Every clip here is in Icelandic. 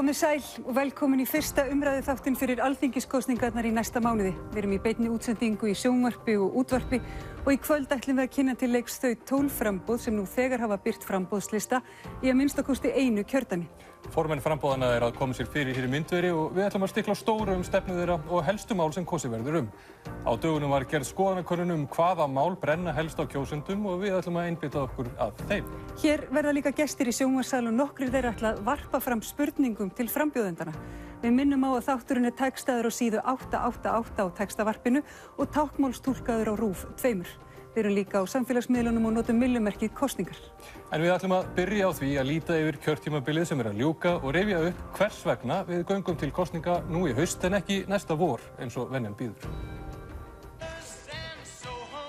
Komið sæl og velkomin í fyrsta umræðuþáttinn fyrir alþingiskosningarnar í næsta mánuði. Við erum í beinni útsendingu í sjónvarpi og útvarpi og í kvöld ætlum við að kynna til leiks þau 12 framboð sem nú þegar hafa birt framboðslista í að minnsta kosti einu kjördæmi. Formenn framboðanna að koma sér fyrir hér í myndveri og við ætlum að stikla stóru stefnu þeirra og helstu mál sem kosið verður Á dögunum var gerð skoðanakönnun hvaða mál brenna helst á kjósendum og við ætlum að einbeita okkur að þeim. Hér verða líka gestir í sjónvarpssal og nokkrir þeirra ætla að varpa fram spurningum til frambjóðendana. Við minnum á að þátturinn textaður á síðu 888 á textavarpinu og táknmálstúlkaður á RÚV 2. Við erum líka á samfélagsmiðlunum og notum myllumerkið kosningar. En við ætlum að byrja á því að líta yfir kjörtímabilið sem að ljúka og rifja upp hvers vegna við göngum til kosninga nú í haust en ekki næsta vor eins og venjan býður.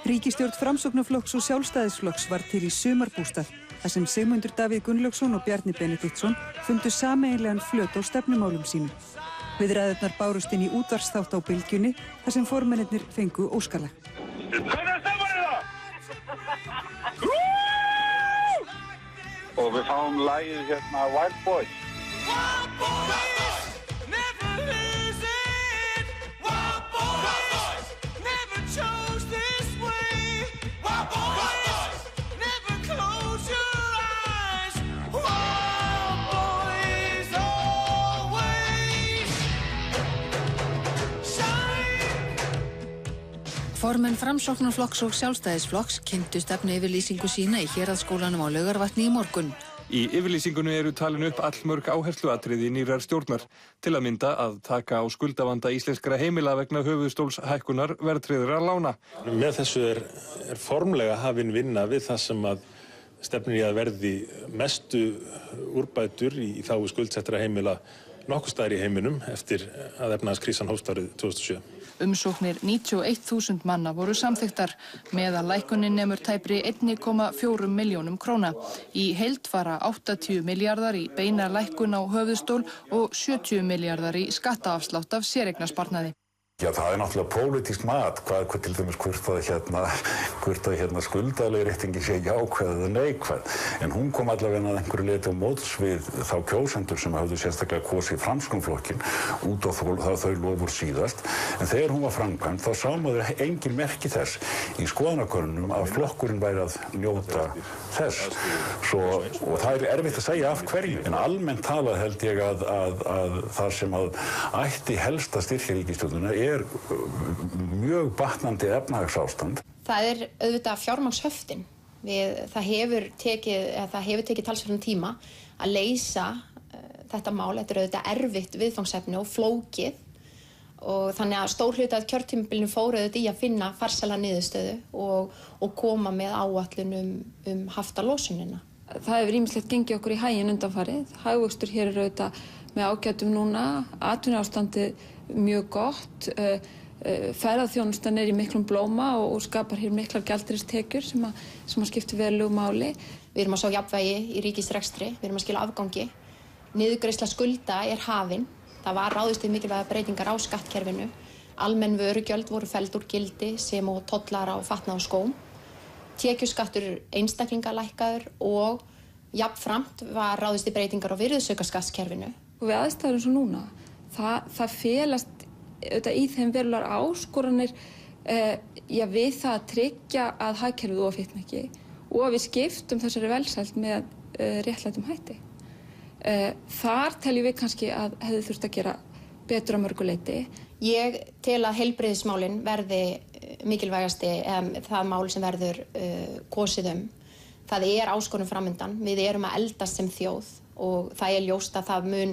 Ríkisstjórn Framsóknarflokks og Sjálfstæðisflokks var til í sumarbústað, þar sem Sigmundur Davíð Gunnlaugsson og Bjarni Benediktsson fundu sameiginlegan flöt á stefnumálum sínum. Viðræðurnar bárust inn í útvarpsþátt á Bylgjunni, þar sem formennirnir fengu óskalag. Og við fáum lagið hérna Wild Boys. Formenn Framsóknarflokks og Sjálfstæðisflokks kynntu stefnuyfirlýsingu sína í Héraðsskólanum á Laugarvatni í morgun. Í yfirlýsingunni eru talin upp allmörg áhersluatriði nýrrar stjórnar, til að mynda að taka á skuldavanda íslenskra heimila vegna höfuðstólshækkunar verðtryggðra lána. Með þessu er formlega hafin vinna við það sem að stefnir í að verði mestu úrbætur í þágu skuldsettra heimila nokkuð staðar í heiminum eftir að efnahagskrísan hófst árið 2007. Umsóknir 91.000 manna voru samþykktar, meðallækkunin nemur tæpri 1,4 milljónum króna. Í heild fara 80 milljarðar í beina lækkun á höfuðstól og 70 milljarðar í skattaafslátt af séreignarsparnaði. Já, það náttúrulega pólitískt mat, hvað til dæmis hvort að skuldaleiðréttingin sé jákvæð eða neikvæð. En hún kom allavega að einhverju leyti á móts við þá kjósendur sem höfðu sérstaklega kosið Framsóknarflokkinn út á þau lofur síðast. En þegar hún var framkvæmd þá sá maður engin merki þess í skoðanakönnunum að flokkurinn væri að njóta þess. Og það er erfitt að segja af hverju. En almennt talað held ég að það sem ætti helst að styrkja ríkisstjórnina er mjög batnandi efnahagsástand. Það er auðvitað fjármagnshöftin. Það hefur tekið talsverðan tíma að leysa þetta mál. Þetta er auðvitað erfitt viðfangsefni og flókið og þannig að stór hluti af kjörtímabilinu fór auðvitað í að finna farsæla niðurstöðu og koma með áætlun haftalósunina. Það hefur ýmislegt gengið okkur í haginn undanfarið. Hagvöxtur hér er auðvitað með ágætum núna, atvinnuástandið mjög gott, ferðaþjónustan er í miklum blóma og skapar hér miklar gjaldeyristekjur sem að skipta verulegu máli. Við erum að sjá jafnvægi í ríkisrekstri, við erum að skila afgangi. Niðurgreiðsla skulda er hafin. Það var ráðist í mikilvægar breytingar á skattkerfinu. Almenn vörugjöld voru felld úr gildi sem og tollar á fatnað og skóm. Tekjuskattur einstaklinga lækkaður og jafnframt var ráðist í breytingar á virðisaukaskattskerfinu. Og við aðstæður eins og núna, það felast auðvitað í þeim verulegar áskoranir við það að tryggja að hagkerfið ofhitni ekki og að við skiptum þessari velsæld með réttlætum hætti. Þar teljum við kannski að hefði þurft að gera betur að mörgu leyti. Ég tel að heilbrigðismálin verði mikilvægasti það mál sem verður kosið Það er áskorun framundan. Við erum að eldast sem þjóð og það er ljóst að það mun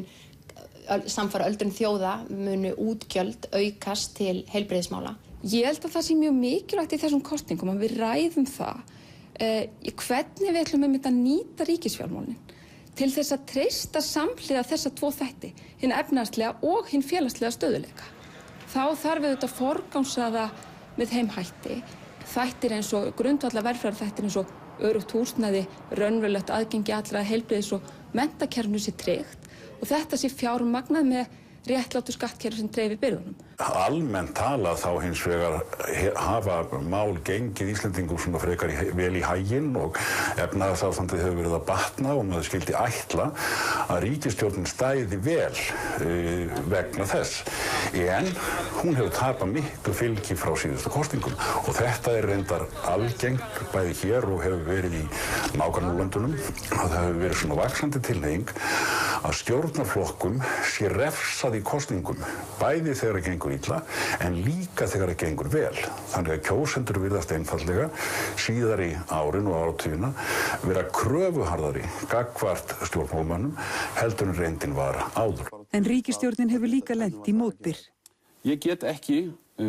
samfara öldrun þjóða munu útgjöld aukast til heilbrigðismála. Ég held að það sé mjög mikilvægt í þessum kosningum að við ræðum það hvernig við ætlum að nýta ríkisfjármálin til þess að treysta samhliða þessa tvo þætti, hinn efnahagslega og hinn félagslega stöðugleika. Þá þarf við að forgangsraða með þeim hætti. Þættir eins og grundvallar velferðarþættir eins og öruggt húsnæði, raunverulegt aðgengi allra að heilbrigðis- og menntakerfinu sé tryggt og þetta sé fjármagnað með réttlátu skattkerfi sem dreifir byrðunum. Almennt talað þá hins vegar hafa mál gengið Íslendingum svona frekar vel í haginn og efnahagsástandið hefur verið að batna og maður skildi ætla að ríkisstjórnin stæði vel vegna þess. En hún hefur tapað miklu fylgi frá síðustu kosningum og þetta reyndar algengt bæði hér og hefur verið í nágrannalöndunum að það hefur verið svona vaxandi tilhneiging að stjórnarflokkum sé refsað í kosningum, bæði þegar það gengur illa en líka þegar það gengur vel. Þannig að kjósendur virðast einfaldlega síðar í árin og áratugina vera kröfuharðari gagnvart stjórnmálamönnum heldur en reyndin var áður. En ríkisstjórnin hefur líka lent í mótbyr. Ég get ekki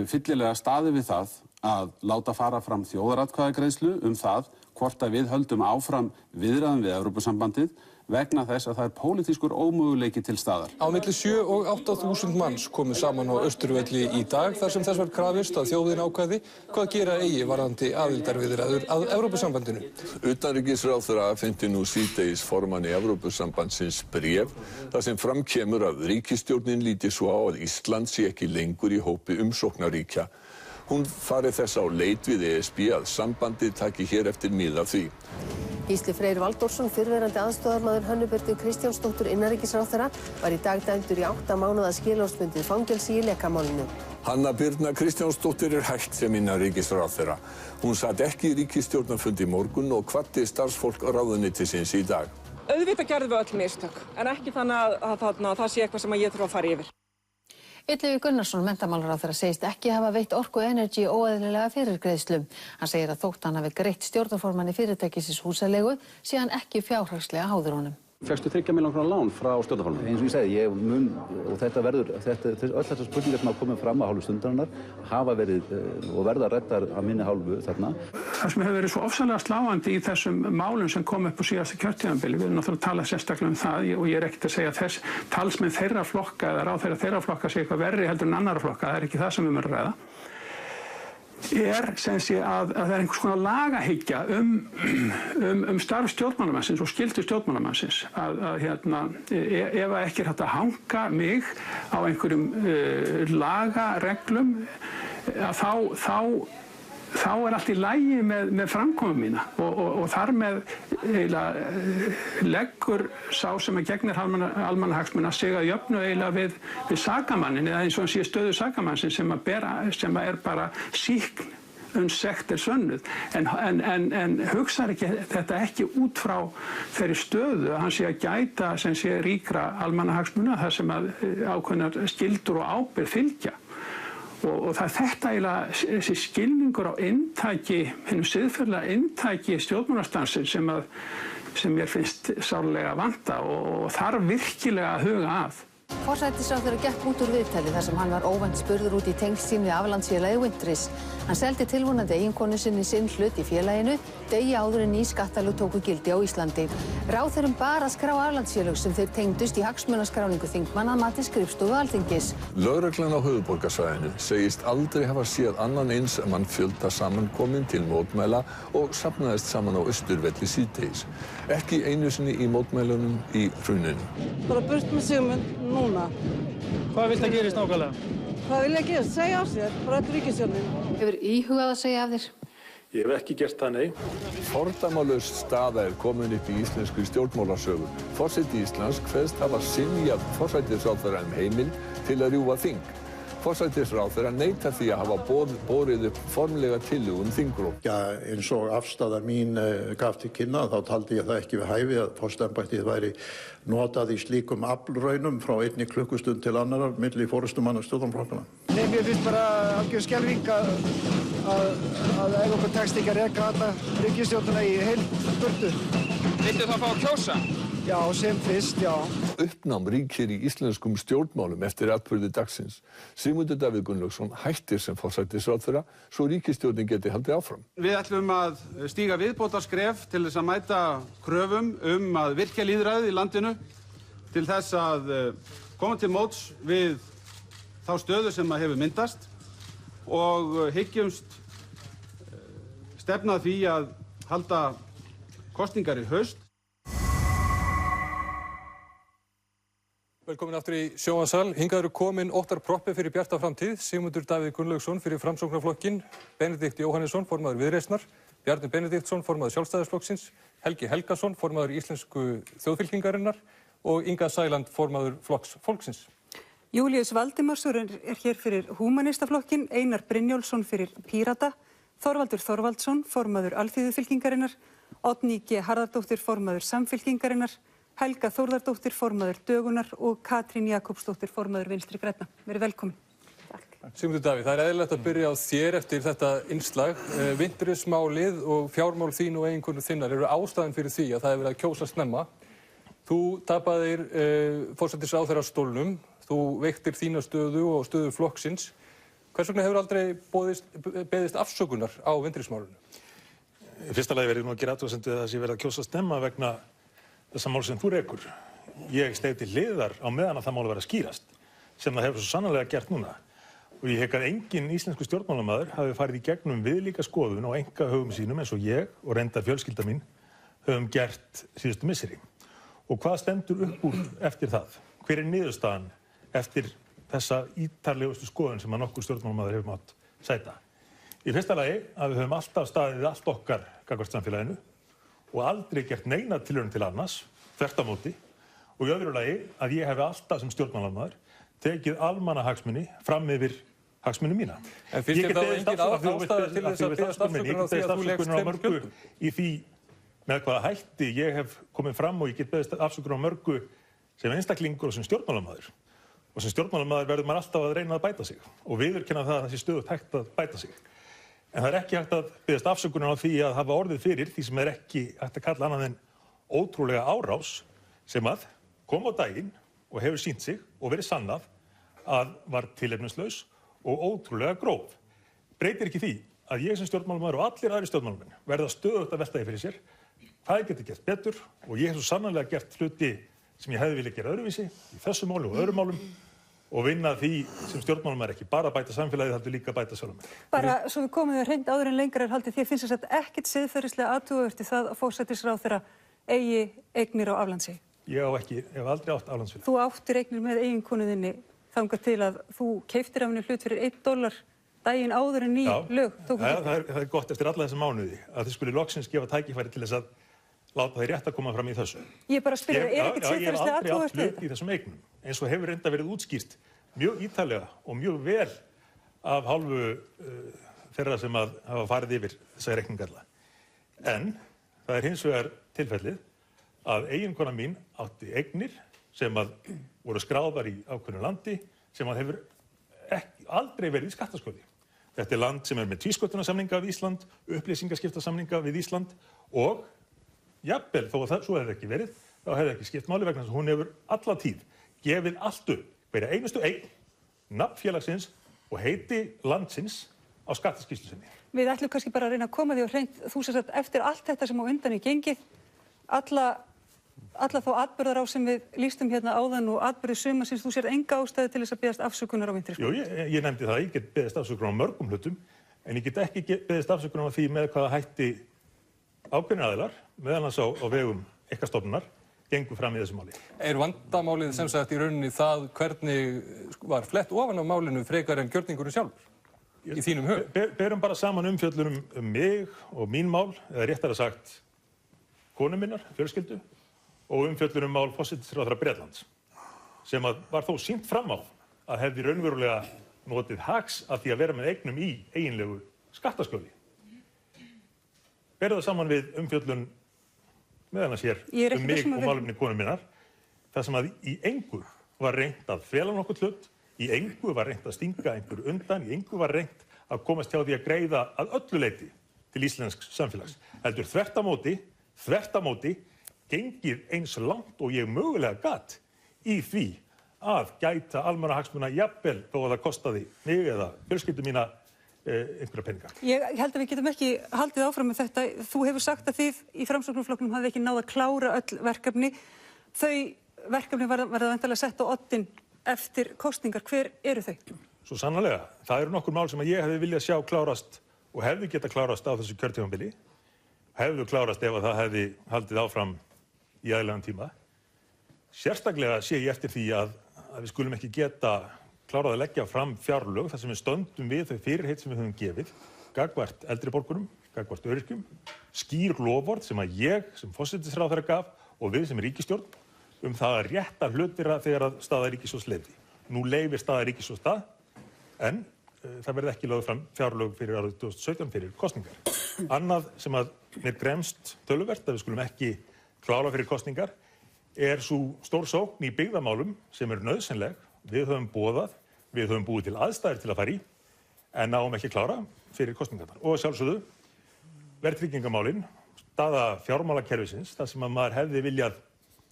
fyllilega staðið við það að láta fara fram þjóðaratkvæðagreiðslu það hvort að við höldum áfram viðræðum við Evrópusambandið vegna þess að það pólitískur ómöguleiki til staðar. Á milli 7 og 8.000 manns komu saman á Austurvelli í dag þar sem þess var krafist að þjóðin ákvæði hvað gera eigi varðandi aðildarviðræður að Evrópusambandinu. Utanríkisráðherra afhenti nú síðdegis formanni Evrópusambandsins bréf þar sem fram kemur að ríkisstjórnin líti svo á að Ísland sé ekki lengur í hópi umsóknarríkja. Hún fari þess á leit við ESB að sambandið taki hér eftir mið af því. Gísli Freyr Valdórsson, fyrrverandi aðstoðarmaður Hönnu Birnu Kristjánsdóttur innanríkisráðherra, var í dag dæmdur í 8 mánaða skilorðsbundið fangelsi í lekamálinu. Hanna Birna Kristjánsdóttir hætt sem innanríkisráðherra. Hún sat ekki í ríkisstjórnarfundi í morgun og hvatti starfsfólk ráðuneytisins í dag. Auðvitað gerðum við öll mistök, en ekki þannig að það sé eitthvað sem ég þurfa að fara yfir. Illugi Gunnarsson, menntamálaráðherra, segist ekki hafa veitt Orku Energy óeðlilega fyrirgreiðslu. Hann segir að þótt hann hafi greitt stjórnarformanni fyrirtækisins húsaleigu sé hann ekki fjárhagslega háður honum. Fékkstu 3 milljóna króna lán frá stjórnarformanni? Eins og ég segi, ég mun, og þetta verður, öll þessar spurningar sem hafa komið fram af hálfu Stundarinnar hafa verið og verða ræddar af minni hálfu þarna. Það sem hefur verið svo ofsalega sláandi í þessum málum sem kom upp á síðasta kjörtímabili, við erum náttúrulega að tala sérstaklega það og ég ekkert að segja þess talsmenn þeirra flokka eða ráðherra þeirra flokka sé eitthvað verri heldur en annarra flokka, það ekki það sem við erum að ræða. Sem sé að það einhvers konar lagahyggja starf stjórnmálamannsins og skyldu stjórnmálamannsins ef ekki hægt að hanga mig á einhverjum lagareglum þá allt í lagi með framkomu mína og þar með leggur sá sem gegnir almannahagsmuna sig að jöfnu við sakamannin eða eins og hann sé stöðu sakamannsins sem er bara sýkn sekt sönnuð en hugsar þetta ekki út frá þeirri stöðu að hann sé að gæta sem sé ríkra almannahagsmuna þar sem að ákveðnar skyldur og ábyrgð fylgja. Og það þetta eiginlega þessi skilningur á inntaki, hinum siðferðilega inntaki stjórnmálastansins sem mér finnst sárlega vanta og þarf virkilega að huga að. Forsætisráðherra gekk út úr viðtali þar sem hann var óvænt spurður út í tengsl sín við aflandsfélagið Wintris. Hann seldi tilvonandi eiginkonu sinni sinn hlut í félaginu degi áður en ný skattalög tóku gildi á Íslandi. Ráðherrum bar að skrá aflandsfélög sem þeir tengdust í hagsmunaskráningu þingmanna að mati skrifstofu Alþingis. Lögreglan á höfuðborgarsvæðinu segist aldrei hafa séð annan eins mannfjölda samankominn til mótmæla og safnaðist saman á Austurvelli síðdegis. Ekki einu sinni í mótmælunum í hruninu. Bara burt með Sigmund núna. Hvað vilt það gerist nákvæmlega? Hvað vil ég gera? Segja af sér, bara öll ríkisstjórnin. Hefur íhugað að segja af þér? Ég hef ekki gert það, nei. Fordæmalaus staða komin upp í íslenskri stjórnmálasögu. Forseti Íslands kveðst hafa synjað forsætisráðherra heimild til að rjúfa þing. Forsætisráðherra neitar því að hafa borið upp formlega tillögu þingrof. Já, eins og afstaða mín gaf til kynna, þá taldi ég það ekki við hæfi að forsetaembættið væri notað í slíkum aflraunum frá einni klukkustund til annarar milli forystumanna stjórnarflokkanna. Nei, mér finnst bara algjör skelfing að ef okkur tekst ekki að reka alla ríkisstjórnina í heild burtu. Viltu þá fá að kjósa? Já, sem fyrst, já. Uppnám ríkir í íslenskum stjórnmálum eftir atburði dagsins. Sigmundur Davíð Gunnlaugsson hættir sem forsætisráðherra svo ríkisstjórnin geti haldið áfram. Við ætlum að stíga viðbótarskref til þess að mæta kröfum að virkja lýðræðið í landinu til þess að koma til móts við þá stöðu sem hefur myndast og hyggjumst stefna því að halda kosningar í haust. Velkomin aftur í sjónvarpssal. Hingað eru komin Óttar Proppé fyrir Bjarta framtíð, Sigmundur Davíð Gunnlaugsson fyrir Framsóknarflokkinn, Benedikt Jóhannesson, formaður Viðreisnar, Bjarni Benediktsson, formaður Sjálfstæðisflokksins, Helgi Helgason, formaður Íslensku þjóðfylkingarinnar og Inga Sæland, formaður Flokks fólksins. Júlíus Valdimarsson er hér fyrir Húmanistaflokkinn, Einar Brynjólfsson fyrir Pírata, Þorvaldur Þorvaldsson, formaður Alþýðufylkingarinnar, Oddný G. Harðardóttir, formaður Samfylkingarinnar, Helga Þórðardóttir, formaður Dögunar og Katrín Jakobsdóttir, formaður Vinstri grænna. Verið velkomin. Sigmundur Davíð, það er eðlilegt að byrja á þér eftir þetta innslag. Wintris-málið og fjármál þín og eiginkonu þinnar eru ástæðan fyrir því að það er verið að kjósa snemma. Þú tapaðir forsætisráðherrastólnum, þú veiktir þína stöðu og stöðu flokksins. Hvers vegna hefur aldrei beðist afsökunar á Wintris-málinu? Í fyrsta lagi verið nú að gera athugasemd við að það sé verið að kjósa snemma vegna þessa mál sem þú rekur. Ég steig til hliðar á meðan að það mál var að skýrast, sem það hefur svo sannarlega gert núna. Og ég hygg að enginn íslensku stjórnmálamaður hafi farið í gegnum viðlíka skoðun á einkahögum sínum eins og ég og reyndar fjölskylda mín höfum gert síðustu misseri. Og hvað stendur upp úr eftir það? Hver er niðurstaðan eftir þessa ítarlegustu skoðun sem að nokkur stjórnmálamaður hefur mátt sæta? Í fyrsta lagi að við höfum alltaf staðið allt okkar gagnvart samfélaginu og aldrei gert neina tilraun til annars, þvert á móti, og í öðru lagi að ég hef alltaf sem stjórnmálamaður tekið almannahagsmuni fram yfir hagsmuni mína. En finnst þér þá engin ástæða til þess að biðjast afsökunar á því að þú lékst tveimur gjöldum? Í því með hvaða hætti ég hef komið fram og ég get beðist afsökunar á mörgu sem einstaklingur og sem stjórnmálamaður. Og sem stjórnmálamaður verður maður alltaf að reyna að bæta sig og viðurkenna það að það sé stöðugt hægt að bæta sig. En það er ekki hægt að biðjast afsökunar á því að hafa orðið fyrir því sem ekki hægt að kalla annað en ótrúlega árás sem að kom á daginn og hefur sýnt sig og verið sannað að var tilefnislaus og ótrúlega gróf. Breytir ekki því að ég sem stjórnmálamaður og allir aðrir stjórnmálamenn verða stöðugt að velta því fyrir sér hvað ég geti gert betur og ég hef svo sannarlega gert hluti sem ég hefði viljað gera öðruvísi í þessu máli og öðrum málum og vinna því sem stjórnmálamaður ekki bara bæta samfélagið, heldur líka bæta sjálfum mér. Bara svo við komum því hreint áður en lengra er haldið, þér finnst þess að ekkert siðferðislega athugavert í það að forsætisráðherra eigi eignir á aflandsi? Ég hef aldrei átt aflandsfélag. Þú áttir eignir með eiginkonu þinni þangað til að þú keyptir af henni hlut fyrir $1 daginn áður en ný lög tóku gildi. Það er gott eftir alla þessa mánuði að þið skuli loksins gefa tækifæri til þess að láta þeir rétt að koma fram í þessu. Ég bara spyr, er ekkert siðferðislega athugavert við þetta? Ég hef aldrei átt hlut í þessum eignum, eins og hefur reynda verið útskýrt mjög ítarlega og mjög vel af hálfu þeirra sem hafa farið yfir þessa reikningarla. En það er hins vegar tilfellið að eiginkona mín átti eignir sem voru skráðar í ákveðnu landi sem hefur aldrei verið í skattaskjóli. Þetta er land sem er með tvísköttunarsamninga við Ísland, upplýsingaskiptasamninga við Ísland og jafnvel, þó að svo hefði ekki verið, þá hefði ekki skipt máli vegna þess að hún hefur alla tíð gefið allt upp, hverja einustu eign, nafn félagsins og heiti landsins á skattaskýrslu sinni. Við ætlum kannski bara að reyna að koma því á hreint, þú sem sagt eftir allt þetta sem á undan í gengið, alla þá atburðar á sem við lýstum hérna áðan og atburði sumarsins, þú sér enga ástæðu til þess að biðjast afsökunar á Wintris-málinu? Jú, ég nefndi það, ég get biðjast afsökunar á mörgum hlutum, en ég get ekki biðjast afsökunar á því með hvaða hætti ákveðnir aðilar, meðal annars á vegum ykkar stofnunar, gengur fram í þessu máli. Er vandamálið sem sagt í rauninni það hvernig var flett ofan á málinu frekar en gjörningurinn sjálfur? Í þínum hug? Berum bara saman umfjöllun mig og mín mál, eða réttara sagt konu minnar, fjölskyldu, og umfjöllun mál forsætisráðherra Bretlands, sem var þó sýnt fram á að hefði raunverulega notið hags af því að vera með eignum í eiginlegu skattaskjóli. Berum það saman við umfjöllun meðal annars hér mig og málefni konu minnar, þar sem að í engu var reynt að fela nokkuð hlut, í engu var reynt að stinga einhver undan, í engu var reynt að komast hjá því að greiða að öllu leyti til íslensks samfélags. Heldur þvert á móti, gengið eins langt og ég mögulega gat í því að gæta almannahagsmuna jafnvel þó að það kostaði mig eða fjölskyldu mína einhverja peninga. Ég held að við getum ekki haldið áfram með þetta. Þú hefur sagt að þið í Framsóknarflokknum hafið ekki náð að klára öll verkefni. Þau verkefni verða væntanlega sett á oddinn eftir kosningar. Hver eru þau? Svo sannarlega. Það eru nokkur mál sem ég hefði viljað sjá klárast og hefði getað klárast á þessu kjörtímabili. Hefðu klárast ef að það hefði haldið áfram í aðilegan tíma. Sérstaklega sé ég eftir því að að við skulum ekki geta klárað að leggja fram fjárlög þar sem við stöndum við þau fyrirheit sem við höfum gefið, gagnvart eldri borgurum, gagnvart öryrkjum, skýr loforð sem að ég sem forsætisráðherra gaf og við sem ríkisstjórn það að rétta hlutina þegar að staða ríkissjóðs leyfði. Nú leyfir staða ríkissjóðs það, en það verði ekki lögð fram fjárlög fyrir árið 2017 fyrir kosningar. Annað sem að mér gremst töluvert að við skulum ekki klára fyrir kosningar sú stór sókn í byggðamálum sem nauðsynleg. Við höfum boðað, við höfum búið til aðstæður til að fara í, en náum ekki klára fyrir kosningarnar. Og sjálfsögðu, verðtryggingamálin, staða fjármálakerfisins, þar sem að maður hefði viljað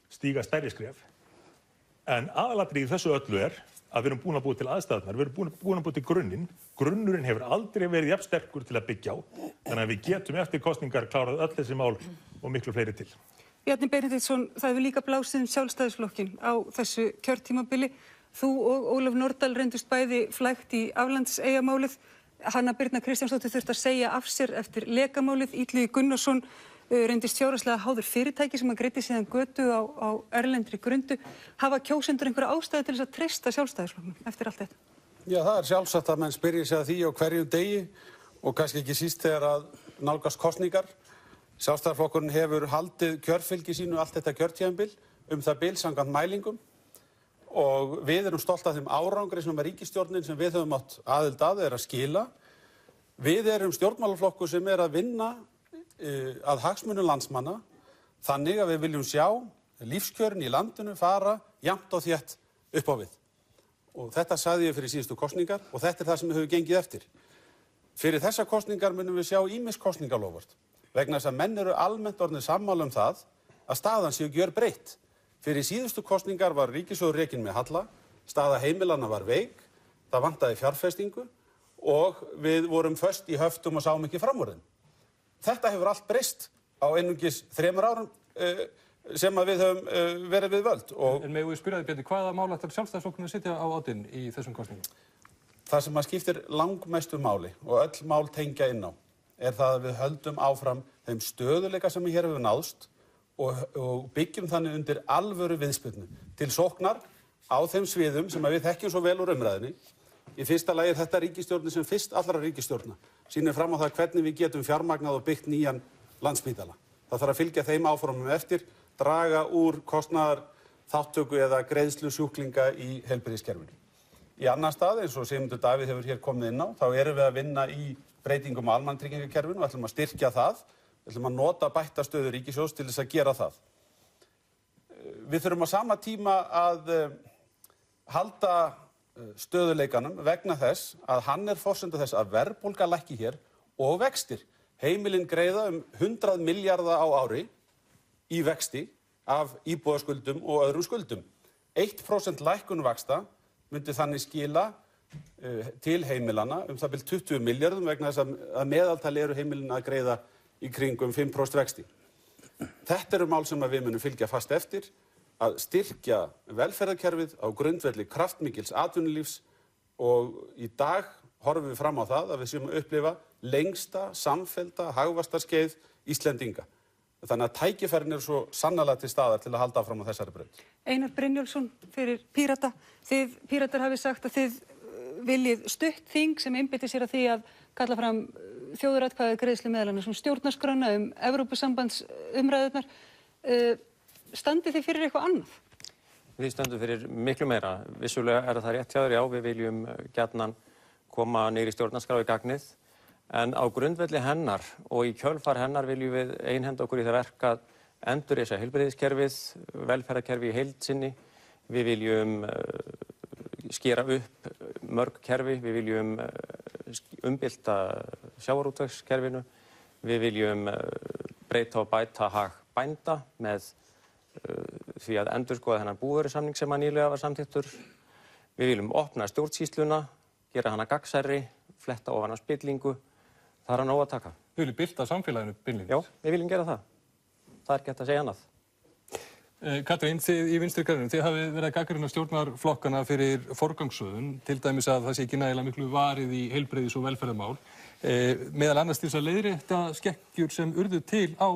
stíga stærri skref. En aðalatriðið í þessu öllu að við erum búin að búið til aðstæðurnar, við erum búin að búið til grunninn. Grunnurinn hefur aldrei verið jafn sterkur til að byggja á, þannig að við getum eftir kosningar klárað öll þessi mál og miklu fleiri til. Bjarni Benediktsson, það hefur líka blásið Sjálfstæðisflokkinn á þessu kjörtímabili. Þú og Ólöf Nordal reyndust bæði flækt í aflandseyjamálið. Hanna Birna Kristjánsdóttir þurfti að segja af sér eftir lekamálið. Illugi Gunnarsson reyndist fjárhagslega háður fyrirtæki sem að greiddi síðan götu á erlendri grundu. Hafa kjósendur einhverja ástæðu til þess að treysta Sjálfstæðisflokknum eftir allt þetta? Já, það sjálfsagt að menn spyrji sig að því á hverjum degi og kannski ekki síst þegar að nálgast kosningar. Sjálfstæðisflokkurinn hefur haldið kjörfylgi sínu allt þetta kjörtímabil það bil samkvæmt mælingum og við erum stolt af þeim árangri sem ríkisstjórnin sem við höfum átt aðild að að skila. Við erum stjórnmálaflokkur sem að vinna að hagsmunum landsmanna þannig að við viljum sjá lífskjörin í landinu fara jafnt og þétt upp á við. Og þetta sagði ég fyrir síðustu kosningar og þetta það sem við höfum gengið eftir. Fyrir þessar kosningar munum við sjá ýmis kosningaloforð. Vegna þess að menn eru almennt orðnir sammála það að staðan sé gjörbreytt. Fyrir síðustu kosningar var ríkissjóður rekinn með halla, staða heimilanna var veik, það vantaði fjárfestingu og við vorum föst í höftum og sáum ekki fram úr þeim. Þetta hefur allt breyst á einungis 3 árum sem að við höfum verið við völd. En megum við spyrja þig, Bjarni, hvaða mál ætlar Sjálfstæðisflokkurinn að sitja á oddinn í þessum kosningum? Það sem að skiptir langmestu máli og öll mál tengja inn á það að við höldum áfram þeim stöðuleika sem hér hefur náðst og byggjum þannig undir alvöru viðspyrnu til sóknar á þeim sviðum sem við þekkjum svo vel úr umræðinni. Í fyrsta lagi þetta ríkisstjórnin sem fyrst allra ríkisstjórna sýnir fram á það hvernig við getum fjármagnað og byggt nýjan Landspítala. Það þarf að fylgja þeim áformum eftir, draga úr kostnaðar þáttöku eða greiðslu sjúklinga í heilbrigðiskerfinu. Í annan stað, eins og Sigmundur Davíð hefur hér komið inn á, þá erum við að vinna í breytingum á almannatryggingakerfinu og ætlum að styrkja það. Við ætlum að nota bætta stöðu ríkissjóðs til þess að gera það. Við þurfum á sama tíma að halda stöðuleikanum vegna þess að hann forsenda þess að verðbólga lækki hér og vextir. Heimilin greiða 100 milljarða á ári í vexti af íbúðaskuldum og öðrum skuldum. 1% lækkun vaxta myndi þannig skila til heimilanna það bil 20 milljörðum vegna þess að meðaltali eru heimilin að greiða í kringum 5% vexti. Þetta eru mál sem við munum fylgja fast eftir, að styrkja velferðarkerfið á grundvelli kraftmikils atvinnulífs og í dag horfum við fram á það að við séum að upplifa lengsta, samfellda, hagvaxtarskeið Íslendinga. Þannig að tækifærin eru svo sannarlega til staðar til að halda áfram á þessari braut. Einar Brynjólfsson fyrir Pírata. Þið Píratar hafið sagt að þið viljið stutt þing sem einbeitir sér að því að kalla fram þjóðaratkvæðagreiðslu meðal annars stjórnarskrána Evrópusambandsumræðurnar. Standið þið fyrir eitthvað annað? Við stöndum fyrir miklu meira. Vissulega það rétt hjá þér, já, við viljum gjarnan koma niður í stjórnarskrá í gagnið. En á grundvelli hennar og í kjölfar hennar viljum við einhenda okkur í það verk að endurreisa heilbrigðiskerfið, velferðarkerfi í heild sinni. Við viljum skera upp mörg kerfi, við viljum umbylta sjávarútvegskerfinu, við viljum breyta og bæta hag bænda með því að endurskoða þennan búvörusamning sem að nýlega var samþykktur. Við viljum opna stjórnsýsluna, gera hana gagnsærri, fletta ofan af spillingu. Það er að nóg að taka. Þið viljum bylta samfélaginu beinlínis? Já, við viljum gera það. Það er ekki hægt að segja annað. Katrín, þið í Vinstri grænum, þið hafið verið að gagnrýna stjórnarflokkana fyrir forgangsröðun, til dæmis að það sé ekki nægilega miklu varið í heilbrigðis- og velferðarmál. Meðal annars til þess að leiðrétta skekkjur sem urðu til á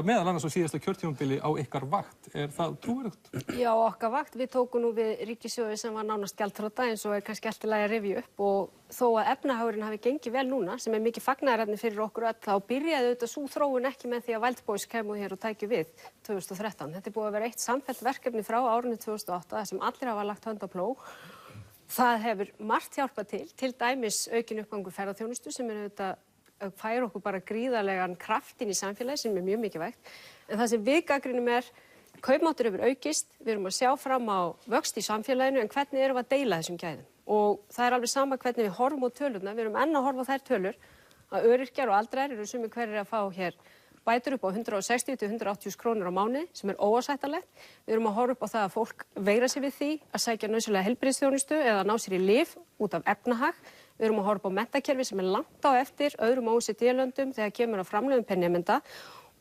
meðal annars á síðasta kjörtímabili á ykkar vakt. Það trúverðugt? Já, okkar vakt. Við tókum nú við ríkissjóði sem var nánast gjaldþrota eins og kannski allt í lagi að rifja upp og þó að efnahagurinn hafi gengið vel núna, sem mikið fagnaðarefni fyrir okkur öll, þá byrjaði auðvitað sú þróun ekki með því að Wild Boys kæmu hér og tækju við 2013. Þetta búið að vera eitt samfellt verkefni frá árinu 2008 þar sem allir hafa lagt hönd á plóg. Það hefur margt hjálpað til dæmis aukin uppgangur ferðaþjónustu sem auðvitað fær okkur bara gríðarlegan kraft inn í samfélagi sem mjög mikilvægt. En það sem við gagnrýnum kaupmáttur hefur aukist, við erum að sjá fram á vöxt í samfélaginu en hvernig erum við að deila þessum gæðum? Og það alveg sama hvernig við horfum á tölurnar, við erum enn að horfa á þær tölur að öryrkjar og aldraðir eru sumir hverjir að fá hér bætur upp á 160 til 180 krónur á mánuði sem óásættanlegt. Við erum að horfa upp á það að fólk veigra sig við því að sækja nauðsynlega heilbrigðisþjónustu eða ná sér í lyf út af efnahag. Við erum að horfa upp á menntakerfi sem langt á eftir öðrum OECD-löndum þegar kemur að framlögum per nemenda.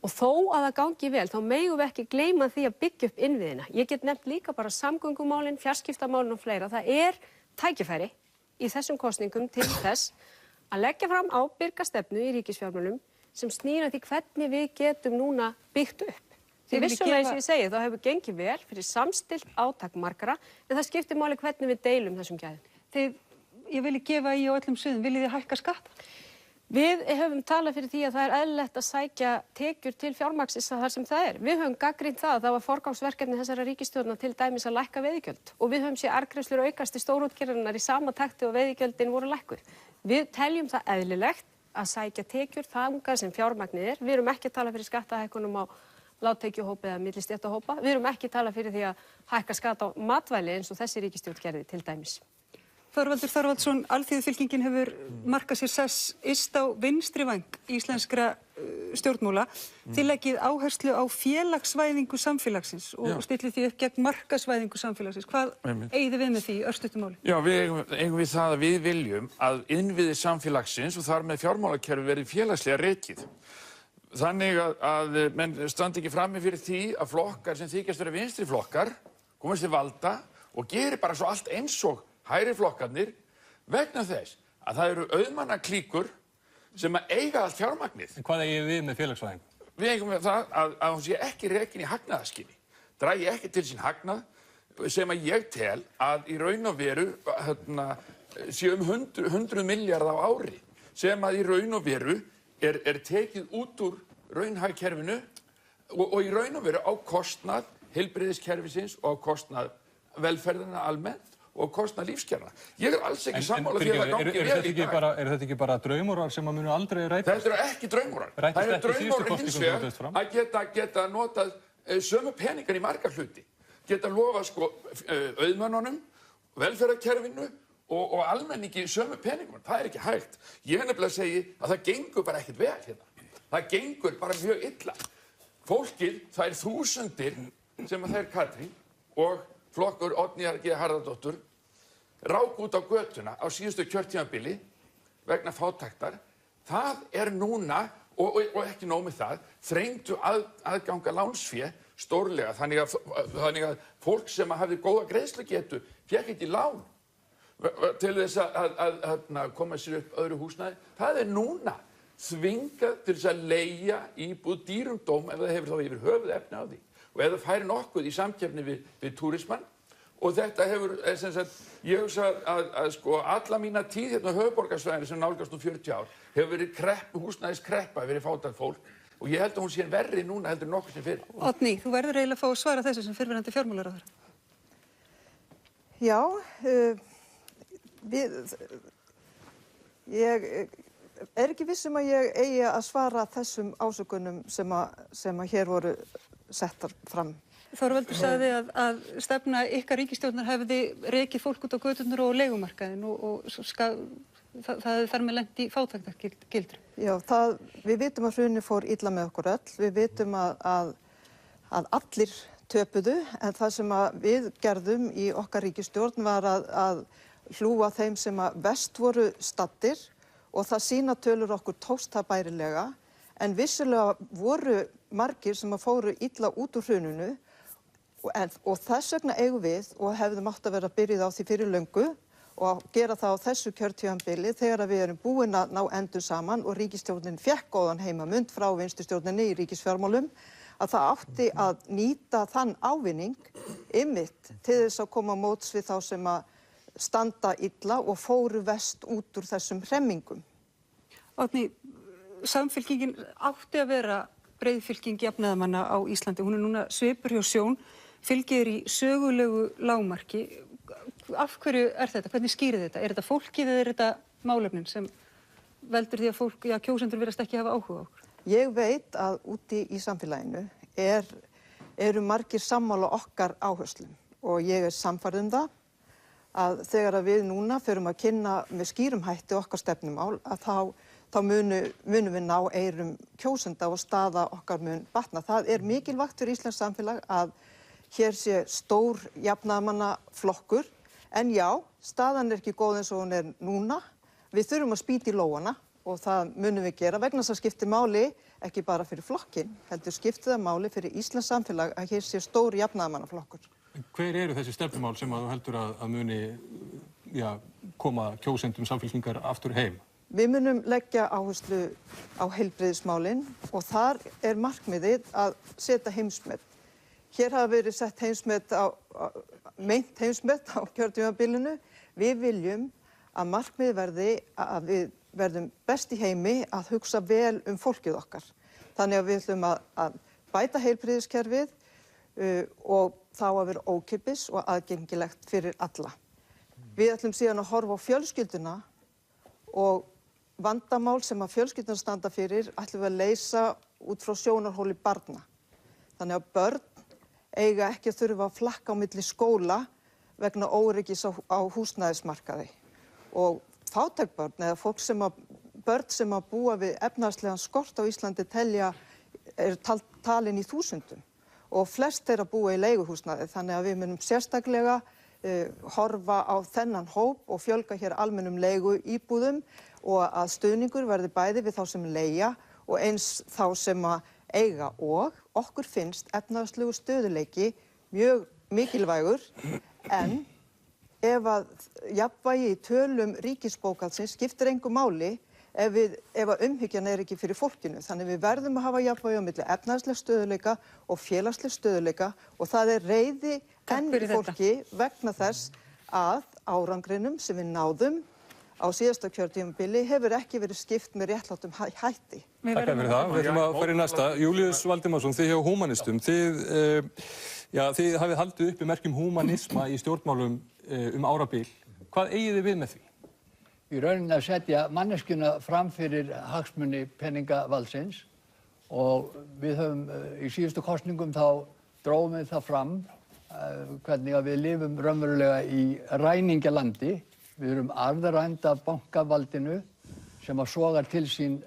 Og þó að það gangi vel, þá megum við ekki gleyma því að byggja upp innviðina. Ég get nefnt líka bara samgöngumálin, fjarskiptamálin og fleira. Það tækifæri í þessum kosningum til þess að leggja fram ábyrga stefnu í ríkisfjármálum sem snýr að því hvernig við getum núna byggt upp. Því vissulega eins og ég segi, þá hefur gengið vel fyrir samstillt átak margra, en það skiptir máli hvernig við deilum þessum gæðum. Ég vilji gefa í á öllum sviðum, viljið þið hækka skatt? Við höfum talað fyrir því að það eðlilegt að sækja tekjur til fjármagnsins þar sem það Við höfum gagnrýnt það að það var forgangsverkefni þessara ríkisstjórnar til dæmis að lækka veiðigjöld og við höfum séð arðgreiðslur aukast til stórútgerðarinnar í sama takti og veiðigjöldin voru lækkuð. Við teljum það eðlilegt að sækja tekjur þangað sem fjármagnið Við erum ekki að tala fyrir skattahækkunum á lágtekjuhópa eða millistéttahópa. Við erum ekki að tala fyrir því að hækka skatt á matvæli eins og þessi ríkisstjórn gerði til dæmis. Þorvaldur Þorvaldsson, Alþýðufylkingin hefur markað sér sess yst á vinstri væng íslenskra stjórnmála. Þið leggið áherslu á félagsvæðingu samfélagsins og stillið því upp gegn markaðsvæðingu samfélagsins. Hvað eigið þið við með því í örstuttu máli? Já, við eigum við það að við viljum að innviðir samfélagsins og þar með fjármálakerfi verði félagslega rekið. Þannig að menn standi ekki frammi fyrir því að flokkar sem þykjast vera vinstri flokkar komast til valda og gerir bara svo allt eins og hægri flokkarnir vegna þess að það eru auðmannaklíkur sem að eiga allt fjármagnið. En hvað eigið við með félagsvæðingu? Við eigum við það að hún sé ekki rekin í hagnaðarskyni. Dragi ekki til sín hagnað sem að ég tel að í raun og veru sé 100 milljarða á ári sem að í raun og veru er tekið út úr raunhagkerfinu og í raun og veru á kostnað heilbrigðiskerfisins og á kostnað velferðina almennt og kostnað lífskjara. Ég alls ekki sammála því að það gangi vel í dag. Er þetta ekki bara draumórar sem að munu aldrei rætast? Þetta eru ekki draumórar. Það eru draumórar hins vegar að geta notað sömu peningar í marga hluti. Geta lofað auðmönnunum, velferðarkerfinu og almenningi sömu peningum. Það er ekki hægt. Ég nefnilega segi að það gengur bara ekkert vel hérna. Það gengur bara mjög illa. Fólkið, það er þúsundir sem að þeir Katrín og flokkur Oddnýjar G. Harðardóttur rák út á götuna á síðustu kjörtímabili vegna fátæktar. Það núna, og ekki nóg með það, þrengdu aðganga lánsfé stórlega. Þannig að fólk sem hafði góða greiðslugetu fékk ekki lán til þess að koma sér upp öðru húsnæði. Það núna þvingað til þess að leigja íbúð dýrum dóm ef það hefur þá yfir höfuð efni á því. Og ef það færi nokkuð í samkeppni við túrismann og þetta hefur, ég hugsa að alla mína tíð hérna á höfuðborgarsvæðinu sem nálgast 40 ár hefur verið húsnæðiskreppa fyrir fátækt fólk og ég held að hún sé verri núna heldur en nokkuð sem fyrir. Oddný, þú verður eiginlega að fá að svara þessu sem fyrrverandi fjármálaráðherra. Já, ég er ekki viss að ég eigi að svara þessum ásökunum sem hér voru settar fram. Þorvaldur sagði að stefna ykkar ríkisstjórnar hefði rekið fólk út á göturnar og leigumarkaðinn og það hefði þar með lent í fátæktargildru. Já, við vitum að hrunið fór illa með okkur öll. Við vitum að allir töpuðu en það sem við gerðum í okkar ríkisstjórn var að hlúa þeim sem verst voru staddir og það sýna tölur okkur tókst það bærilega en vissulega voru margir sem fóru illa út úr hruninu og þess vegna eigum við og hefðum átt að vera byrjuð á því fyrir löngu og gera það á þessu kjörtímabili þegar við erum búin að ná endum saman og ríkisstjórnin fékk góðan heimamund frá vinstristjórninni í ríkisfjármálum, að það átti að nýta þann ávinning einmitt til þess að koma á móts við þá sem að standa illa og fóru verst út úr þessum hremmingum. Árný, Samfylkingin átti að vera breið fylking jafnaðarmanna á Íslandi. Hún núna svipur hjá Sjón, fylgið í sögulegu lágmarki. Af hverju þetta? Hvernig skýrið þetta? Er þetta fólkið eða er þetta málefnin sem veldur því að fólk, kjósendur virðast ekki hafa áhuga á okkur? Ég veit að úti í samfélaginu eru margir sammála okkar áherslum og ég sannfærð það að þegar við núna förum að kynna með skýrum hætti okkar stefnumál að þá munum við ná eyrum kjósenda og staða okkar mun batna. Það er mikilvægt fyrir íslenskt samfélag að hér sé stór jafnaðarmannaflokkur. En já, staðan ekki góð eins og hún núna. Við þurfum að spýta í lófana og það munum við gera vegna þess að skiptir máli ekki bara fyrir flokkinn, heldur skiptir það máli fyrir íslenskt samfélag að hér sé stór jafnaðarmannaflokkur. Hver eru þessi stefnumál sem að þú heldur að muni koma kjósendum Samfylkingar aftur heim? Við munum leggja áherslu á heilbrigðismálin og þar er markmiðið að setja heimsmet. Hér hafa verið sett meint heimsmet á kjörtímabilinu. Við viljum að markmiðið verði að við verðum best í heimi að hugsa vel fólkið okkar. Þannig að við ætlum að bæta heilbrigðiskerfið og þá að vera ókeypis og aðgengilegt fyrir alla. Við ætlum síðan að horfa á fjölskylduna og vandamál sem að fjölskyldunar standa fyrir ætlum við að leysa út frá sjónarhóli barna. Þannig að börn eiga ekki að þurfa að flakka á milli skóla vegna óöryggis á húsnæðismarkaði. Og fátæk börn eða börn sem að búa við efnahagslegan skort á Íslandi talin í þúsundum og flest þeirra búa í leiguhúsnæði. Þannig að við munum sérstaklega horfa á þennan hóp og fjölga hér almennum leiguíbúðum og að stuðningur verði bæði við þá sem leigja og eins þá sem að eiga og okkur finnst efnahagslegu stöðugleiki mjög mikilvægur en ef að jafnvægi í tölum ríkisbókhaldsins skiptir engu máli ef að umhyggjan ekki fyrir fólkinu. Þannig við verðum að hafa jafnvægi á milli efnahagslegs stöðugleika og félagslegs stöðugleika og það er reiði enn í fólki vegna þess að árangrinum sem við náðum á síðasta kjörtímabili hefur ekki verið skipt með réttlátum hætti. Takk fyrir það. Við ætlum að fara í næsta. Júlíus Valdimarsson, þið hjá Húmanistum, þið hafið haldið uppi merkjum húmanisma í stjórnmálum árabil. Hvað eigið þið við með því? Í rauninni að setja manneskjuna fram fyrir hagsmuni peningavaldsins og við höfum í síðustu kosningum þá dróðum við það fram hvernig að við lifum raunverulega í ræningjalandi. Við erum arðrænd af bankavaldinu sem að sogar til sín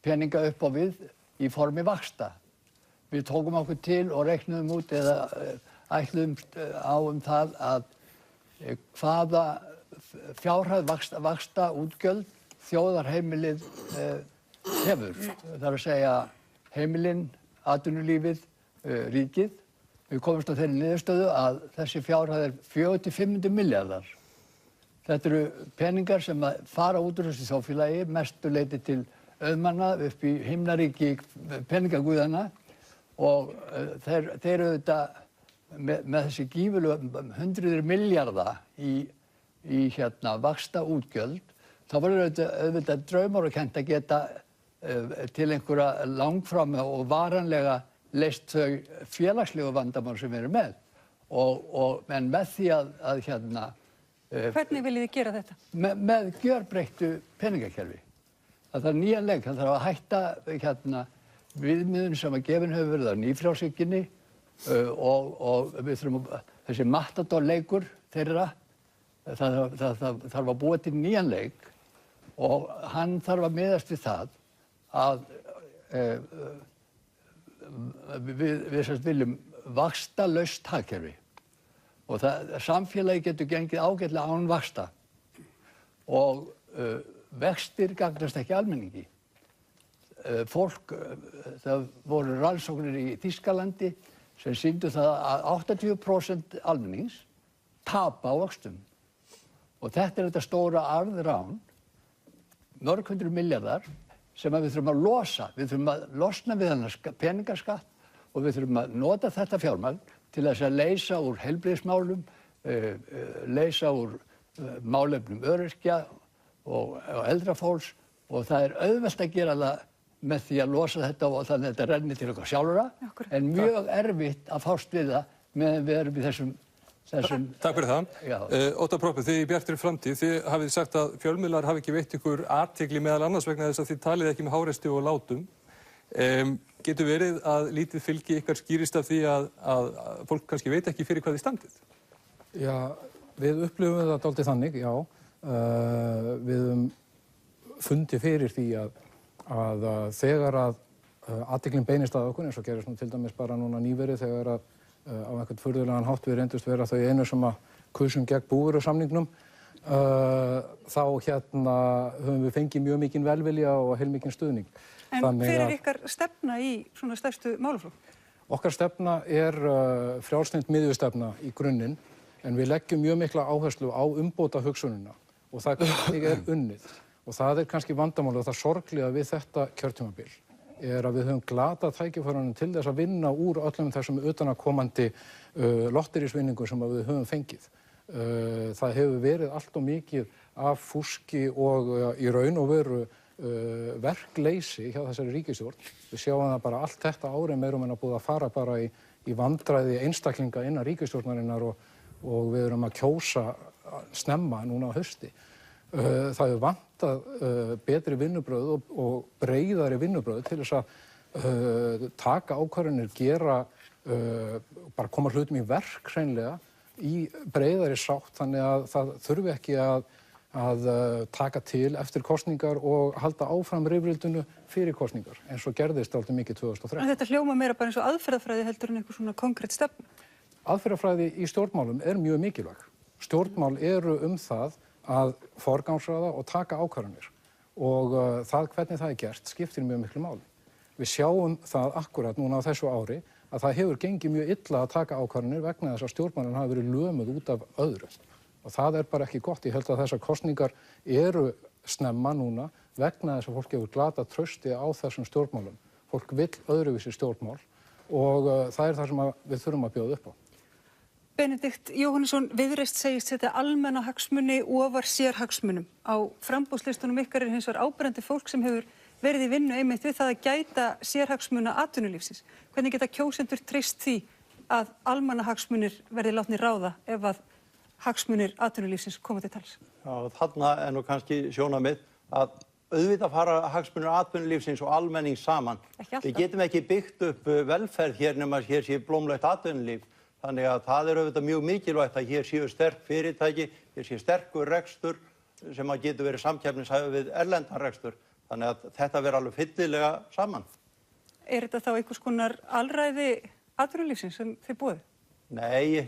peninga upp á við í formi vaxta. Við tókum okkur til og reiknuðum út eða ætluðum á það að hvaða fjárhæð vaxta útgjöld þjóðarheimilið hefur. Það er að segja heimilin, atvinnulífið, ríkið. Við komumst á þeirri niðurstöðu að þessi fjárhæð er 400–500 milljarðar. Þetta eru peningar sem að fara út úr þessu þjóðfélagi, mestu leyti til auðmanna upp í himnaríki peningaguðana og þeir auðvitað með þessi gífurlegu hundruðir milljarða í vaxta útgjöld, þá var auðvitað draumakennt að geta til einhverja langfram og varanlega leyst þau félagslegu vandamál sem við erum með. En með því að Hvernig viljið þið gera þetta? Með gjörbreyttu peningakerfi. Það þarf nýjan leik, það þarf að hætta viðmiðun sem að gefin hefur verið á nýfrjálshyggjunni og við þurfum þessi matadorleikur þeirra, það þarf að búa til nýjan leik og hann þarf að miðast við það að við viljum vaxtalaust hagkerfi. Og samfélagi getur gengið ágætlega án vaxta og vextir gagnast ekki almenningi. Það voru rannsóknir í Þýskalandi sem sýndu það að 80% almennings tapa á vöxtum Og þetta þetta stóra arðrán, mörg hundruð milljarðar, sem við þurfum að losa. Við þurfum að losna við þennan peningaskatt og við þurfum að nota þetta fjármagn til þess að leysa úr heilbrigðismálum, leysa úr málefnum öryrkja og eldra fólks og það er auðvelt að gera það með því að losa þetta og þannig að þetta renni til okkar sjálfra, en mjög erfitt að fást við það meðan við erum í þessum Takk fyrir það. Óttar Proppé, þið í Bjartri framtíð, þið hafið sagt að fjölmiðlar hafi ekki veitt ykkur athygli meðal annars vegna þess að þið talið ekki með háresti og látum. Getur verið að lítið fylgi ykkar skýrist af því að fólk kannski veit ekki fyrir hvað þið standið? Já, við upplifum það dálítið þannig, já. Við höfum fundið fyrir því að þegar athyglin beinist að okkur, eins og gerist nú til dæmis bara núna nýverið þegar að á einhvern furðulegan hátt við reyndust vera þau einu sem að kusum gegn búvörusamningnum, þá höfum við fengið mjög mikinn velvilja og heilmikinn stuðning. En hver er ykkar stefna í svona stærstu málaflokk? Okkar stefna er frjálslynd miðjustefna í grunninn, en við leggjum mjög mikla áherslu á umbóta hugsunina og það er unnið. Og það er kannski vandamálið og það sorglega við þetta kjörtímabil er að við höfum glatað tækifærunum til þess að vinna úr öllum þessum utanakomandi lotterísvinningum sem við höfum fengið. Það hefur verið allt og mikið af fúski og í raun og veru verkleysi hjá þessari ríkisstjórn. Við sjáum það bara allt þetta árið meirum en að búið að fara bara í vandræði einstaklinga innan ríkisstjórnarinnar og við erum að kjósa snemma núna á hausti. Það hefur vantað betri vinnubrögð og breiðari vinnubrögð til þess að taka ákvarðanir, gera, bara koma hlutum í verk hreinlega í breiðari sátt þannig að það þurfi ekki að taka til eftir kosningar og halda áfram rifrildinu fyrir kosningar eins og gerðist alltaf mikið 2013. En þetta hljóma meira bara eins og aðferðafræði heldur en einhver svona konkrétt stefna? Aðferðafræði í stjórnmálum er mjög mikilvæg. Stjórnmál eru það að forgangsraða og taka ákvarðanir og það hvernig það er gert skiptir mjög miklu máli. Við sjáum það akkurat núna á þessu ári að það hefur gengið mjög illa að taka ákvarðanir vegna þess að stjórnmálin hafa verið lömuð út af öðru og það er bara ekki gott. Ég held að þessar kosningar eru snemma núna vegna þess að fólk hefur glatað trausti á þessum stjórnmálum. Fólk vill öðruvísi stjórnmál og það er það sem við þurfum að bjóða upp á. Benedikt Jóhannesson, Viðreisn segist setja almenna hagsmuni ofar sérhagsmunum. Á framboðslistunum ykkar er hins vegar áberandi fólk sem hefur verið í vinnu einmitt við það að gæta sérhagsmuna atvinnulífsins. Hvernig geta kjósendur treyst því að almannahagsmunir verði látnir ráða ef að hagsmunir atvinnulífsins koma til tals? Já, þarna er nú kannski sjónarmið að auðvitað fara hagsmunir atvinnulífsins og almennings saman. Við getum ekki byggt upp velferð hér nema hér sé blómlegt atvinnulíf. Þannig að það er auðvitað mjög mikilvægt að hér séu sterk fyrirtæki, hér sé sterkur rekstur sem að getur verið samkeppnishæfur við erlendan rekstur. Þannig að þetta verður alveg fyllilega saman. Er þetta þá einhvers konar alræði atvinnulífsins sem þið boðið? Nei,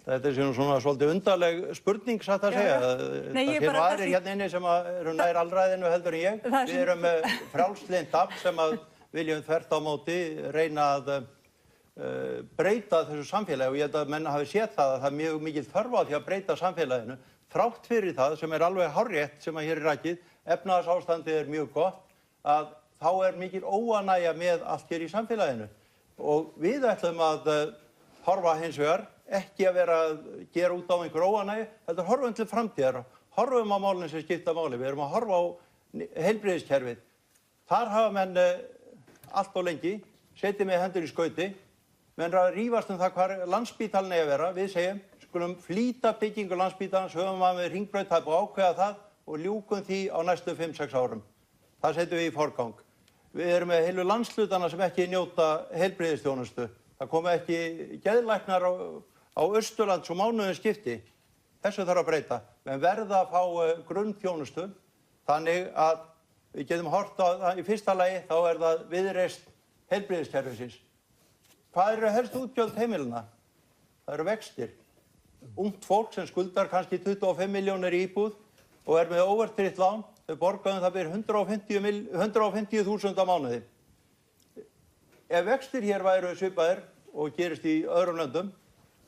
þetta er svona svolítið undarleg spurning satt að segja. Það er aðrir hérna inni sem eru nær alræðinu heldur en ég. Við erum með frjálslynt afl sem að viljum þvert á móti reyna að breyta þessu samfélagi og ég held að menn hafi séð það að það er mjög mikil þörf á því að breyta samfélaginu þrátt fyrir það sem er alveg hárrétt sem að hér er rakið, efnahagsástandið er mjög gott, að þá er mikil óánægja með allt hér í samfélaginu og við ætlum að horfa hins vegar ekki að vera að gera út á einhver óánægju, heldur horfum til framtíðar, horfum á málin sem skipta máli, við erum að horfa á heilbrigðiskerfið. Þar hafa menn allt og lengi setið með hendur í skauti. Menn að rífast það hvar Landspítalinn eigi að vera. Við segjum, skulum flýta byggingu Landspítalans, höfum við hringbraut, það er búið að ákveða það og ljúkum því á næstu 5-6 árum. Það setjum við í forgang. Við erum með heilu landshlutana sem ekki njóta heilbrigðisþjónustu. Það komi ekki geðlæknar á Austurland svo mánuðin skipti. Þessu þarf að breyta. Menn verða að fá grunnþjónustu þannig að við getum hort á það í fyrsta lagi þá er það Viðreisn heilbrigðiskerfisins. Hvað eru helst útgjöld heimilina? Það eru vextir. Ungt fólk sem skuldar kannski 25 milljónir í íbúð og er með óverðtryggt lán, þau borgaðum það fyrir 150.000 á mánuði. Ef vextir hér væru svipaðir og gerist í öðrum löndum,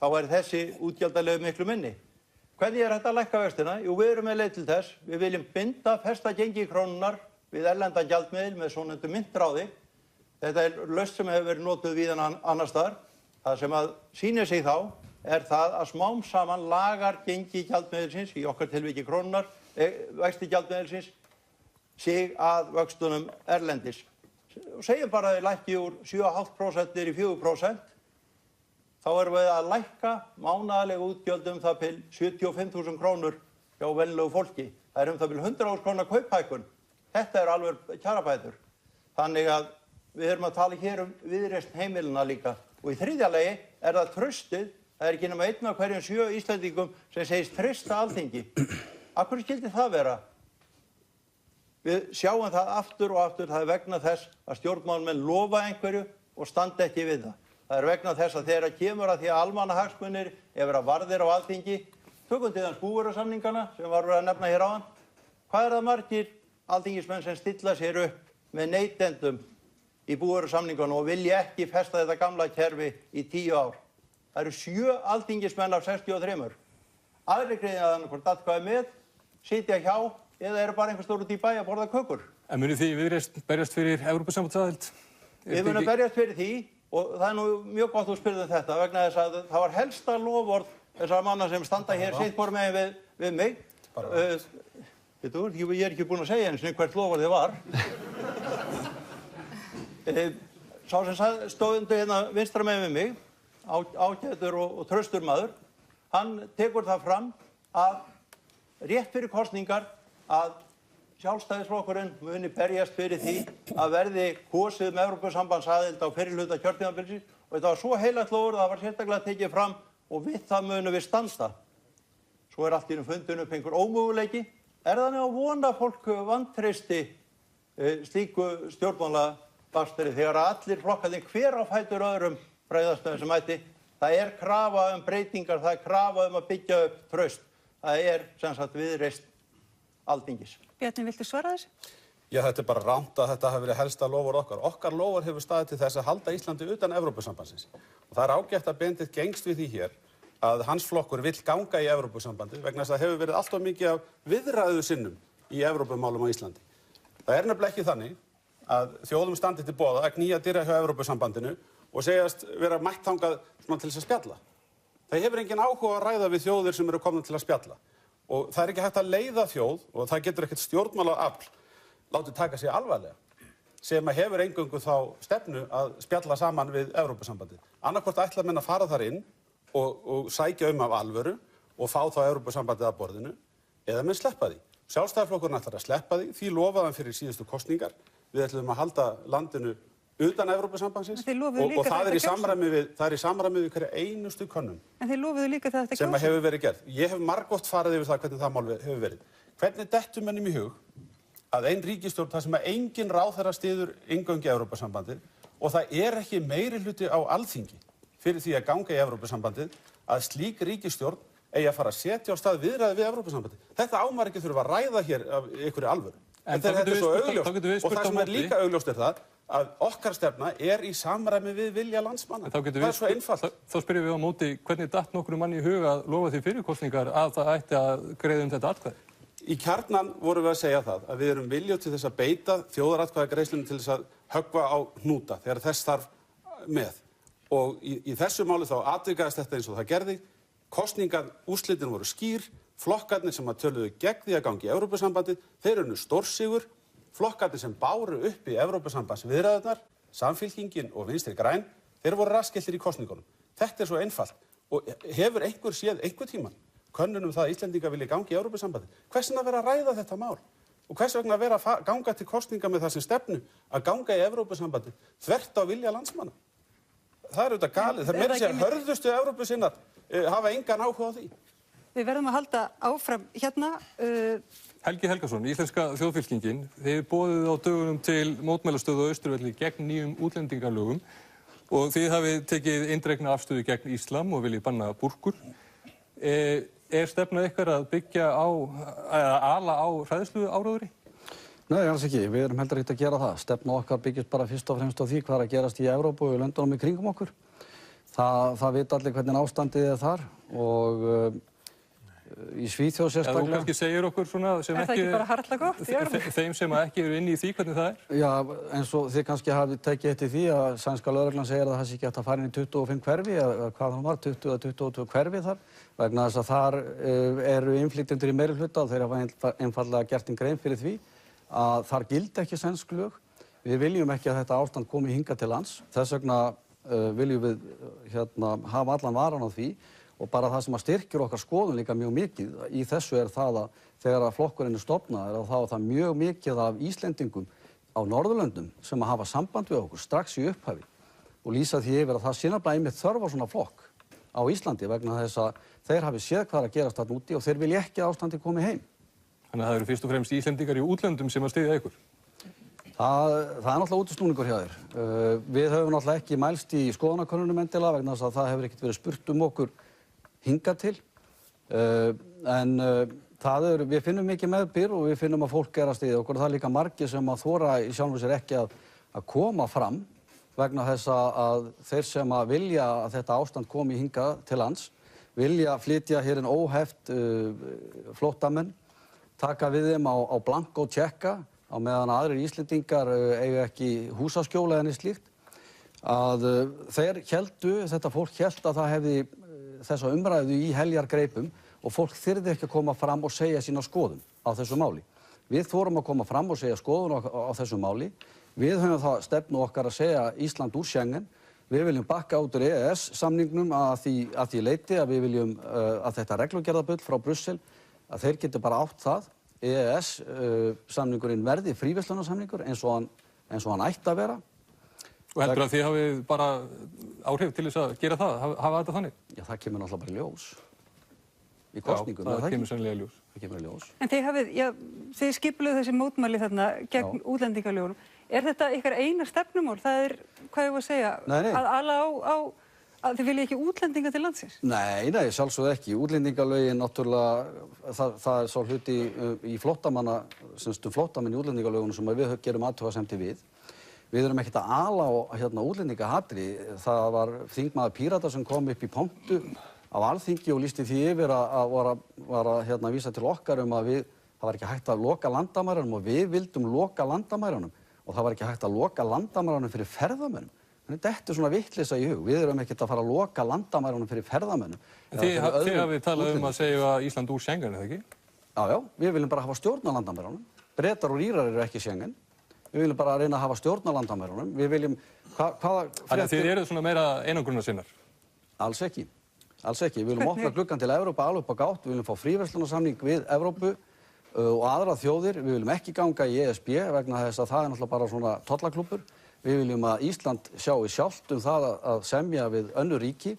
þá væri þessi útgjaldalegu miklu minni. Hvernig hægt að lækka vextina? Jú, við erum með leið til þess. Við viljum festa gengi krónunnar við erlendan gjaldmiðil með svonefndu myntráði. Þetta lausn sem hefur verið notuð víðan annars staðar. Það sem að sýnir sig þá það að smám saman lagar gengi gjaldmiðilsins, í okkar tilviki krónunnar, vexti gjaldmiðilsins, sig að vöxtunum erlendis. Segjum bara að þið lækki úr 7,5% niður í 4%, þá erum við að lækka mánaðarlega útgjöldum það til 75.000 krónur hjá venjulegu fólki. Það það til 100.000 króna kauphækkun. Þetta alveg kjarabætur. Þannig að við erum að tala hér viðreisn heimilina líka. Og í þriðja lagi það traustið. Það ekki nema 1 af hverjum 7 Íslendingum sem segist treysta Alþingi. Af hverju skyldi það vera? Við sjáum það aftur og aftur. Það vegna þess að stjórnmálamenn lofa einhverju og standa ekki við það. Það vegna þess að þegar kemur að því að almannahagsmunir vera varðir á Alþingi, tökum til þess búvörusamningana sem var verið að nefna hér áðan. Hvað það margir alþingismenn sem stilla sér upp með neytendum í búvörusamningunum og vilja ekki festa þetta gamla kerfi í 10 ár? Það eru 7 alþingismenn af 63. Aðrir greiða annað atkvæði með, sitja hjá eða eru bara einhver stór út í bæ að borða kökur. En munið þið Viðreisn berjast fyrir Evrópusambandsaðild? Við munum berjast fyrir því og það nú mjög gott að spyrja þetta vegna þess að það var helsta loforð þessara manna sem standa hér sitt hvor megin við mig. Ég ekki búinn að segja eins og hvert loforðið var. Sá sem stóð undir hérna vinstra megin við mig, ágætur og traustur maður, hann tekur það fram að rétt fyrir kosningar að Sjálfstæðisflokkurinn muni berjast fyrir því að verði kosið með Evrópusambandsaðild á fyrri hluta kjörtímabilsins og þetta var svo heilagt loforð að það var sérstaklega tekið fram og við það munum við standa. Svo allt í einu fundin upp einhver ómöguleiki. Þannig að vona fólk vantreysti slíku stjórnmálabastri þegar allir flokkarnir hver á fætur öðrum bregðast með þessum hætti. Það krafa breytingar, það krafa að byggja upp traust. Það sem sagt Viðreisn Alþingis. Bjarni, viltu svara þessu? Já, þetta bara rangt að þetta hafi verið helsta loforð okkar. Okkar loforð hefur staðið til þess að halda Íslandi utan Evrópusambandsins. Og það ágætt að Benedikt gengst við því hér að hans flokkur vill ganga í Evrópusambandið vegna þess að það hefur verið allt of mikið af viðræðu sinnum í Evrópumálum á Íslandi. Það nefnilega ekki þannig að þjóðum standi til boða að knýja dyra hjá Evrópusambandinu og segjast vera mætt þangað til þess að spjalla. Það hefur engin áhuga að ræða við þjóðir sem eru komnar til að spjalla. Og það ekki hægt að leiða þjóð og það getur ekkert stjórnmálaafl látið taka sig alvarlega sem að hefur eingöngu þá stefnu að spjalla saman við Evrópusambandið. Annaðhvort ætla menn að fara þar inn og sækja af alvöru og fá þá Evrópusambandið að borðinu eða menn sleppa því. Sjálfstæðisflokkurinn ætlar að sleppa því, því lofaði hann fyrir síðustu kosningar. Við ætlum að halda landinu utan Evrópusambandsins og það í samræmi við hverja einustu könnun. En þið lofuðu líka það þetta sem hefur verið gert. Ég hef margoft farið yfir það hvernig það mál hefur verið. Hvernig dettur mönnum í hug að ein ríkisstjórn þar sem engin ráðherra styður inngöngu í Evrópusambandið og það ekki meirihluti á Alþingi fyrir því að ganga í Evrópusambandið að slík ríkisstjórn eigi að fara að setja á stað viðræði við Evrópusambandið. Þetta ámar ekki þurfa að ræða hér af einhverju alvöru. En þetta svo augljóst og það sem líka augljóst það að okkar stefna í samræmi við vilja landsmanna. Það svo einfalt. Þá spyrjum við á móti hvernig datt nokkrum manni í huga að lofa því fyrir kosningar að það ætti að greiða þetta atkvæði? Í kjarnan vorum við að segja það að við erum viljug til þess að beita þjóðaratkvæðagreiðslunum til þess að höggva á hnúta þegar þess þarf með. Og í þessu máli þá atvikaðist þetta eins og það gerði. Kosningaúrslitin voru skýr. Flokkarnir sem töluðu gegn því að gangi í Evrópusambandið, þeir unnu stórsigur. Flokkarnir sem báru upp í Evrópusambandsviðræðurnar, Samfylkingin og Vinstri græn, þeir voru raskiltir í kosningunum. Þetta svo einfalt. Og hefur einhver séð einhver tímann könnun það að Íslendingar vilji gangi í Evrópusambandið? Hvers vegna vera að ræða þetta mál? Og hvers vegna vera að ganga til kosninga með það sem stefnu að ganga í Evrópusambandið þvert á vilja landsmanna? Það auðvitað galið. Það meira sér hörðustu Evrópusinnar hafa engan áhuga á því. Við verðum að halda áfram hérna. Helgi Helgason, Íslenska þjóðfylkingin, þið boðuð á dögunum til mótmælastöðu á Austurvelli gegn nýjum útlendingalögum og þið hafið tekið eindregna afstöðu gegn íslam og viljið banna búrkur. Stefna ykkar að byggja á, eða ala á hræðsluáróðri? Nei, alls ekki. Við erum heldur ekkert að gera það. Stefna okkar byggist bara fyrst og fremst á því hvað að gerast í Evrópu og í löndunum í kringum okkur. Það vita allir hvernig ástandið þar og Í Svíþjóð sérstaklega. Þú kannski segir okkur svona sem ekki... Er það ekki bara harla gott? Þeim sem ekki eru inni í því, hvernig það er? Já, eins og þið kannski hafið tekið eftir því að sænska lögreglan segir að það sé ekki hægt að fara inn í 25 hverfi, eða hvað það var, 20 eða 22 hverfi þar, vegna þess að þar eru innflytjendur í meirihluta og þeir hafa einfaldlega gert grein fyrir því að þar gildi ekki sænsk lög. Við viljum ekki að þetta ástand komi hingað til lands, þess vegna viljum við hafa allan varan á því. Og bara það sem að styrkir okkar skoðun líka mjög mikið í þessu er það að þegar að flokkurinn stofnaður þá er það mjög mikið af Íslendingum á Norðurlöndum sem að hafa samband við okkur strax í upphafi og lýsa því yfir að það sé nefnilega einmitt þörf á svona flokk á Íslandi vegna þess að þeir hafi séð hvað er að gerast þarna úti og þeir vilja ekki að ástandi komi heim. Þannig að það eru fyrst og fremst Íslendingar í útlöndum sem að styðja ykkur? Það er náttúrulega útúrsnúningur hjá þér. Við höfum náttúrulega ekki mælst í skoðanakönnunum endilega vegna þess að það hefur ekkert verið spurt okkur hingað til, en við finnum mikið meðbyr og við finnum að fólk að styðja okkur og það er líka margir sem að þora í sjálfu sér ekki að koma fram vegna þess að þeir sem að vilja að þetta ástand komi hingað til lands, vilja flytja hér inn óheft flóttamenn, taka við þeim á blankó tékka á meðan aðrir Íslendingar eiga ekki húsaskjóla eða neitt slíkt, að þeir héldu, þetta fólk hélt að það hefði þessa umræðu í heljargreipum og fólk þyrði ekki að koma fram og segja sína skoðun á þessu máli. Við þorum að koma fram og segja skoðun á þessu máli. Við höfum það stefnu okkar að segja Ísland úr Schengen. Við viljum bakka út úr EES-samningnum að því leyti að við viljum að þetta reglugerðabull frá Brussel, að þeir geti bara átt það. EES-samningurinn verði fríverslunarsamningur eins og hann ætti að vera. Og heldur að þið hafið bara áhrif til þess að gera það, hafa þetta þannig? Já, það kemur náttúrulega bara í ljós. Í kosningum, það kemur sennilega í ljós. Það kemur í ljós. En þið skipuluðu þessi mótmæli þarna gegn útlendingalögunum. Er þetta ykkar eina stefnumál? Það er, hvað ég var að segja, að ala á að þið vilja ekki útlendinga til landsins? Nei, sjálfsögðu ekki. Útlendingalögin náttúrulega, það er svo hluti í flóttamanna, flóttamenn í útlendingalögunum sem við gerum athugasemdir við. Við erum ekkert að ala á útlendingahatri. Það var þingmaður Pírata sem kom upp í pontu á Alþingi og lýsti því yfir að var að vísa til okkar að það var ekki hægt að loka landamærunum og við vildum loka landamærunum og það var ekki hægt að loka landamærunum fyrir ferðamönnum. Þannig þetta er svona vitleysa í hug. Við erum ekkert að fara að loka landamærunum fyrir ferðamönnum. Þið hafið talað að segja Ísland úr Schengen, eða ekki? Já, við viljum bara hafa stjórn á landamærunum. Bretar og Írar eru ekki Schengen. Við viljum bara reyna að hafa stjórn á landamærunum. Við viljum... Þannig að þið eru svona meira einangrunarsinnar? Alls ekki. Við viljum opna gluggann til Evrópu alveg upp á gátt. Við viljum fá fríverslunarsamning við Evrópu og aðrar þjóðir. Við viljum ekki ganga í ESB vegna þess að það er náttúrulega bara svona tollaklúbbur. Við viljum að Ísland sjái sjálft það að semja við önnur ríki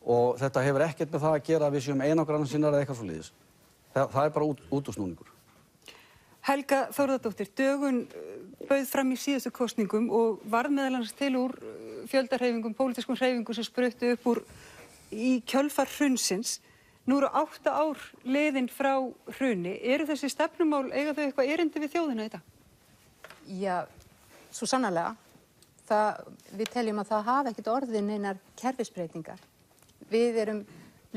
og þetta hefur ekkert með það að gera að við séum einangrunarsinnar eða eitthvað svoleiðis. Það er bara útúrsnúningur. Helga Þórðardóttir, Dögun bauð fram í síðustu kosningum og varð meðal annars til úr fjöldahreyfingum, pólitískum hreyfingum sem spruttu upp úr í kjölfar hrunsins. Nú eru 8 ár liðin frá hruni. Eru þessi stefnumál, eiga þau eitthvað erindi við þjóðina í dag? Já, svo sannarlega. Við teljum að það hafi ekkert orðið neinar kerfisbreytingar. Við erum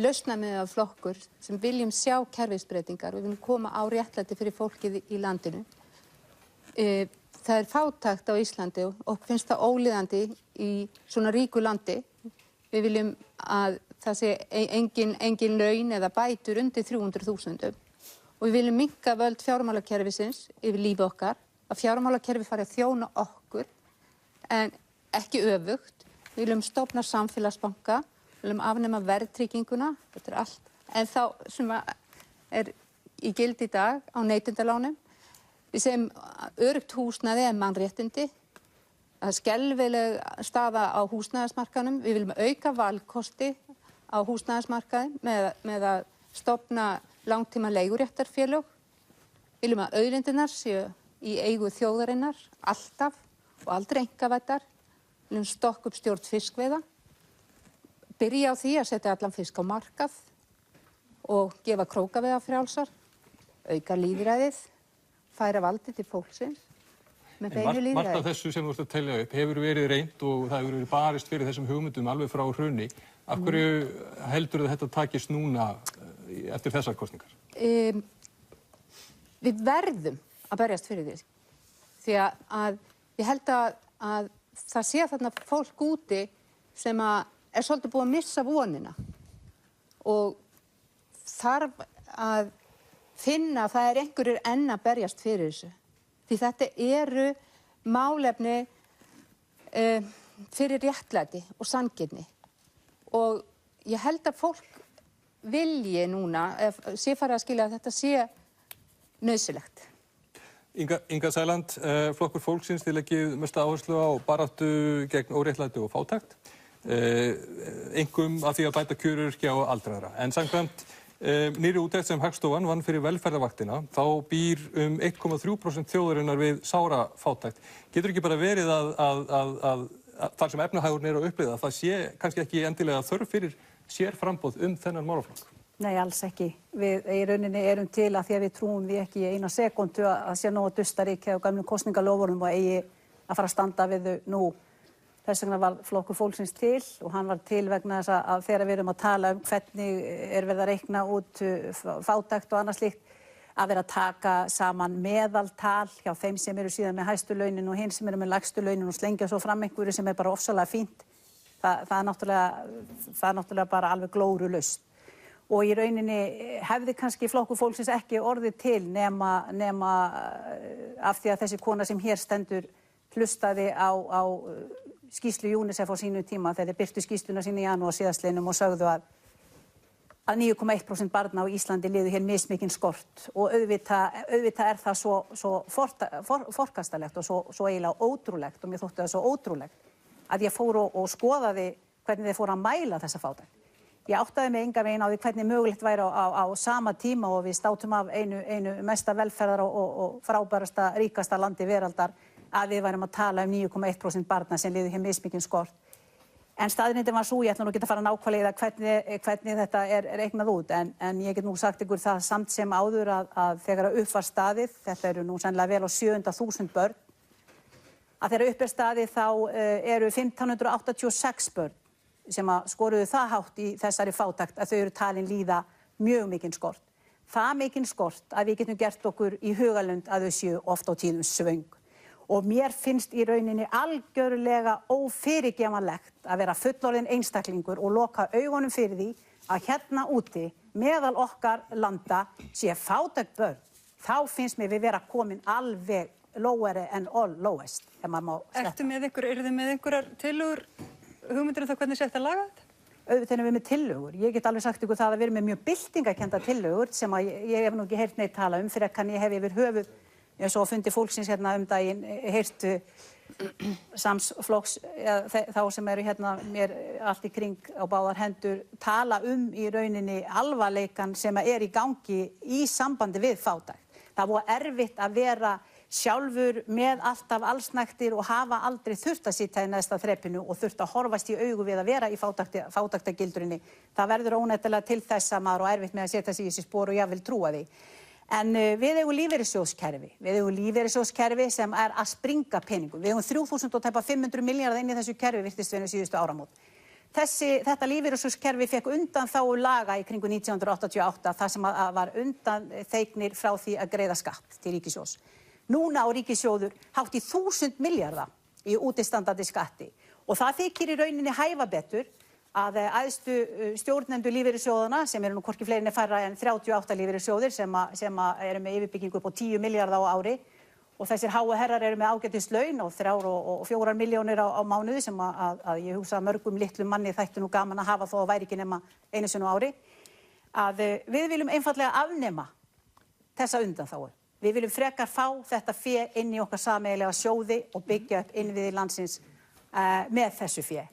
lausnamiðaður flokkur sem viljum sjá kerfisbreytingar. Við viljum koma á réttlæti fyrir fólkið í landinu. Það er fátækt á Íslandi og finnst það ólíðandi í svona ríku landi. Við viljum að það sé engin laun eða bætur undir 300.000 og við viljum minnka völd fjármálakerfisins yfir lífi okkar, að fjármálakerfi fari að þjóna okkur en ekki öfugt. Við viljum stofna samfélagsbanka, við viljum afnema verðtrygginguna, þetta er allt. En þá sem er í gildi í dag á neytendalánum, við segjum öruggt húsnæði er mannréttindi, það er skelfileg staða á húsnæðismarkaðnum, við viljum auka valkosti á húsnæðismarkaði með að stofna langtíma leiguréttarfélög, við viljum að auðlindirnar séu í eigu þjóðarinnar, alltaf og aldrei einkavæddar, við viljum stokka upp stjórn fiskveiða, byrja á því að setja allan fisk á markað og gefa krókaveiða frjálsar, auka lýðræðið, færa valdið til fólksins með beinu lýðræði. Margt af þessu sem þú ert að telja upp hefur verið reynt og það hefur verið barist fyrir þessum hugmyndum alveg frá hruni. Af hverju heldur þetta takist núna eftir þessar kosningar? Við verðum að berjast fyrir því. Því að ég held að það sé þarna fólk úti sem er svolítið búið að missa vonina og þarf að finna að það er einhverjir enn að berjast fyrir þessu. Því þetta eru málefni fyrir réttlæti og sanngirni og ég held að fólk vilji núna, sé farið að skilja að þetta sé nauðsynlegt. Inga Sæland, Flokkur fólksins, þið leggið mesta áherslu á baráttu gegn óréttlæti og fátækt, einkum að því að bæta kjör öryrkja og aldraðra. En samkvæmt nýrri úttekt sem Hagstofan vann fyrir velferðarvaktina, þá býr 1,3% þjóðarinnar við sára fátækt. Getur ekki bara verið að þar sem efnahagurinn er að upplifa, það sé kannski ekki endilega þörf fyrir sérframboð þennan málaflokk? Nei, alls ekki. Við í rauninni erum til að því að við trúum því ekki í eina sekúndu að sé nóg að dusta ríkja og gamlum kosningaloforðum og eigi að fara að standa við þau nú. Þess vegna var Flokkur fólksins til og hann var til vegna þess að þegar við erum að tala hvernig verið að reikna út fátækt og annað slíkt, að vera að taka saman meðaltal hjá þeim sem eru síðan með hæstu launin og hinn sem eru með lægstu launin og slengja svo fram einhverju sem er bara ofsalega fínt. Það er náttúrulega bara alveg glórulaust. Og í rauninni hefði kannski Flokkur fólksins ekki orðið til nema af því að þessi kona sem hér stendur hlustaði á skýrslu UNICEF á sínu tíma þegar þeir birtu skýrsluna sína í janúar síðastliðnum og sögðu að 9,1% barna á Íslandi liðu hér mismikinn skort og auðvitað er það svo forkastalegt og svo eiginlega ótrúlegt og mér þótti það svo ótrúlegt að ég fór og skoðaði hvernig þeir fóru að mæla þessa fátækt. Ég áttaði mig engan veginn á því hvernig mögulegt væri á sama tíma og við státum af einu mesta velferðar og frábærasta, ríkasta landi veraldar að við værum að tala 9,1% barna sem liðu hér mismikinn skort. En staðreyndin var svo, ég ætla nú ekki að fara nákvæmlega hvernig þetta er reiknað út, en ég get nú sagt ykkur það samt sem áður að þegar upp var staðið, þetta eru nú sennilega vel á 700.000 börn, að þegar upp er staðið þá eru 1586 börn sem að skoruðu það hátt í þessari fátækt að þau eru talin líða mjög mikinn skort. Það mikinn skort að við getum gert okkur í hugalund að þau séu oft á tíðum svöng. Og mér finnst í rauninni algjörlega ófyrirgefanlegt að vera fullorðinn einstaklingur og loka augunum fyrir því að hérna úti meðal okkar landa sé fátækt börn. Þá finnst mér við vera komin alveg loweri and all lowest. Ertu með einhverjar tillögur? Hugmyndir það hvernig sé þetta að laga þetta? Auðvitað erum við með tillögur. Ég get alveg sagt ykkur það að við erum með mjög byltingakennda tillögur sem að ég hef nú ekki heyrt neitt tala fyrir að ég hef yfir höfuð, eins og á fundi fólksins hérna daginn, heyrt samsflokks, þá sem eru hérna mér allt í kring á báðar hendur, tala í rauninni alvarleikann sem er í gangi í sambandi við fátækt. Það var erfitt að vera sjálfur með alltaf allsnægtir og hafa aldrei þurft að sitja í neðsta þrepinu og þurft að horfast í augu við að vera í fátæktagildrunni. Það verður óneitanlega til þess að maður og erfitt með að setja sig í þessi spor og jafnvel trúa því. En við eigum lífeyrissjóðskerfi sem er að springa peningum. Við eigum 3.500 milljarða inn í þessu kerfi virtist við síðustu áramót. Þetta lífeyrissjóðskerfi fekk undanþágu laga í kringu 1988 þar sem var undanþegnir frá því að greiða skatt til ríkissjóðs. Núna á ríkissjóður hátt í 1.000 milljarða í útistandandi skatti og það þykir í rauninni hæfa betur að æðstu stjórnendur lífeyrissjóðana sem eru nú hvorki fleiri en færra en 38 lífeyrissjóðir sem eru með yfirbyggingu upp á 10 milljarða á ári og þessir háu herrar eru með ágætis laun og 3 og 4 milljónir á mánuði sem að ég hugsa að mörgum litlum manni þætti nú gaman að hafa þó að væri ekki nema einu sinni á ári, að við viljum einfaldlega afnema þessa undanþágu. Við viljum frekar fá þetta fé inn í okkar sameiginlega sjóði og byggja upp innviði landsins með þessu fé.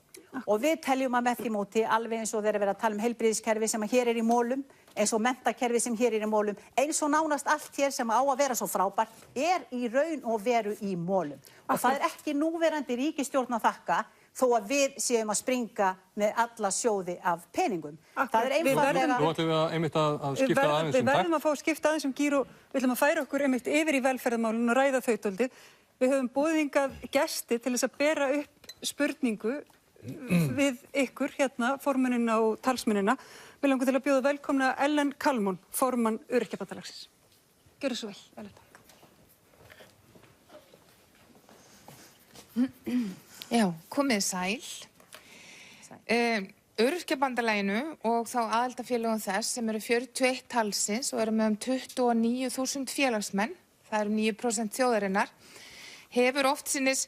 Og við teljum að með því móti alveg eins og þeir eru verið að tala heilbrigðiskerfi sem hér er í mólum, eins og menntakerfi sem hér er í mólum, eins og nánast allt hér sem á að vera svo frábært í raun og veru í mólum. Og það er ekki núverandi ríkisstjórn að þakka þó að við séum að springa með alla sjóði af peningum. Það er einfaldlega... Nú ætlum við einmitt að skipta aðeins Við verðum að fá að skipta aðeins gír og við ætlum að færa okkur einmitt yfir í velferðarmálin og ræða þau dálítið. Við höfum boðið hingað gesti til þess að bera upp spurningu við ykkur hérna, formennina og talsmennina. Mig langar til að bjóða velkomna Ellen Kalmon, formann Öryrkjabandalagsins. Gjörðu svo vel, Ellen. Já, komið sæl. Öryrkjabandalaginu og þá aðildafélögum þess sem eru 41 talsins og eru með 29.000 félagsmenn, það eru 9% þjóðarinnar, hefur oft sinnis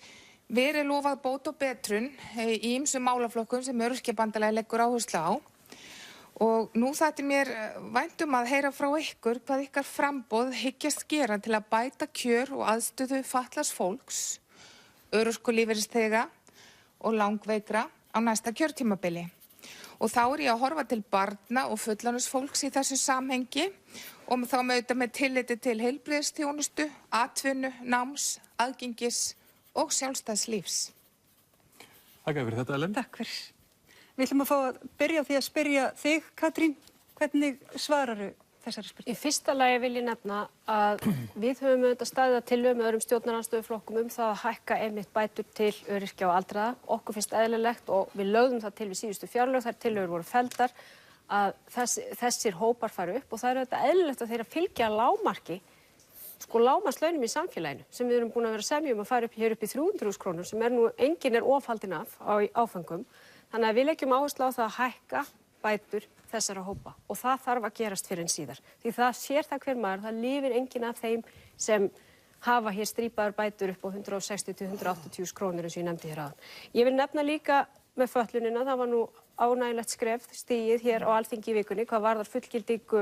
verið lofað bót og betrun í ýmsum málaflokkum sem Öryrkjabandalagið leggur áherslu á. Og nú þætti mér vænt að heyra frá ykkur hvað ykkar framboð hyggjast gera til að bæta kjör og aðstöðu fatlaðs fólks, örorkulífeyrisþega og langveikra á næsta kjörtímabili. Og þá ég að horfa til barna og fullorðins í þessu samhengi og þá með tilliti til heilbrigðisþjónustu, atvinnu, náms, aðgengis og sjálfstæðs lífs. Takk fyrir þetta, Ellen. Takk fyrir. Við ætlum að fá að byrja á því að spyrja þig, Katrín, hvernig svararu þessari spurningu? Í fyrsta lagi vil ég nefna að við höfum auðvitað staðið að tillögu með öðrum stjórnarandstöðuflokkum það að hækka einmitt bætur til öryrkja og aldraða. Okkur finnst eðlilegt og við lögðum það til við síðustu fjárlög, þær tillögur voru felldar að þessir hópar fari upp og það auðvitað eðlilegt að þeirra fylgja lágmarki, lágmarkslaunum í samfélaginu sem við erum búin að vera að semja að fara hér upp í 300.000 krónur sem enginn ofhaldinn af á áfengum. Þannig að við leggjum áherslu á það að hækka bætur þessara hópa og það þarf að gerast fyrr en síðar. Því það sér það hver maður, það lifir enginn af þeim sem hafa hér strípaðar bætur upp á 160-180.000 krónur eins og ég nefndi hér áðan. Ég vil nefna líka með fötlunina, það var nú ánægilegt skref stigið hér á Alþingi í vikunni hvað varðar fullgildingu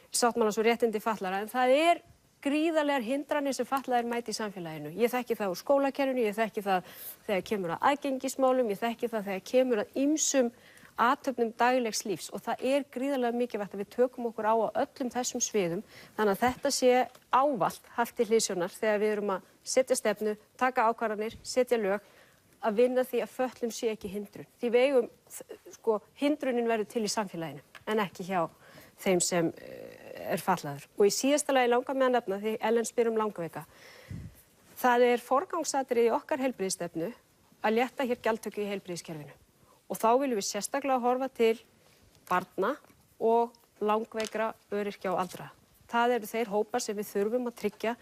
sáttmálans og réttindi fatlaðra en það gríðarlegar hindranir sem fatlaðir mæti í samfélaginu. Ég þekki það úr skólakerfinu, ég þekki það þegar kemur að aðgengismálum, ég þekki það þegar kemur að ýmsum athöfnum daglegs lífs og það gríðarlega mikilvægt að við tökum okkur á öllum þessum sviðum þannig að þetta sé ávallt haft til hliðsjónar þegar við erum að setja stefnu, taka ákvarðanir, setja lög, að vinna því að fötlun sé ekki hindrun. Því við eigum, hindrunin verður til í samfélaginu en ekki hjá þeim sem fatlaður. Og í síðasta lagi langar mig að nefna því Ellen spyr langveika. Það forgangsatriði í okkar heilbrigðisstefnu að létta hér gjaldtöku í heilbrigðiskerfinu. Og þá viljum við sérstaklega horfa til barna og langveikra, öryrkja og aldraða. Það eru þeir hópar sem við þurfum að tryggja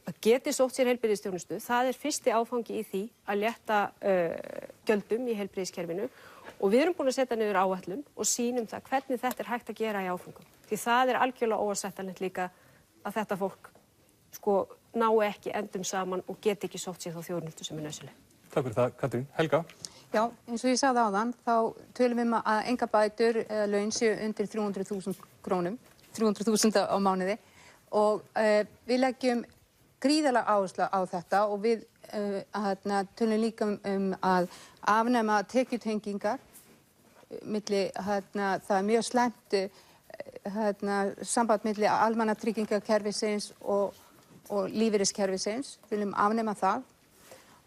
að geti sótt sér heilbrigðisþjónustu. Það fyrsti áfangi í því að létta gjöldum í heilbrigðiskerfinu og við erum búin að setja niður áætlun og sýnum það hvernig þetta hægt að gera í áföngum. Því það algjörlega óásættanlegt líka að þetta fólk nái ekki endum saman og geti ekki sótt sér þá þjónustu sem nauðsynleg. Takk fyrir það, Katrín. Helga? Já, eins og ég sagði áðan, þá tölum við að enga bætur eða laun séu undir 300.000 krónum, 300.000 á mánuði og við leggjum gríðarlega áherslu á þetta og við tölum líka að afnema tekjutengingar milli, það mjög slæmt samband milli almannatryggingakerfisins og lífeyriskerfisins, við viljum afnema það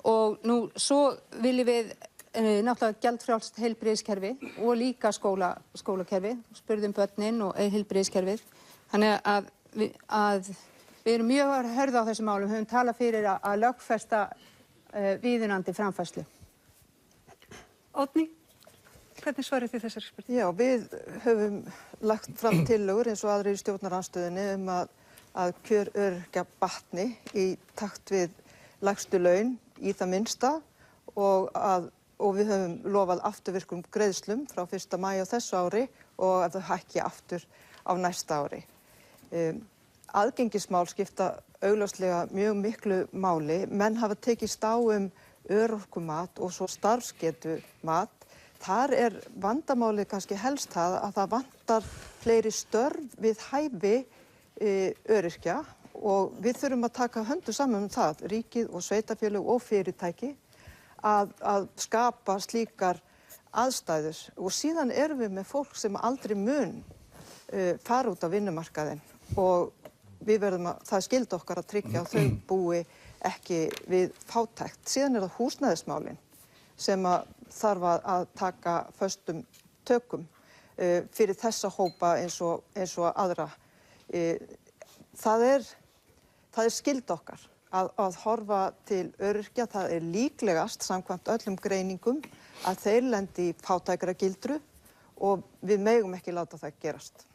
og nú svo viljum við náttúrulega gjaldfrjálst heilbrigðiskerfi og líka skólakerfi, spurðum börnin og heilbrigðiskerfið. Þannig að við erum mjög hörð á þessum málum, höfum talað fyrir að lögfesta viðunandi framfærslu. Oddný, hvernig svarið þið þessari spurningu? Já, við höfum lagt fram tillögur eins og aðrir í stjórnarandstöðunni að kjör öryrkja batni í takt við lægstu laun í það minnsta og við höfum lofað afturvirkum greiðslum frá 1. maí á þessu ári og að þau hækki aftur á næsta ári. Aðgengismál skipta augljóslega mjög miklu máli. Menn hafa tekist á örorkumat og svo starfsgetumat. Þar vandamálið kannski helst það að það vantar fleiri störf við hæfi öryrkja og við þurfum að taka höndum saman það, ríkið og sveitarfélög og fyrirtæki, að skapa slíkar aðstæður og síðan erum við með fólk sem aldrei mun fara út á vinnumarkaðinn og við verðum það skylda okkar að tryggja að þau búi ekki við fátækt. Síðan það húsnæðismálin sem þarf að taka föstum tökum fyrir þessa hópa eins og aðra. Það skylda okkar að horfa til öryrkja, það líklegast samkvæmt öllum greiningum að þeir lendi í fátækragildru og við megum ekki láta það gerast.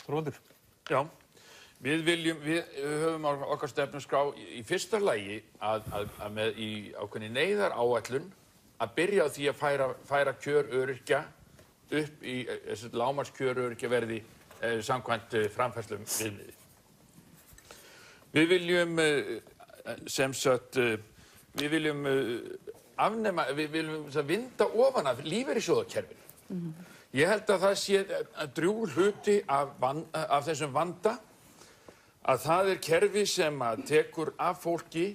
Þorvaldur. Já, við höfum á okkar stefnuskrá í fyrsta lagi að með í ákveðinni neyðaráætlun að byrja á því að færa kjör öryrkja upp í lágmarkskjör öryrkja verði samkvæmt framfærslum viðmiði. Við viljum vinda ofan af lífeyrissjóðakerfinu. Ég held að það sé drjúgur hluti af þessum vanda að það kerfi sem að tekur af fólki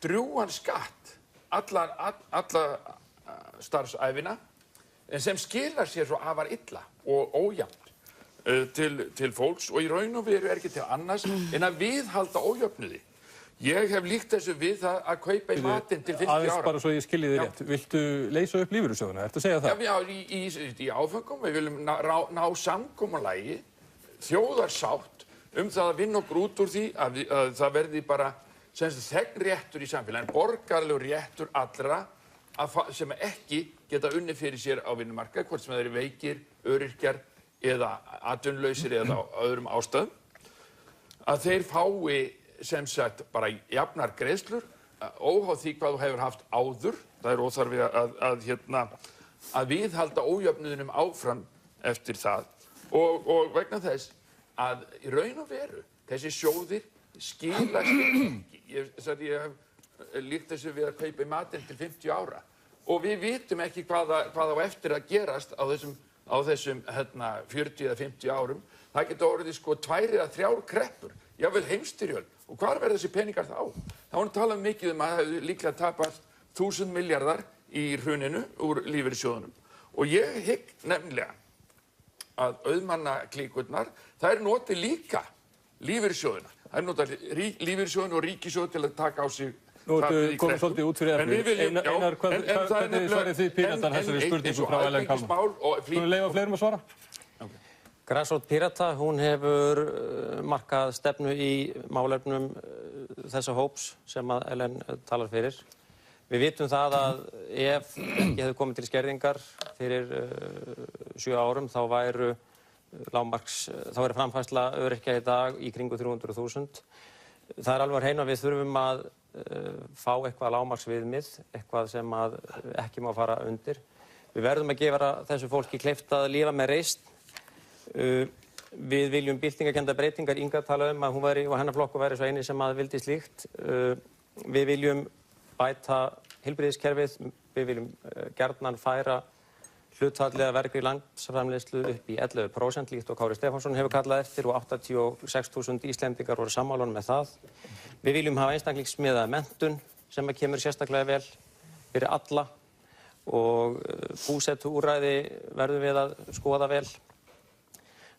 drjúgan skatt alla starfsævina en sem skilar sér svo afar illa og ójafnt til fólks og í raun og veru ekki til annars en að viðhalda ójöfnuði. Ég hef líkt þessu við það að kaupa í matinn til 50 ára. Aðeins bara svo ég skilji þig rétt. Viltu leysa upp lífeyrissjóðina? Ertu að segja það? Já, í áföngum. Við viljum ná samkomulagi, þjóðarsátt það að vinna okkur út úr því að það verði bara þegnréttur í samfélaginu, borgaralegur réttur allra sem ekki geta unnið fyrir sér á vinnumarkaði, hvort sem þeir eru veikir, öryrkjar eða atvinnulausir eða öðrum ástæðum, að þeir fái sem sagt bara jafnar greiðslur óháð því hvað þú hefur haft áður. Það er óþarfi að viðhalda ójöfnuðinum áfram eftir það og vegna þess að í raun og veru þessi sjóðir skilast ekki. Ég hef líkt þessu við að kaupa í matinn til 50 ára og við vitum ekki hvað á eftir að gerast á þessum 40 eða 50 árum. Það geta orðið 2 eða 3 kreppur, jafnvel heimsstyrjöld. Og hvar verða þessi peningar þá? Það var talað mikið um að það hefði líklega tapast 1000 milljarðar í hruninu úr lífeyrissjóðunum. Og ég hygg nefnilega að auðmannaklíkurnar, þær noti líka lífeyrissjóðuna. Þær nota lífeyrissjóðun og ríkissjóð til að taka á sig. Nú ertu komið svolítið út fyrir efnið. Einar, hvernig svarið þið Píratar þessari spurningu frá Ellen Kalman? Skulum leyfa fleirum að svara? Grasrót Pírata, hún hefur markað stefnu í málefnum þessa hóps sem að Ellen talar fyrir. Við vitum það að ef ekki hefði komið til skerðingar fyrir 7 árum þá væri framfærsla öryrkja í dag í kringu 300.000. Það er alveg hreina að við þurfum að fá eitthvað lágmarksviðmið, eitthvað sem að ekki má fara undir. Við verðum að gefa þessu fólki kleift að lifa með reisn. Við viljum byltingakennda breytingar. Inga talaði um að hún og hennar flokkur væri svo eini sem að vildi slíkt. Við viljum bæta heilbrigðiskerfið. Við viljum gjarnan færa hlutfallslega vergri landsframleiðslu upp í 11%, líkt og Kári Stefánsson hefur kallað eftir og 86.000 Íslendingar voru sammála með það. Við viljum hafa einstaklingsmiðaða menntun sem kemur sérstaklega vel fyrir alla og búsetuúrræði verðum við að skoða vel.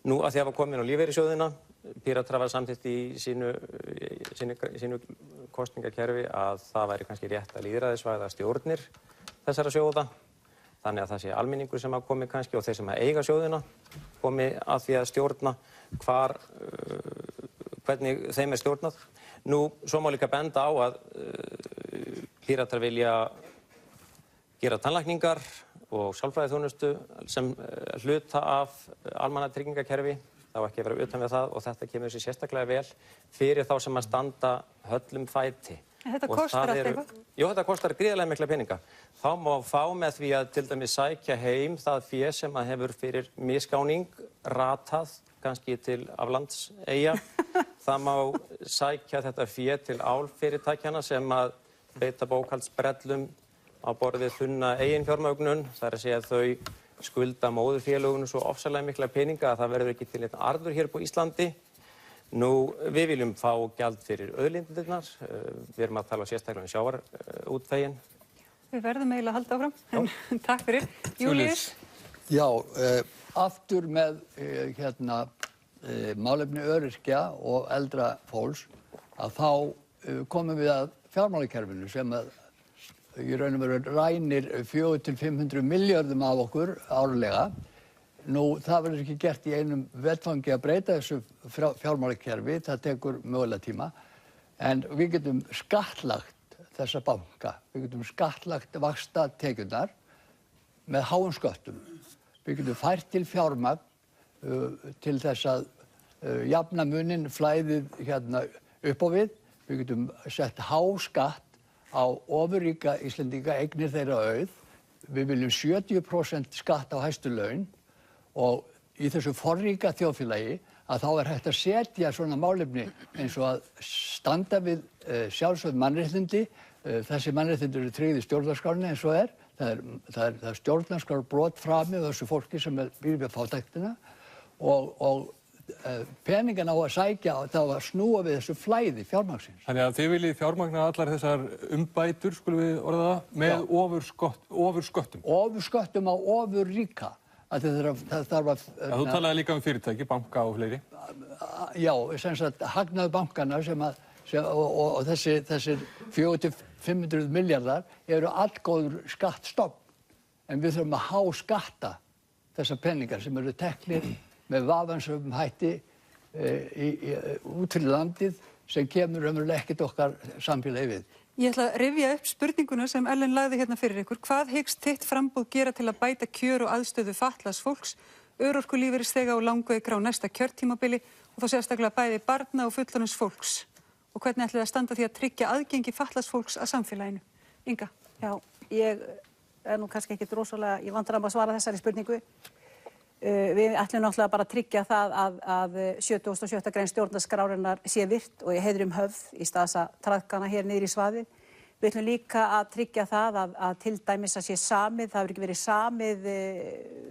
Nú að því að hafa komin á lífeyrissjóðina, Píratar var samþykkt í sínu kosningakerfi að það væri kannski rétt að lýðræðisvæða stjórnir þessara sjóða. Þannig að það sé almenningur sem hafa komið kannski og þeir sem eiga sjóðina komi að því að stjórna hvernig þeim stjórnað. Nú, svo má líka benda á að Píratar vilja gera tannlækningar og sálfræðiþjónustu sem hluta af almannatryggingakerfi. Það á ekki að vera utan við það og þetta kemur sér sérstaklega vel fyrir þá sem að standa höllum fæti. Þetta kostar allt eitthvað? Jú, þetta kostar gríðarlega mikla peninga. Þá má fá með því að til dæmis sækja heim það fé sem að hefur fyrir misgáning ratað kannski til aflandseyja. Það má sækja þetta fé til álfyrirtækjana sem að beita bókhaldsbrellum á borðið þunna eiginfjármögnun. Það er að segja að þau skulda móðurfélögunum svo ofsalega mikla peninga að það verður ekki til einn arður hér på Íslandi. Nú, við viljum fá gjald fyrir auðlindirnar. Við erum að tala sérstaklega sjávarútveginn. Við verðum eiginlega að halda áfram. Takk fyrir. Júlíus? Já, aftur með málefni öryrkja og eldra fólks að þá komum við að fjármálakerfinu sem að í raun og veru rænir 400–500 milljörðum af okkur árlega. Nú, það verður ekki gert í einum vettfangi að breyta þessu fjármálakerfi, það tekur mögulega tíma. En við getum skattlagt þessa banka, við getum skattlagt vaxtatekjurnar með háum sköttum. Við getum fært til fjármagn til þess að jafna munin flæðið hérna upp á við. Við getum sett háskatt á ofurríka Íslendinga, eignir þeirra auð. Við viljum 70% skatt á hæstu laun og í þessu forríka þjóðfélagi að þá hægt að setja svona málefni eins og að standa við sjálfsögð mannréttindi. Þessi mannréttindi eru tryggð í stjórnarskránni eins og það er stjórnarskrárbrot framið þessu fólki sem býr við fátæktina og peningan á að sækja þá að snúa við þessu flæði fjármagnsins. Þannig að þið viljið fjármagna allar þessar umbætur, skulum við orða það, með ofursköttum. Ofursköttum á ofurríka. Það þarf að... Þú talaði líka fyrirtæki, banka og fleiri. Já, sem sagt hagnaður bankana og þessir 400–500 milljarðar eru allgóður skattstofn. En við þurfum að háskatta þessar peningar sem eru teknir með vafansöfum hætti út fyrir landið sem kemur raunverulega ekkert okkar samfélagi við. Ég ætla að rifja upp spurninguna sem Ellen lagði hérna fyrir ykkur. Hvað hyggst þitt framboð gera til að bæta kjör og aðstöðu fatlaðs fólks, örorkulífeyrisþega og langveikra á næsta kjörtímabili og þá sérstaklega bæði barna og fullorðins fólks? Og hvernig ætlið að standa því að tryggja aðgengi fatlaðs fólks að samfélaginu? Inga? Já, ég nú kannski ekkert rosalega í vandræðum að svara þessari spurningu. Við ætlum náttúrulega bara að tryggja það að 77. grein stjórnarskrárinnar sé virt og í heiðrum höfð í stað þess að traðkana hér niður í svaðið. Við ætlum líka að tryggja það að til dæmis að sé samið, það hefur ekki verið samið,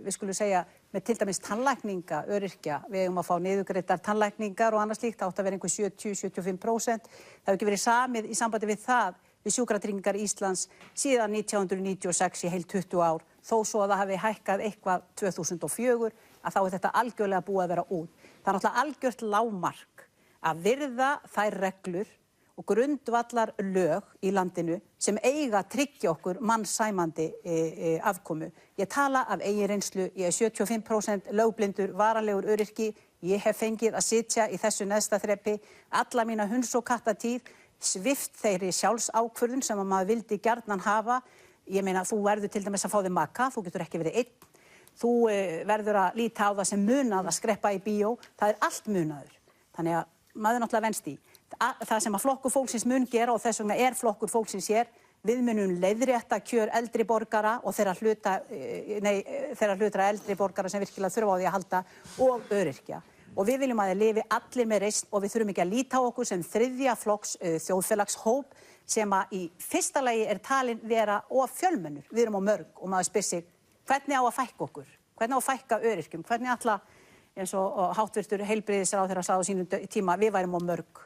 við skulum segja, með til dæmis tannlækninga, öryrkja. Við eigum að fá niðurgreiddar tannlækningar og annað slíkt, það átti að vera einhver 70–75%. Það hefur ekki verið samið í sambandi við það við Sjúkratryggingar Íslands síðan 1996 í heil 20 ár. Þó svo að það hafi hækkað eitthvað 2004 að þá er þetta algjörlega búið að vera út. Það er náttúrulega algjört lágmark að virða þær reglur og grundvallar lög í landinu sem eiga að tryggja okkur mannsæmandi afkomu. Ég tala af eigin reynslu, ég er 75% lögblindur, varanlegur öryrki, ég hef fengið að sitja í þessu neðsta þrepi alla mína hunds- og kattatíð, svipt þeirri sjálfsákvörðun sem að maður vildi gjarnan hafa. Ég meina, þú verður til dæmis að fá þig maka, þú getur ekki verið einn. Þú verður að líta á það sem munað að skreppa í bíó. Það er allt munaður. Þannig að maður náttúrulega venst í. Það sem að flokkur fólksins mun gera og þess vegna er flokkur fólksins hér, við munum leiðrétta kjör eldri borgara og þeirra hlutra eldri borgara sem virkilega þurfa á því að halda og öryrkja. Og við viljum að þeir lifi allir með reisn og við þurfum ekki að líta á okkur sem þriðja flokks þjóðfélagshóp sem að í fyrsta lagi er talin vera of fjölmennur. Við erum á mörg og maður spyr sig hvernig á að fækka okkur, hvernig á að fækka öryrkjum, hvernig ætla, eins og háttvirtur heilbrigðisráðherra sagði á sínum tíma, við værum á mörg.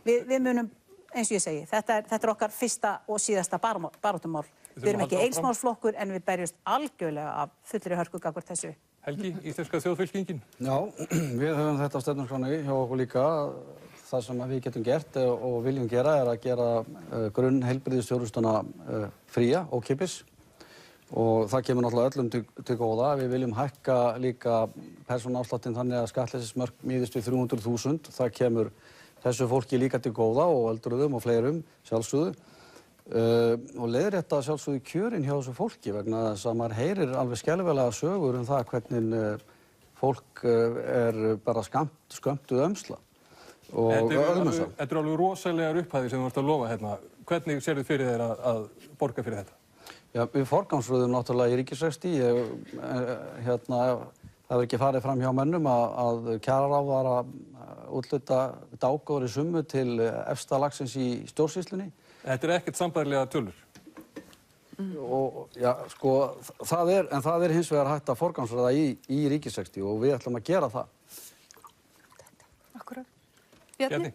Við munum, eins og ég segi, þetta er okkar fyrsta og síðasta baráttumál. Við erum ekki eilsmálsflokkur en við berjumst algjörlega af fullri hörku gagnvart þessu. Helgi, Íslenska þjóðfylkingin? Já, við höfum þetta á stefnuskránni hjá okkur líka. Það sem við getum gert og viljum gera er að gera grunnheilbrigðisþjónustuna fría og ókeypis. Og það kemur náttúrulega öllum til góða. Við viljum hækka líka persónuafsláttinn þannig að skattleysismörk miðist við 300.000. Það kemur þessu fólki líka til góða og öldruðum og fleirum sjálfsögðu. Og leiðrétta sjálfsögðu kjörin hjá þessu fólki vegna þess að maður heyrir alveg skelfilega sögur það hvernig fólk er bara skömmtuð ömsla. Þetta eru alveg rosalegar upphæðir sem þú ert að lofa hérna. Hvernig sérðu fyrir þér að borga fyrir þetta? Já, við forgangsröðum náttúrulega í ríkisrekstri. Það hefur ekki farið fram hjá mönnum að kjararáð var að útluta dágóðri summu til efsta lagsins í stjórnsýslunni. Þetta er ekkert sambærilega tölur? Já, sko, það er hins vegar hægt að forgangsröða í ríkisrekstri og við ætlum að gera það. Akkúrat. Bjarni?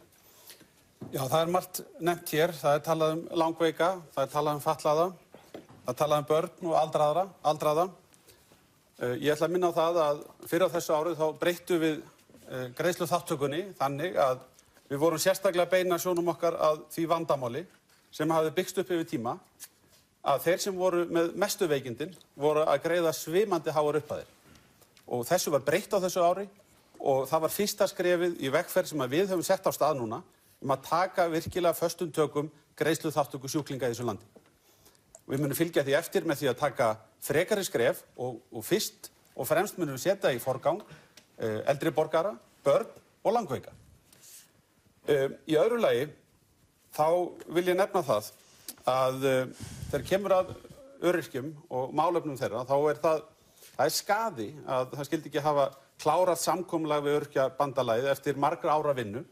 Já, það er margt nefnt hér. Það er talað um langveika, það er talað um fatlaða, það er talað um börn og aldraða. Ég ætla að minna á það að fyrir á þessu árið þá breyttum við greiðsluþátttökunni þannig að við vorum sérstaklega að beina sjónum okkar að því vandamáli sem hafði byggst upp yfir tíma að þeir sem voru með mestu veikindin voru að greiða svimandi háar upphæðir. Og þessu var breytt á þessu ári og það var fyrsta skrefið í vegferð sem við höfum sett á stað núna að taka virkilega föstum tökum greiðsluþátttöku sjúklinga í þessu landi. Við munum fylgja því eftir með því að taka frekari skref og fyrst og fremst munum við setja í forgang eldri borgara, börn og langveika. Í öðru lagi þá vil ég nefna það að þegar kemur að öryrkjum og málefnum þeirra þá það er skaði að það skyldi ekki hafa klárað samkomulag við Öryrkjabandalagið eftir margra ára vinnu.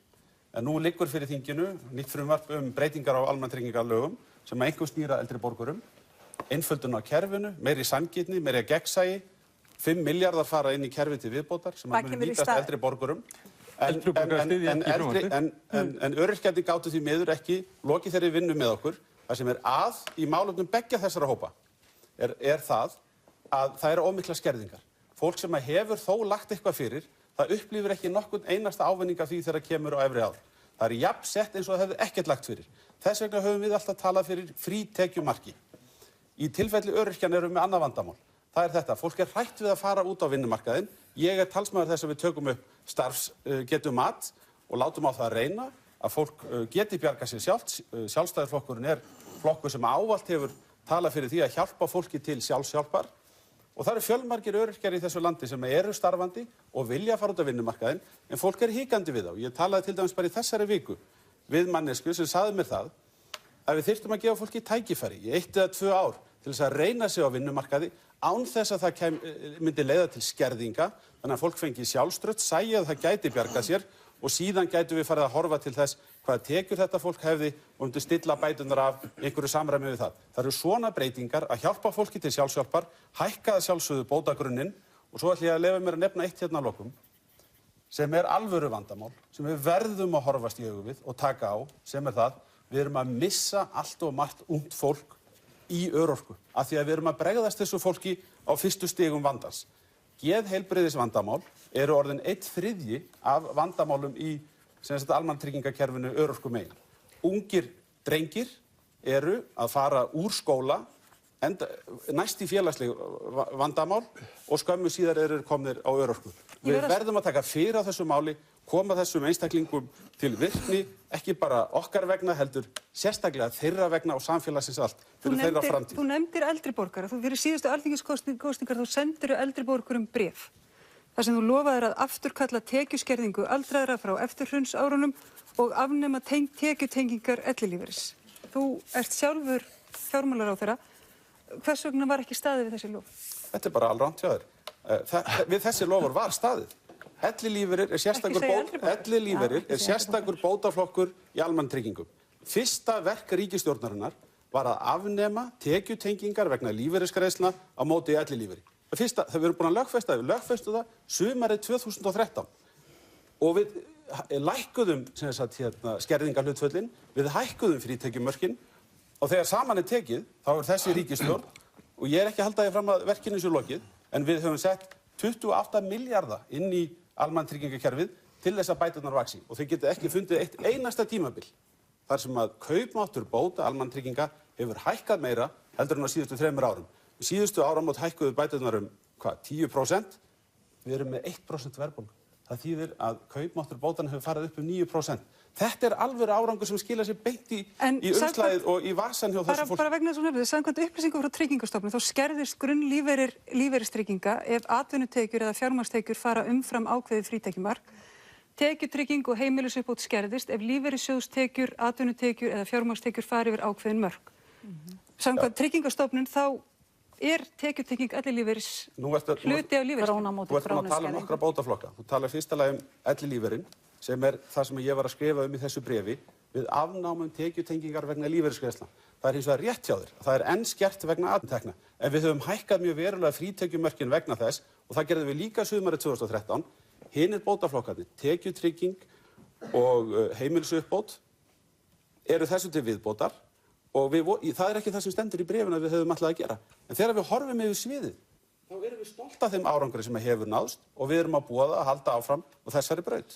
En nú liggur fyrir þinginu nýtt frumvarp breytingar á almannatryggingalögum sem einkum snýr að eldri borgurum, einföldun á kerfinu, meiri sanngirni, meiri gegnsæi, 5 milljarðar fara inn í kerfið til viðbótar sem mun nýtast eldri borgurum. En öryrkjarnir gátu því miður ekki lokið þeirri vinnu með okkur. Það sem að í málefnum beggja þessara hópa það að það eru ómiklar skerðingar. Fólk sem hefur þó lagt eitthvað fyrir, það upplifir ekki nokkurn einasta ávinning af því þegar kemur á efri ár. Það jafn sett eins og það hefði ekkert lagt fyrir. Þess vegna höfum við alltaf talað fyrir frítekjumarki. Í tilfelli öryrkjan erum við með annað vandamál. Það þetta, fólk hrætt við að fara út á vinnumarkaðinn. Ég talsmaður þess að við tökum upp starfsgetumat og látum á það að reyna að fólk geti bjargað sér sjálft. Sjálfstæðisflokkurinn flokkur sem ávallt hefur talað fyrir því að hjálpa fólki til sjálfshjálpar. Og það eru fjölmargir öryrkjar í þessu landi sem eru starfandi og vilja fara út á vinnumarkaðinn, en fólk hikandi við þá. Ég talaði til dæmis bara í þessari viku við mannesku sem sagði mér það að við þyrftum að gefa fólki tækifæri í 1 eða 2 ár til þess að reyna sig á vinnumarkaði án þess að það myndi leiða til skerðinga, þannig að fólk fengi sjálfstraust, sæi að það gæti bjargað sér og síðan gætu við farið að horfa til þess hvaða tekjur þetta fólk hefði og myndi stilla bæturnar af einhverju samræmi við það. Það eru svona breytingar að hjálpa fólki til sjálfshjálpar, hækka að sjálfsögðu bótagrunninn og svo ætla ég að leyfa mér að nefna eitt hérna að lokum sem alvöru vandamál, sem við verðum að horfast í augu við og taka á, sem það við erum að missa allt og margt ungt fólk í örorku af því að við erum að bregðast þessu fólki á fyrstu stigum vandans. Geðheilbrigðisvandamál eru orðin 1/3 af vandamálum í almannatryggingakerfinu örorkumegin. Ungir drengir eru að fara úr skóla, næst í félagsleg vandamál og skömmu síðar eru komnir á örorku. Við verðum að taka fyrir á þessu máli, koma þessum einstaklingum til virkni, ekki bara okkar vegna, heldur sérstaklega þeirra vegna og samfélagsins allt, fyrir þeirra framtíð. Þú nefndir eldri borgara. Þú fyrir síðustu alþingiskosningar, þú sendir eldri borgurum bréf. Þar sem þú lofaðir að afturkalla tekjuskerðingu aldraðra frá eftirhrunsárunum og afnema tekjutengingar ellilífeyris. Þú ert sjálfur fjármálaráðherra. Hvers vegna var ekki staðið við þessi lof? Þetta bara alrangt hjá þér. Við þessi lofur var staðið. Ellilífeyrir sérstakur bótaflokkur í almannatryggingum. Fyrsta verk ríkisstjórnarinnar var að afnema tekjutengingar vegna lífeyrisgreiðslna á móti ellilífeyri. Það við erum búin að lögfesta það sumarið 2013 og við lækkuðum skerðingarhlutföllin, við hækkuðum frítekjumörkin og þegar saman tekið þá þessi ríkisstjórn og ég ekki að halda því fram að verkinu sé lokið en við höfum sett 28 milljarða inn í almannatryggingakerfið til þess að bæturnar vaxi og þau geta ekki fundið eitt einasta tímabil þar sem að kaupmáttur bóta almannatrygginga hefur hækkað meira heldur en á síðustu 3 árum. Síðustu áramót hækkuðu bæturnar 10%, við erum með 1% verðbólgu. Það þýðir að kaupmáttur bótanna hefur farið upp 9%. Þetta alvöru árangur sem skilar sér beint í umslagið og í vasann hjá þessu fólki. Bara vegna þess að nefnir, samkvæmt upplýsingum frá Tryggingastofnun, þá skerðist grunnlífeyristrygginga ef atvinnutekjur eða fjármagnstekjur fara umfram ákveðið frítekjumark. Tekjutrygging og heimilisuppbót skerðist ef lífeyrissjóðstekjur, atvinnutekjur eða fjármagnstekjur fara yfir ákveðin mörk. Samkvæmt Tryggingastofnun þá tekjutrygging ellilífeyris hluti af lífeyris. Þú ert að tala nokkra bótaflokka. Þú talar fyrsta lagi ellilífeyrinn, sem það sem ég var að skrifa í þessu bréfi, við afnámum tekjutengingar vegna lífeyrisgreiðslna. Það hins vegar rétt hjá þér. Það enn skert vegna atvinnutekna. En við höfum hækkað mjög verulega frítekjumörkin vegna þess og það gerðum við líka sumarið 2013. Hinir bótaflokkarnir, tekjutrygging og heimilisuppbót eru þessu til viðbótar og það ekki það sem stendur í bréfinu að við höfum alltaf að gera. En þegar við horfum yfir sviðið, þá erum við stolt af þeim árangri sem hefur náðst og við erum að boða að halda áfram og þessari braut.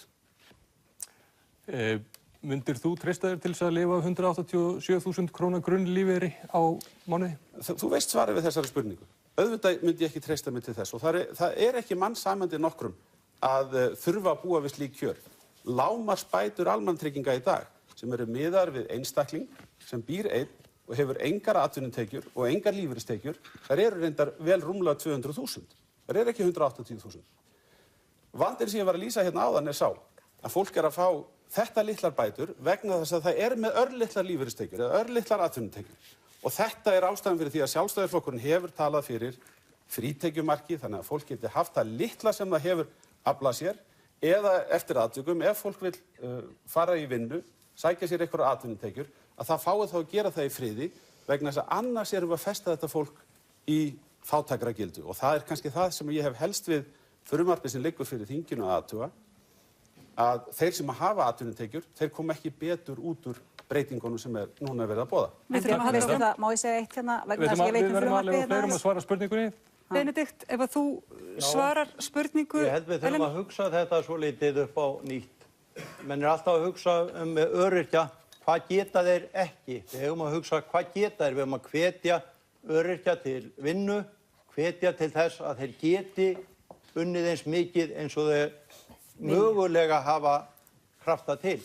Myndir þú treysta þér til þess að lifa 187.000 króna grunnlífeyri á mánuði? Þú veist svarið við þessari spurningu. Auðvitað myndi ég ekki treysta mig til þess og það ekki mannsæmandi nokkrum að þurfa að búa við slík kjör. Lágmarksbætur almannatrygginga í dag sem eru miðaðar við einstakling sem býr einn og hefur engar atvinnutekjur og engar lífeyristekjur, þær eru reyndar vel rúmlega 200.000. Þær eru ekki 180.000. Vandinn sem ég var að lýsa hérna áðan sá að fólk að fá þetta litlar bætur vegna þess að það með örlitlar lífeyristekjur eða örlitlar atvinnutekjur. Og þetta ástæðan fyrir því að Sjálfstæðisflokkurinn hefur talað fyrir frítekjumarki, þannig að fólk geti haft það litla sem það hefur aflað sér, eða eftir atvikum, ef fólk vil fara í vinnu, sækja sér einhverjar atvinnutekjur, að það fái þá að gera það í friði, vegna þess að annars erum við að festa þetta fólk í fátækragildu. Og það kannski það sem ég hef helst við frumvarpið sem liggur fyrir þinginu að athuga, að þeir sem hafa atvinnutekjur, þeir koma ekki betur út úr breytingunum sem núna verið að boða. Má ég segja eitt hérna, vegna þess að ég veit frumvarpið Við verðum að svara spurningunni. Benedikt, ef að þú svarar spurningu... Ég held við þurfum að hugsa þetta svo litið upp á nýtt. Menn alltaf að hugsa öryrkja, hvað geta þeir ekki? Við höfum að hugsa hvað geta þeir, við höfum að hvetja öryrkja til vinnu, hvetja til þess að þeir geti unnið eins mikið eins og þeir mögulega hafa krafta til.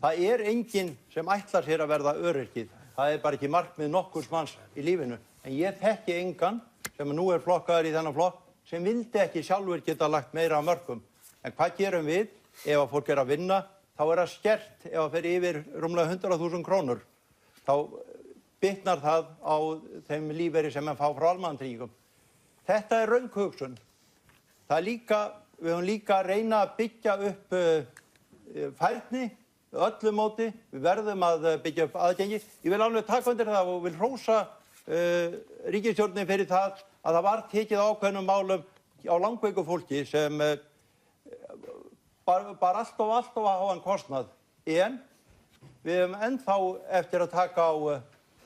Það enginn sem ætlar sér að verða öryrkið. Það bara ekki markmið nokkurs manns í lífinu. En ég þekki engan sem nú flokkaður í þennan flokk sem vildi ekki sjálfur geta lagt meira af mörkum. En hvað gerum við ef að fólk að vinna? Þá það skert ef það fer yfir rúmlega 100.000 krónur. Þá bitnar það á þeim lífeyri sem fá frá almannatryggingum. Þetta röng hugsun. Það við höfum líka að reyna að byggja upp færni, öllu móti. Við verðum að byggja upp aðgengi. Ég vil alveg taka undir það og vil hrósa ríkisstjórnin fyrir það að það var tekið ákveðnum málum á langveiku fólki sem bara allt of háan kostnað. En við höfum ennþá eftir að taka á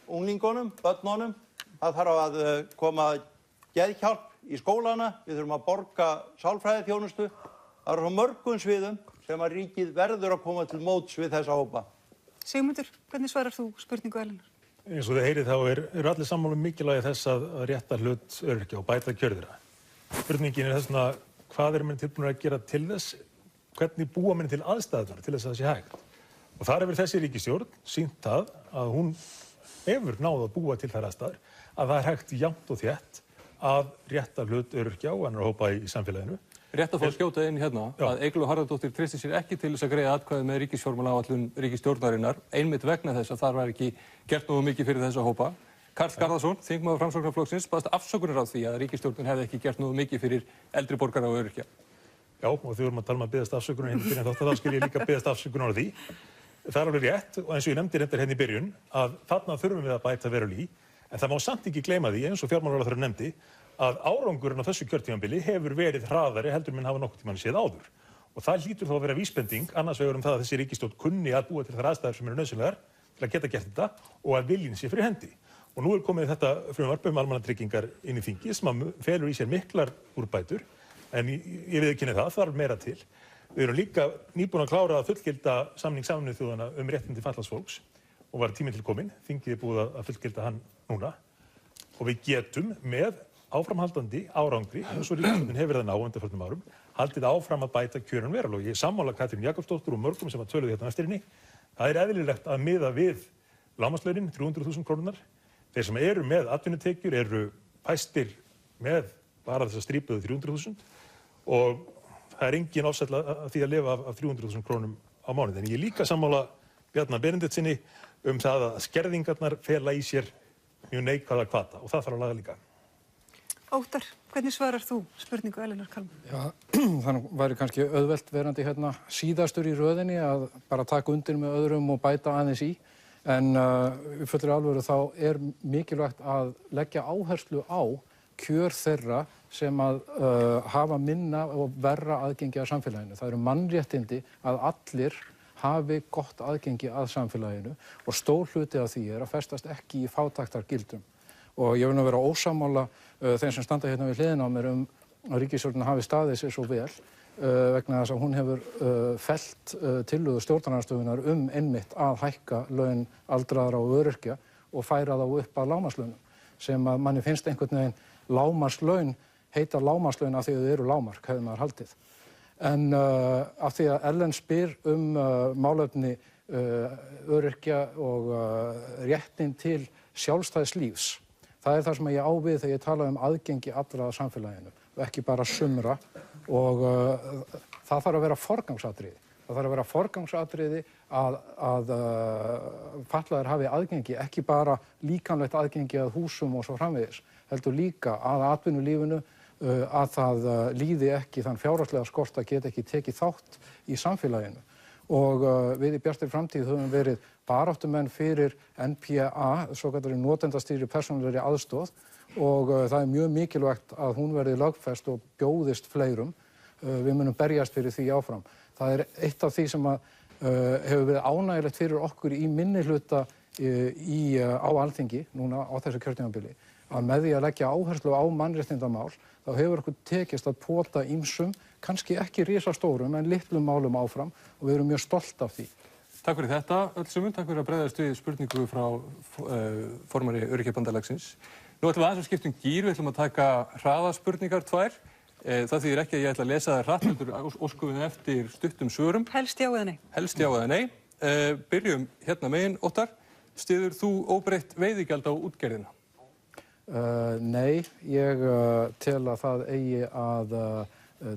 unglingunum, börnunum. Það þarf að koma geðhjálp í skólana, við þurfum að borga sálfræðiþjónustu. Það eru svo mörgum sviðum sem að ríkið verður að koma til móts við þessa hópa. Sigmundur, hvernig svarar þú spurningu Elínar? Eins og þið heyrið þá eru allir sammála mikilvægi þess að rétta hlut öryrkja og bæta kjör þeirra. Spurningin þess vegna, hvað menn tilbúnir að gera til þess, hvernig búa menn til aðstæðurnar til þess að það sé hægt. Og þar hefur þessi ríkisstjórn sýnt það að hún hefur náð að búa til þær aðstæður, að það hægt jafnt og þétt að rétta hlut öryrkja og annarra hópa í samfélaginu. Rétt að fá að skjóta inn hérna að Eygló Harðardóttir treysti sér ekki til þess að greiða atkvæði með ríkisfjármálaáætlun ríkisstjórnarinnar, einmitt vegna þess að þar var ekki gert nógu mikið fyrir þessa hópa. Karl Garðarsson, þingmaður Framsóknarflokksins, baðst afsökunar á því að ríkisstjórnin hefði ekki gert nógu mikið fyrir eldri borgara og öryrkja. Já, og þegar við tala að biðjast afsökunar hérna fyrir þátt, þá skil ég líka biðjast afsökunar á því. Það alveg rétt, og eins og ég nefndi reyndar hérna í byrjun, að þarna þurfum við að bæta verulega í, en það má samt ekki gleyma því, eins og fjármálaráðherra nefndi, að árangurinn á þessu kjörtímabili hefur verið hraðari heldur en hafa nokkurn tímann séð áður. Og það hlýtur þá að vera vísbending, annars vegar það að þessi ríkisstjórn kunni að búa til þær aðstæður sem eru nauðsynlegar til að geta gert þetta og að viljinn sé fyrir hendi. Og nú komið þetta frumvarp almannatryggingar inn í þingið sem felur í sér miklar úrbætur, en ég viðurkenni það þarf meira til. Við erum líka nýbúin að klára að fullgilda samning Sameinuðu þjóðanna réttindi fatlaðs fólks og var tíminn til kominn. Þingið búið að fullgilda hann núna og við getum með áframhaldandi árangri, eins og ríkisstjórnin hefur verið að ná á undanförnum árum, haldið áfram að bæta kjörin verulega. Ég er sammála Katrínu Jakobsdóttur og mörgum sem töluðu hérna eftir henni. Það eðlilegt að miða við lágmarkslaunin, 300.000 krónurnar. Þeir sem eru með atvinnutekjur eru fæstir með bara þess að strípuðu 300.000 og það engin ásætla að því að lifa af 300.000 krónum á mánuði. En ég er líka sammála Bjarna Benediktssyni það að skerðingarnar fela í sér mjög neikvæða hvata og það þarf að laga líka. Óttar, hvernig svarar þú spurningu Elínar Kalman? Já, þannig væri kannski auðvelt verandi hérna síðastur í röðinni að bara taka undir með öðrum og bæta aðeins í. En í fullri alvöru þá mikilvægt að leggja áherslu á kjör þeirra sem að hafa minna og verra aðgengi að samfélaginu. Það eru mannréttindi að allir hafi gott aðgengi að samfélaginu og stór hluti af því að festast ekki í fátæktargildrum. Og ég vil nú vera ósammála þeim sem standa hérna við hliðina á mér að ríkisstjórnin hafi staðið sér svo vel vegna þess að hún hefur fellt tillögu stjórnarandstöðunnar einmitt að hækka laun aldraðra og öryrkja og færa þá upp að lágmarkslaunum sem að manni finnst einhvern veginn lágmarkslaun heita lágmarkslaun af því að þau eru lágmark, hefði maður haldið. En af því að Ellen spyr málefni öryrkja og réttinn til sjálfstæðs lífs. Það það sem ég á við þegar ég tala aðgengi allra að samfélaginu og ekki bara sumra og það þarf að vera forgangsatriði. Það þarf að vera forgangsatriði að fatlaðir hafi aðgengi, ekki bara líkamlegt aðgengi að húsum og svo framvegis, heldur líka að atvinnulífinu, að það líði ekki þann fjárhagslega skort að geta ekki tekið þátt í samfélaginu. Og við í Bjartri framtíð höfum verið baráttumenn fyrir NPA, svokallari notendastýrðri persónulegri aðstoð og það mjög mikilvægt að hún verði lögfest og bjóðist fleirum. Við munum berjast fyrir því áfram. Það eitt af því sem hefur verið ánægilegt fyrir okkur í minnihluta á Alþingi núna á þessu kjörtímabili, að með því að leggja áherslu á mannréttindamál þá hefur okkur tekist að pota ýmsum, kannski ekki risastórum en litlum málum áfram og við erum mjög stolt af því. Takk fyrir þetta öll sömum, takk fyrir að bregðast við spurningu frá formanni Öryrkjabandalagsins. Nú ætlum við aðeins að skipta gír, við ætlum að taka hraðaspurningar 2. Það þýðir ekki að ég ætla að lesa þær hratt, heldur óskum eftir stuttum svörum. Helst já eða nei. Helst já eða nei. Byrjum hérna megin, Óttar. Styður þú óbreytt veiðigjald á útgerðina? Nei, ég tel að það eigi að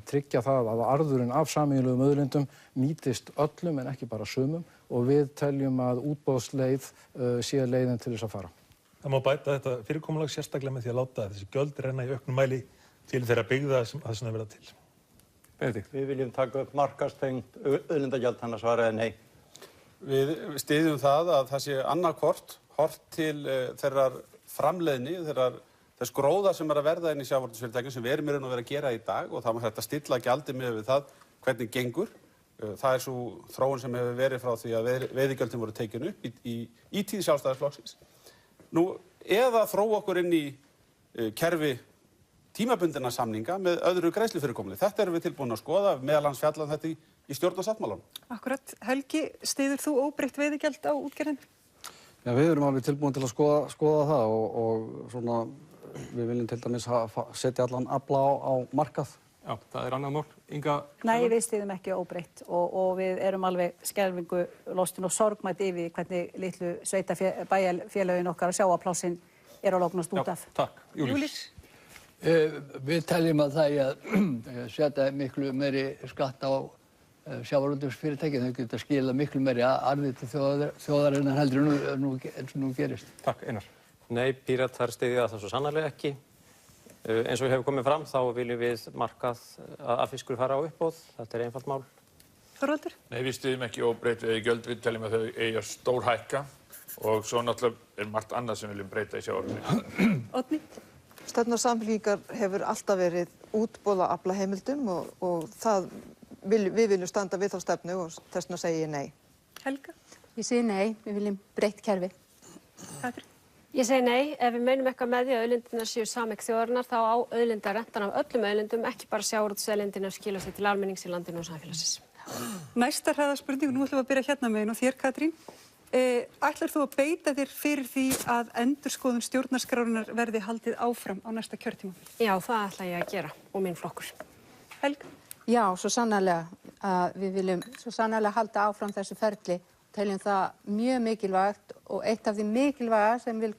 tryggja það að arðurinn af sameiginlegum auðlindum nýtist öllum en ekki bara sumum og við teljum að útboðsleið sé leiðin til þess að fara. Það má bæta þetta fyrirkomulag sérstaklega með því að láta þessi gjöld renna í auknum mæli til þeirra byggða sem það sem verða til. Benedikt. Við viljum taka upp markaðstengt auðlindagjald, þannig að svaraði nei. Við styðjum það að það sé annarkvort hort til þeirrar framleiðni, þess gróða sem að verða inn í sjávarútvegsfyrirtækjum sem við erum í raun og veru að gera í dag og það má hægt að stilla gjaldið miðað við það hvernig gengur. Það sú þróun sem hefur verið frá því að veiðigjöldin voru tekin upp í tíð Sjálfstæðisflokksins. Nú, eða þróa okkur inn í kerfi tímabundinna samninga með öðru greiðslufyrirkomulagi. Þetta erum við tilbúin að skoða, meðal annars fjalla þetta í stjórnarsáttmálanum. Akkurat. Helgi, styður þú óbreytt veiðigjald á útgerðinni? Já, við erum alveg tilbúin til að skoða það og svona við viljum til dæmis setja allan afla á markað. Já, það annað mál. Inga? Nei, við styðum ekki óbreytt og við erum alveg skelfingu lostin og sorgmætt yfir hvernig litlu sveitarfélögin okkar að sjá að plássin á lognast út af. Takk. Júlís? Við teljum að það að setja miklu meiri skatt á sjávarútvegsfyrirtæki, þau geta skilað miklu meiri arði til þjóðarinnar heldur en nú gerist. Takk, Einar. Nei, Píratar styðja það svo sannarlega ekki. Eins og hefur komið fram þá viljum við markað að fiskur fara á uppboð. Þetta einfalt mál. Þorvaldur? Nei, við styðjum ekki óbreytt veiðigjöld, við teljum að þau eigi að stórhækka og svo náttúrulega margt annað sem við viljum breyta í sjávarútvegi. Oddný? Stefna Samfylkingar hefur alltaf verið útboð á aflaheimildum og við viljum standa við þá stefnu og þess vegna segi ég nei. Helga? Ég segi nei, við viljum breytt kerfi. Katrín? Ég segi nei, ef við meinum eitthvað með því að auðlindirnar séu sameign þjóðarinnar þá á auðlindarentan af öllum auðlindum, ekki bara sjávarútvegsauðlindin að skila sér til almennings í landinu og samfélagsins. Næsta hraðaspurning, nú ætlum við að byrja hérna megin og þér, Katrín. Ætlar þú að beita þér fyrir því að endurskoðun stjórnarskrárinnar verði haldið áfram á næsta kjörtímabil? Já, það ætla ég að gera og minn flokkur. Helga? Já, svo sannarlega. Við viljum svo sannarlega halda áfram þessu ferli. Teljum það mjög mikilvægt og eitt af því mikilvæga sem vil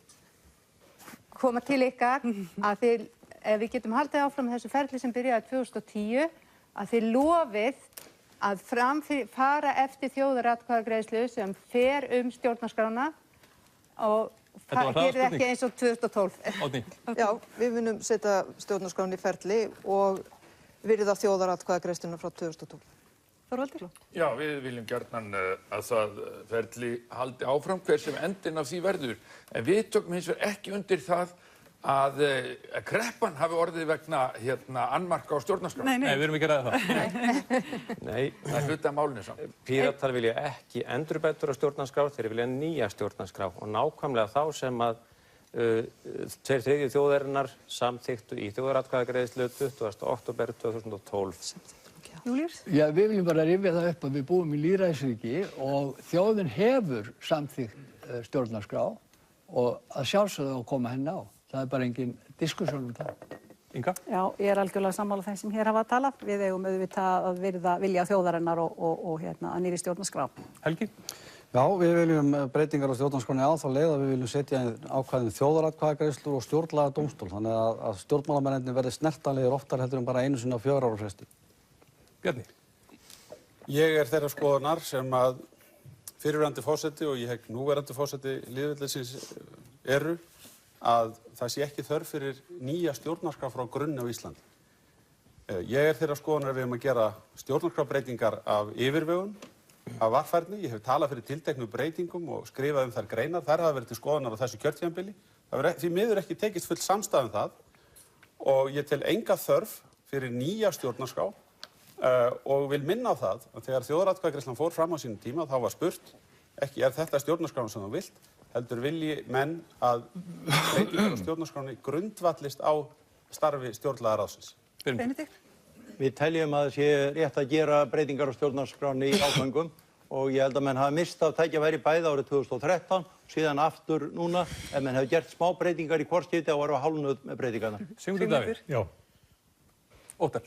koma til ykkar að ef við getum haldið áfram þessu ferli sem byrjaði 2010 að þið lofið að fara eftir þjóðaratkvæðagreiðslu sem fer stjórnarskrána og gerir ekki eins og 2012. Já, við munum setja stjórnarskrána í ferli og virða þjóðaratkvæðagreiðsluna frá 2012. Þorvaldur? Já, við viljum gjarnan að það ferli haldi áfram hver sem endinn af því verður. En við tökum hins vegar ekki undir það að kreppan hafi orðið vegna annmarka á stjórnarskrá. Nei, við erum ekki að ræða það. Nei. Það er hluti af málinu samt. Píratar vilja ekki endurbætur á stjórnarskrá, þeir vilja nýja stjórnarskrá og nákvæmlega þá sem að 2/3 þjóðarinnar samþykktu í þjóðaratkvæðagreiðslu 20. október 2012. Júlíus? Já, við viljum bara rifja það upp að við búum í lýðræðisríki og þjóðin hefur samþykkt stjórnarskrá og að sjálfsögðu að koma henni á. Það er bara engin diskussjón um það. Inga? Já, ég algjörlega sammála þeim sem hér hafa talað. Við eigum auðvitað að virða vilja þjóðarinnar og að nýrri stjórnarskrá. Helgi? Já, við viljum breytingar á stjórnarskránni á þá leið að við viljum setja ákvæðin þjóðaratkvæðagreiðslur og stjórnlagadómstól, þannig að stjórnmálamennirnir verði snertanlegir oftar heldur en bara einu sinni á 4 ára fresti. Bjarni? Ég þeirra skoðunar sem að fyrrverandi forseti og ég hegg núverandi forseti lýðveldisins eru að það sé ekki þörf fyrir nýja stjórnarskrá frá grunni á Íslandi. Ég þeirra skoðunar að við höfum að gera stjórnarskrárbreytingar af yfirvegun, af varfærni. Ég hef talað fyrir tilteknum breytingum og skrifað þær greinar. Þær hafa verið til skoðunar á þessu kjörtímabili. Það hefur því miður ekki tekist full samstaða það og ég tel enga þörf fyrir nýja stjórnarskrá og vil minna á það að þegar þjóðaratkvæðagreiðslan fór fram á sínum tíma þá var spurt ekki þetta stjórnarskráin sem þú vilt, heldur vilji menn að breytingar á stjórnarskráni grundvallist á starfi stjórnlagaráðsins. Benedikt? Við teljum að það sé rétt að gera breytingar á stjórnarskránni í áföngum og ég held að menn hafa mistað tækifæri bæði árið 2013 og síðan aftur núna. Ef menn hefur gert smá breytingar í hvort skipti þá varum við hálfnuð með breytingarna. Sigmundur Davíð? Já. Óttar?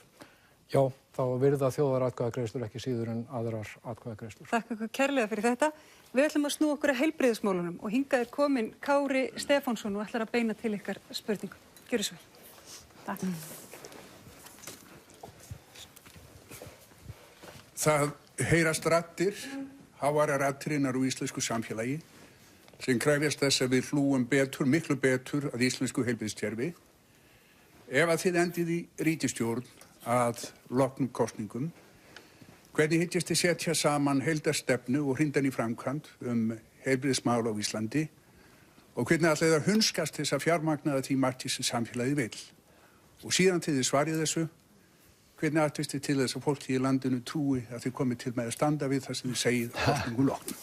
Já, þá virða þjóðaratkvæðagreiðslur ekki síður en aðrar atkvæðagreiðslur. Takk ykkur kærlega fyrir þetta. Við ætlum að snúa okkur að heilbrigðismálunum og hingað er kominn Kári Stefánsson og ætlar að beina til ykkar spurningu. Gjörið svo vel. Takk. Það heyrast raddir, háværar raddir úr íslensku samfélagi sem krefjast þess að við hlúum betur, miklu betur að íslensku heilbrigðiskerfi. Ef að þið endið í ríkisstjórn að loknum kosningum, hvernig hyggist þið setja saman heildarstefnu og hrinda í framkvæmd heilbrigðismál á Íslandi og hvernig ætlið að hunskast þess að fjármagna því margt sem samfélagið vill. Og síðan til þið svarið þessu, hvernig ætlist þið til þess að fólki í landinu trúi að þið komið til með að standa við það sem þið segið á kosningum loknum?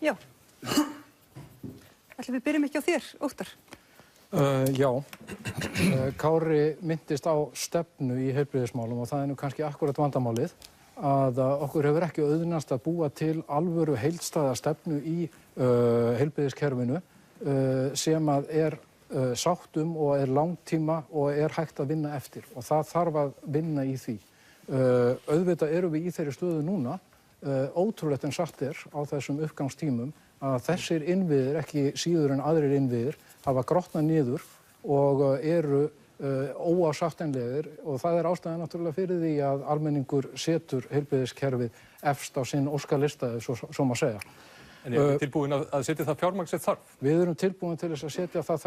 Já. Ætlum við byrjum ekki á þér, Óttar? Já. Kári myndist á stefnu í heilbrigðismálum og það er nú kannski akkúrat vandamálið að okkur hefur ekki auðnast að búa til alvöru heildstæða stefnu í heilbrigðiskerfinu sem að er sátt og er langtíma og er hægt að vinna eftir og það þarf að vinna í því. Auðvitað erum við í þeirri stöðu núna, ótrúlegt en satt er á þessum uppgangstímum að þessir innviðir, ekki síður en aðrir innviðir, hafa grotnað niður og eru óásættanlegir og það er ástæðan náttúrulega fyrir því að almenningur setur heilbrigðiskerfið efst á sinn óskalista, svo má segja. En erum við tilbúin að setja það fjármagn sem þarf? Við erum tilbúin til þess að setja það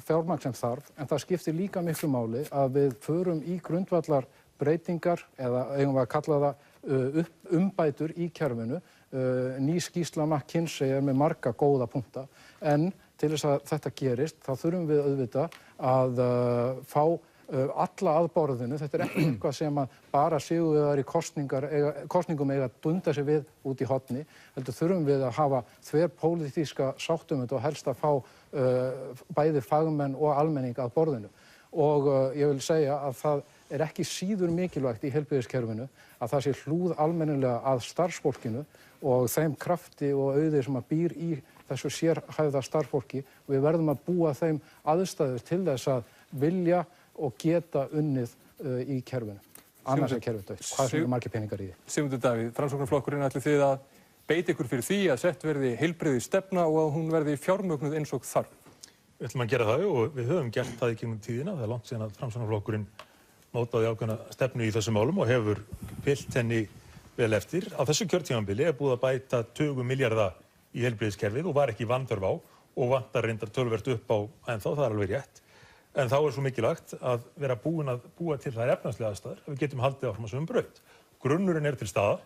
fjármagn sem þarf, en það skiptir líka miklu máli að við förum í grundvallar breytingar, eða eigum við að kalla það umbætur í kerfinu. Ný skýrsla McKinsey er með marga góða punkta, en til þess að þetta gerist, þá þurfum við auðvitað að fá alla að borðinu. Þetta er ekki eitthvað sem að bara sigurvegarar í kosningum eiga að dunda sig við út í horni. Heldur þurfum við að hafa þverpólitíska sátt um þetta og helst að fá bæði fagmenn og almenning að borðinu. Og ég vil segja að það er ekki síður mikilvægt í heilbrigðiskerfinu að það sé hlúð almennilega að starfsfólkinu og þeim krafti og auði sem að býr í þessu sérhæfða starfsfólki. Við verðum að búa þeim aðstæður til þess að vilja og geta unnið í kerfinu. Annars er kerfið dautt. Hvað sem eru margir peningar í því? Sigmundur Davíð, Framsóknarflokkurinn, ætlið þið að beita ykkur fyrir því að sett verði heilbrigðisstefna og að hún verði fjármögnuð eins og þarf? Við ætlum að gera það og við höfum gert það í gegnum tíðina. Það er langt síðan að Framsóknarflokkurinn mótaði ákveðna stefnu í þessum málum og hefur fylgt henni vel eftir. Á þessu kjörtímabili er búið að bæta 20 milljarða í heilbrigðiskerfið og var ekki vanþörf á og vantar reyndar töluvert upp á ennþá, það er alveg rétt. En þá er svo mikilvægt að vera búin að búa til þær efnahagslegar aðstæður að við getum haldið áfram að sömu braut. Grunnurinn er til staðar.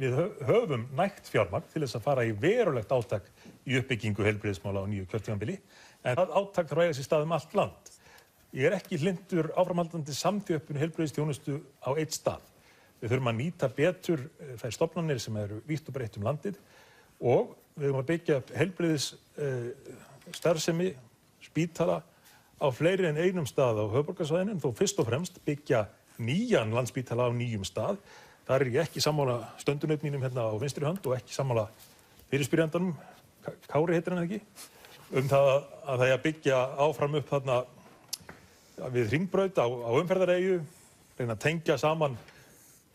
Við höfum nægt fjármagn til þess að fara í verulegt átak í uppbyggingu heilbrigðismála á nýju kjörtímabili, en það átak þarf að eiga sér stað allt land. Ég er ekki hlynntur áframhaldandi samþjöppun heilbrigðisþjónustu á einn stað. Við þurfum að nýta betur þær stofnanir sem eru vítt og breitt landið og við þurfum að byggja upp heilbrigðisstarfsemi, spítala á fleiri en einum stað á höfuðborgarsvæðinu, þó fyrst og fremst byggja nýjan landspítala á nýjum stað. Þar er ég ekki sammála stöndunaup mínum hérna á vinstri hönd og ekki sammála fyrirspyrjandanum, Kári heitir hann ekki. það að það er að byggja áfram upp þarna við Hringbraut á umferðareyju, reyna að tengja saman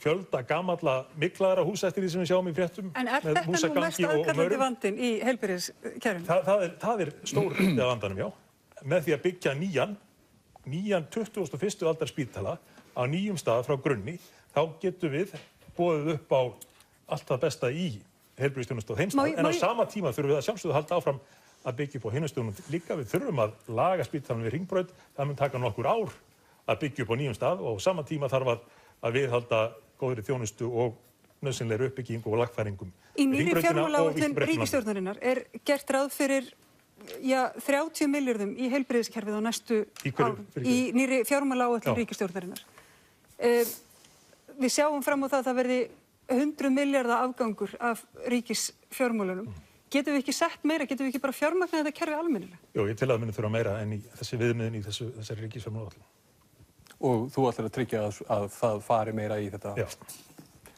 fjölda gamalla miklaðra húsa eftir því sem við sjáum í fréttum. En þetta nú mest aðkallandi vandinn í heilbrigðiskerfinu? Það stór hluti af vandanum, já. Með því að byggja nýjan 21. aldar spítala á nýjum stað frá grunni, þá getum við boðið upp á allt það besta í heilbrigðisþjónustu á þeim stað. En á sama tíma þurfum við að sjálfsögðu að halda áfram að byggja upp á hinum stöðunum líka. Við þurfum að laga spítalann við Hringbraut. Það mun taka nokkur ár að byggja upp á nýjum stað og á sama tíma þarf að viðhalda góðri þjónustu og nauðsynlegri uppbyggingu og lagfæringum. Í nýrri fjármálaáætlun ríkisstjórnarinnar gert ráð fyrir 30 milljörðum í heilbrigðiskerfið á næstu árum. Í nýrri fjármálaáætlun ríkisstjórnarinnar. Við sjáum fram á það að það verði 100 milljarða afgangur af ríkisfjármálunum. Getum við ekki sett meira? Getum við ekki bara fjármagnað þetta kerfi almennilega? Jú, ég tel að muni þurfa meira en í þessi viðmiðin í þessari ríkisfjármálaáætlun. Og þú ætlar að tryggja að það fari meira í þetta? Já.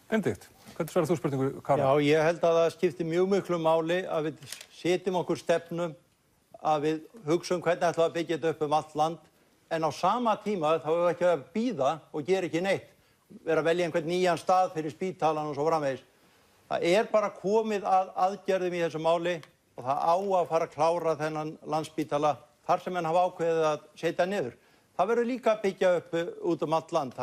Benedikt, hvernig svarar þú spurningu, Karol? Já, ég held að það skiptir mjög miklu máli að við setjum okkur stefnum, að við hugsum hvernig ætlum að byggja þetta upp allt land, en á sama tíma þá hefur við ekki að bíða og gera ekki neitt. Vera að velja einhvern nýjan stað fyrir spítalan og svo framvegis. Það bara komið að aðgerðum í þessu máli og það á að fara að klára þennan Landspítala þar sem menn hafa ákveðið að setja niður. Það verður líka að byggja upp út allt land.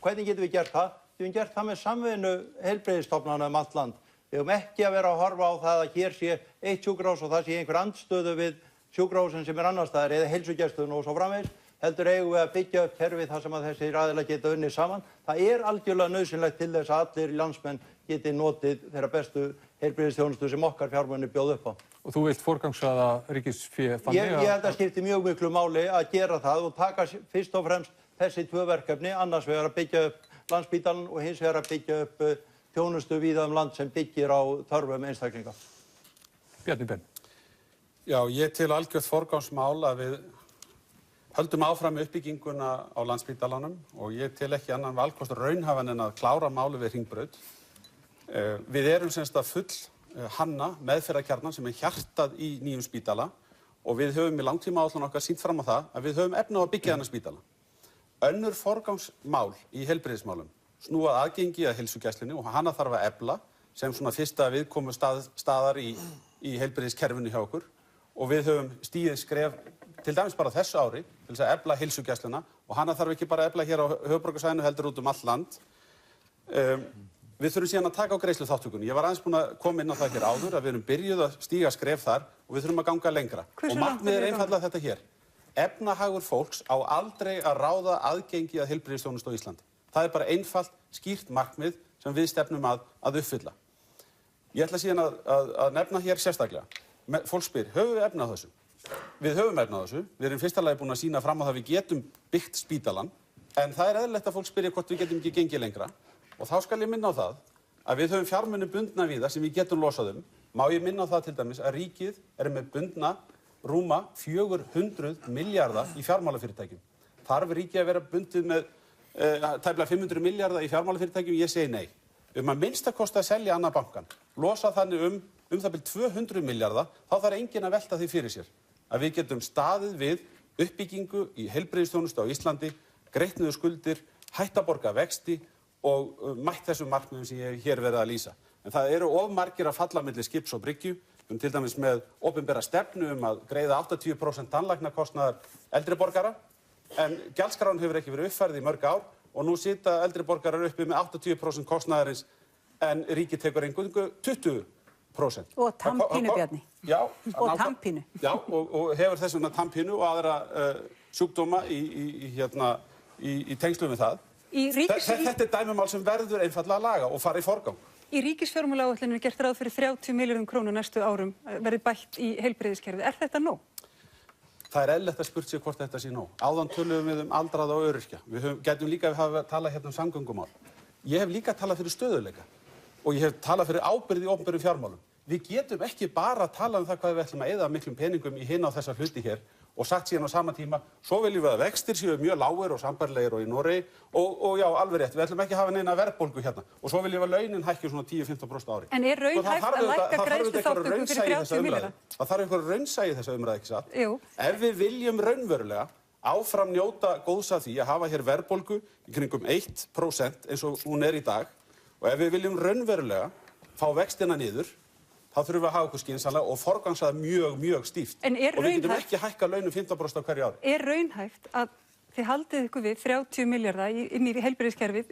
Hvernig getum við gert það? Við höfum gert það með samvinnu heilbrigðisstofnana allt land. Við höfum ekki að vera að horfa á það að hér sé eitt sjúkrahús og það sé einhver andstöðu við sjúkrahúsin sem annar staðar eða heilsugæsluna og svo framvegis. Heldur eigum við að byggja upp kerfi þar sem að þessir aðilar geta unnið saman. Það algjörlega nauðsynlegt til þess að allir landsmenn geti notið þeirra bestu heilbrigðisþjónustu sem okkar fjármunir bjóð upp á. Og þú vilt forgangsraða ríkisfé þannig að... Ég held að skipti mjög miklu máli að gera það og taka fyrst og fremst þessi tvö verkefni, annars vegar að byggja upp Landspítalann og hins vegar að byggja upp þjónustu víða land sem byggir á þörfum einstaklinga. Bjarni Ben. Já, ég til algjört forgangsmál að við höldum áfram uppbygginguna á Landspítalanum og ég til ekki annan valkost raunhæfan en að klára máli við Hringbraut. Við erum semst að full hanna meðferðarkjarnan sem hjartað í nýjum spítala og við höfum í langtímaáætlun okkar sýnt fram á það að við höfum efni á að byggja þennan spítala. Önnur forgangsmál í heilbrigðismálum snúa aðgengi að heilsugæslunni og hana þarf að efla sem svona fyrsta viðkomu staðar í heilbrigðiskerfinu hjá okkur og við höfum stigið skref til dæmis bara þessu ári til þess að efla heilsugæsluna og hana þarf ekki bara að efla hér á höfuðborgarsvæðinu heldur út allt land. Við þurfum síðan að taka á greiðsluþátttökunni. Ég var aðeins búinn að koma inn á það hér áður að við erum byrjuð að stíga skref þar og við þurfum að ganga lengra. Og markmiðið einfaldlega þetta hér. Efnahagur fólks á aldrei að ráða aðgengi að heilbrigðisþjónustu á Íslandi. Það bara einfalt, skýrt markmið sem við stefnum að uppfylla. Ég ætla síðan að nefna hér sérstaklega. Fólk spyr, höfum við efni á þessu? Við höfum efni á þessu. Við erum fyrsta lagi búin að sýna fram á það að við getum byggt spítalann, en það eðlilegt að fólk spyrja hvort við getum ekki gengið lengra. Og þá skal ég minna á það að við höfum fjármuni bundna víða sem við getum losað Má ég minna á það til dæmis að ríkið með bundna rúma 400 milljarða í fjármálafyrirtækjum. Þarf ríkið að vera bundið með tæplega 500 milljarða í fjármálafyrirtækjum? Ég segi nei. Að minnsta kosti að selja annað bankan, losa þannig það bil 200 milljarða, þá þarf enginn að velta því fyrir sér. Að við getum staðið við uppbyggingu í heilbrigðisþjónustu á Íslandi, greitt niður skuldir, hætt að borga vexti og mætt þessum markmiðum sem ég hef hér verið að lýsa. En það eru of margir að falla milli skips og bryggju, til dæmis með opinbera stefnu að greiða 80% tannlæknakostnaðar eldri borgara, en gjaldskráin hefur ekki verið uppfærð í mörg ár og nú sitja eldri borgarar uppi með 80% kostnaðarins en ríkið tekur eingöngu 20%. Og tannpínu, Bjarni. Já. Og tannpínu. Já, og hefur þess vegna tannpínu og aðra sjúkdóma í tengslum við það. Þetta dæmumál sem verður einfaldlega að laga og fara í forgang. Í ríkisfjármálaáætlunum gert ráð fyrir 30 milljörðum króna næstu árum verði bætt í heilbrigðiskerfið. Er þetta nóg? Það eðlilegt að spurt sig hvort þetta sé nóg. Áðan töluðum við aldraða og öryrkja. Við gætum líka að tala hérna samgöngumál. Ég hef líka talað fyrir stöðugleika og ég hef talað fyrir ábyrgð í opinberum fjármálum. Við getum ekki bara að tala það hvað við ætlum að eyða miklum peningum í hina á þessa hluti hér og sagt síðan á sama tíma, svo viljum við að vextir séu mjög lágir og sambærilegir og í Noregi og já, alveg rétt, við ætlum ekki að hafa neina verðbólgu hérna og svo viljum við að launin hækki svona 10-15% á ári. En er raunhæft að lækka greiðsluþátttöku fyrir 30 milljarða? Það þarf einhver raunsæi í þessa umræðu, ekki satt? Jú. Ef við viljum raunverulega áfram njóta góðs af því að hafa hér verðbólgu í kringum 1% eins og hún í dag og ef við viljum raunverulega fá vextina niður, þá þurfum við að hafa okkur skynsamlega og forgangsraða mjög stíft. En er og við getum raunhæft- ekki hækkað launum 15% á hverju ári. Er raunhæft að þið haldið ykkur við 30 milljarða inn í heilbrigðiskerfið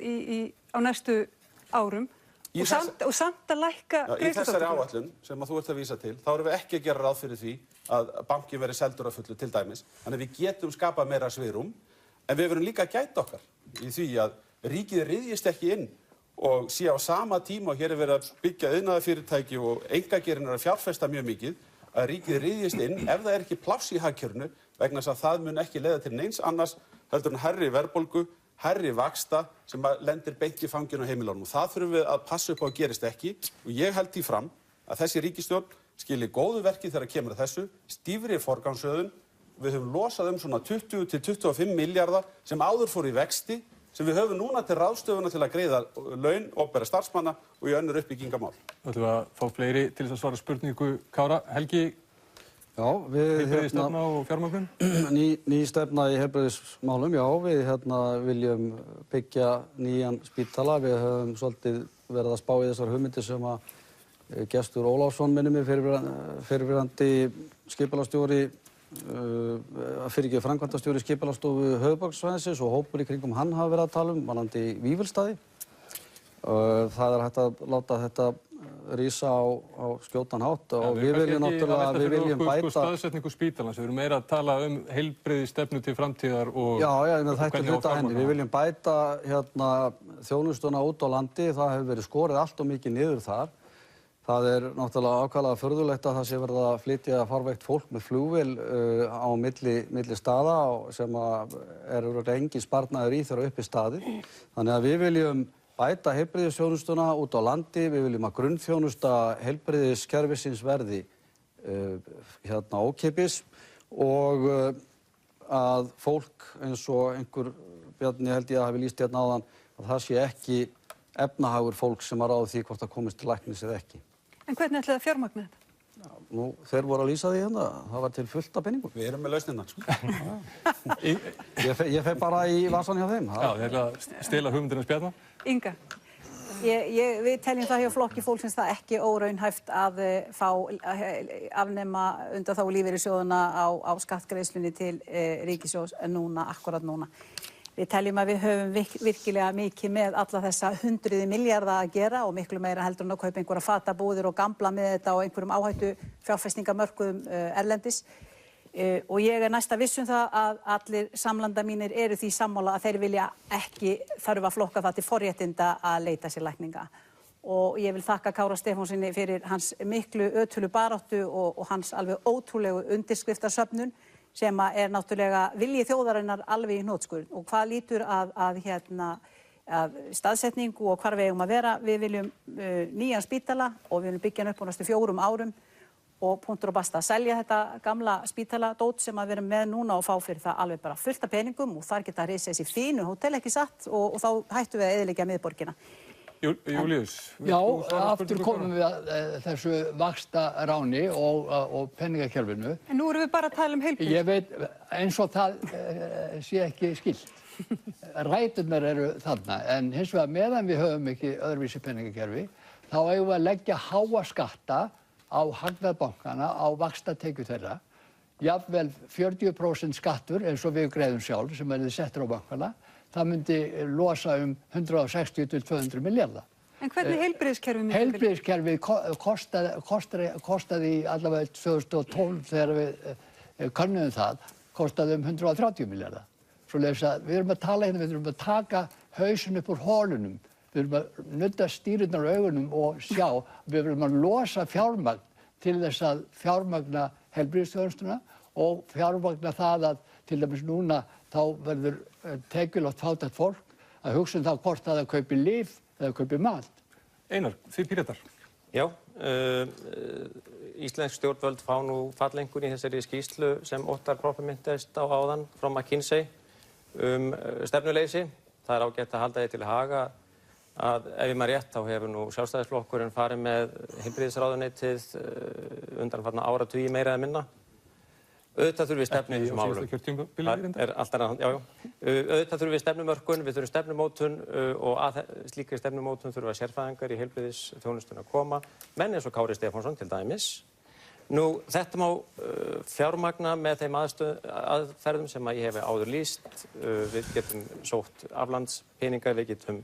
á næstu árum og samt að lækka Í þessari áætlun sem þú ert að vísa til, þá erum við ekki að gera ráð fyrir því að bankin verði seldur að fullu til dæmis. Þannig að við getum skapað meira svigrúm, en við verum líka að gæta okkar í því að ríkið ryðjist ekki inn og sé á sama tíma og hér verið að byggja iðnaðarfyrirtæki og einkageirinn að fjárfesta mjög mikið, að ríkið ryðjist inn ef það ekki pláss í hagkerfinu vegna þess að það mun ekki leiða til neins annars heldur en hærri verðbólgu, hærri vaxta sem lendir beint í fanginu á heimilunum. Það þurfum við að passa upp á að gerist ekki og ég held því fram að þessi ríkisstjórn skili góðu verki þegar kemur að þessu, stífri forgangsröðun. Við höfum losað svona 20-25 milljarða sem áður fór í vexti sem við höfum núna til ráðstöfuna til að greiða laun opinberra starfsmanna og í önnur uppbyggingamál. Þú ætlum að fá fleiri til þess að svara spurningu Kára. Helgi, heilbrigðisstefna og fjármögnun? Ný stefna í heilbrigðismálum, já, við viljum byggja nýjan spítala. Við höfum svolítið verið að spá í þessar hugmyndir sem að Gestur Ólafsson minnir mig fyrrverandi skipulagsstjóri framkvæmdastjóri skipulagsstofu höfuðborgarsvæðisins og hópur í kringum hann hafa verið að tala varðandi Vífilsstaði. Það hægt að láta þetta rísa á skjótan hátt og við viljum náttúrulega bæta staðsetningu spítalans. Við erum meira að tala heilbrigðisstefnu til framtíðar og þetta hluta henni. Við viljum bæta þjónustuna út á landi. Það hefur verið skorið allt og mikið niður þar. Það náttúrulega ákaflega furðulegt að það sé verið að flytja fárveikt fólk með flugvél á milli staða sem engin sparnaður í þegar upp staðið. Þannig að við viljum bæta heilbrigðisþjónustuna út á landi, við viljum að grunnþjónusta heilbrigðiskerfisins verði ókeypis og að fólk eins og einhver, Bjarni held ég að hafi lýst hérna áðan, að það sé ekki efnahagur fólk sem að ráða því hvort það komist til læknis eða ekki. En hvernig ætlaði að fjármagna þetta? Nú, þeir voru að lýsa því hérna, það var til fullt af penningum. Við erum með lausnirnar. Ég fer bara í vasan hjá þeim. Já, þið ætla að stela hugmyndina Bjarna. Inga. Við teljum það hjá flokki fólksins það ekki óraunhæft að afnema undanþágu lífeyrissjóðanna á skattgreiðslunni til ríkissjóðs akkúrat núna. Við teljum að við höfum virkilega mikið með alla þessa hundruði milljarða að gera og miklu meira heldur en að kaupa einhverja fatabúðir og gambla með þetta og einhverjum áhættu fjárfestingamörkuðum erlendis. Og ég næsta viss það að allir samlanda mínir eru því sammála að þeir vilja ekki þurfa að flokka það til forréttinda að leita sér lækninga. Og ég vil þakka Kára Stefánsssyni fyrir hans miklu ötulu baráttu og hans alveg ótrúlegu undirskriftarsöfnun sem náttúrulega vilji þjóðarinnar alveg í hnotskurn. Og hvað lítur að staðsetningu og hvar við eigum að vera. Við viljum nýjan spítala og við viljum byggja hann upp á næstu 4 árum og punktur og basta að selja þetta gamla spítaladót sem við erum með núna og fá fyrir það alveg bara fullt af peningum og þar geta risið þessi fínu hótel ekki satt og þá hættum við að eyðileggja miðborgina. Júlíus. Já, aftur komum við að þessu vaxtaráni og peningakerfinu. En nú erum við bara að tala heilbrigði. Ég veit, eins og það sé ekki skilt. Ræturnar eru þarna, en hins vegar meðan við höfum ekki öðruvísi peningakerfi, þá eigum við að leggja háa skatta á hagnað bankana, á vaxtatekjur þeirra. Jafnvel 40% skattur eins og við greiðum sjálf sem verði settur á bankana. Það myndi losa 160 til 200 milljarða. En hvernig heilbrigðiskerfi myndi? Heilbrigðiskerfi kostaði allavega 2012 þegar við könnuðum það, kostaði 130 milljarða. Svoleiðis að við erum að tala hérna, við erum að taka hausinn upp úr holunum. Við erum að nudda stýrurnar á augunum og sjá, við erum að losa fjármagn til þess að fjármagna heilbrigðisþjónustuna og fjármagna það að til dæmis núna þá verður tekjulágt fátækt fólk að hugsa þá hvort það kaupi lyf eða kaupi mat. Einar, þið Píratar. Já, íslensk stjórnvöld fá nú falleinkunn í þessari skýrslu sem Óttar Proppé minntist á áðan frá McKinsey stefnuleysi. Það er ágætt að halda því til haga að ef ég maður rétt þá hefur nú Sjálfstæðisflokkurinn farið með heilbrigðisráðuneytið undanfarna áratugi meira eða minna. Auðvitað þurfum við stefnu í þessum málum. Auðvitað þurfum við stefnumörkun, við þurfum stefnumótun og að slíkri stefnumótun þurfa sérfræðingar í heilbrigðisþjónustuna að koma. Menn eins og Kári Stefánsson til dæmis. Nú, þetta má fjármagna með þeim aðferðum sem ég hef áður lýst. Við getum sótt aflandspeninga, við getum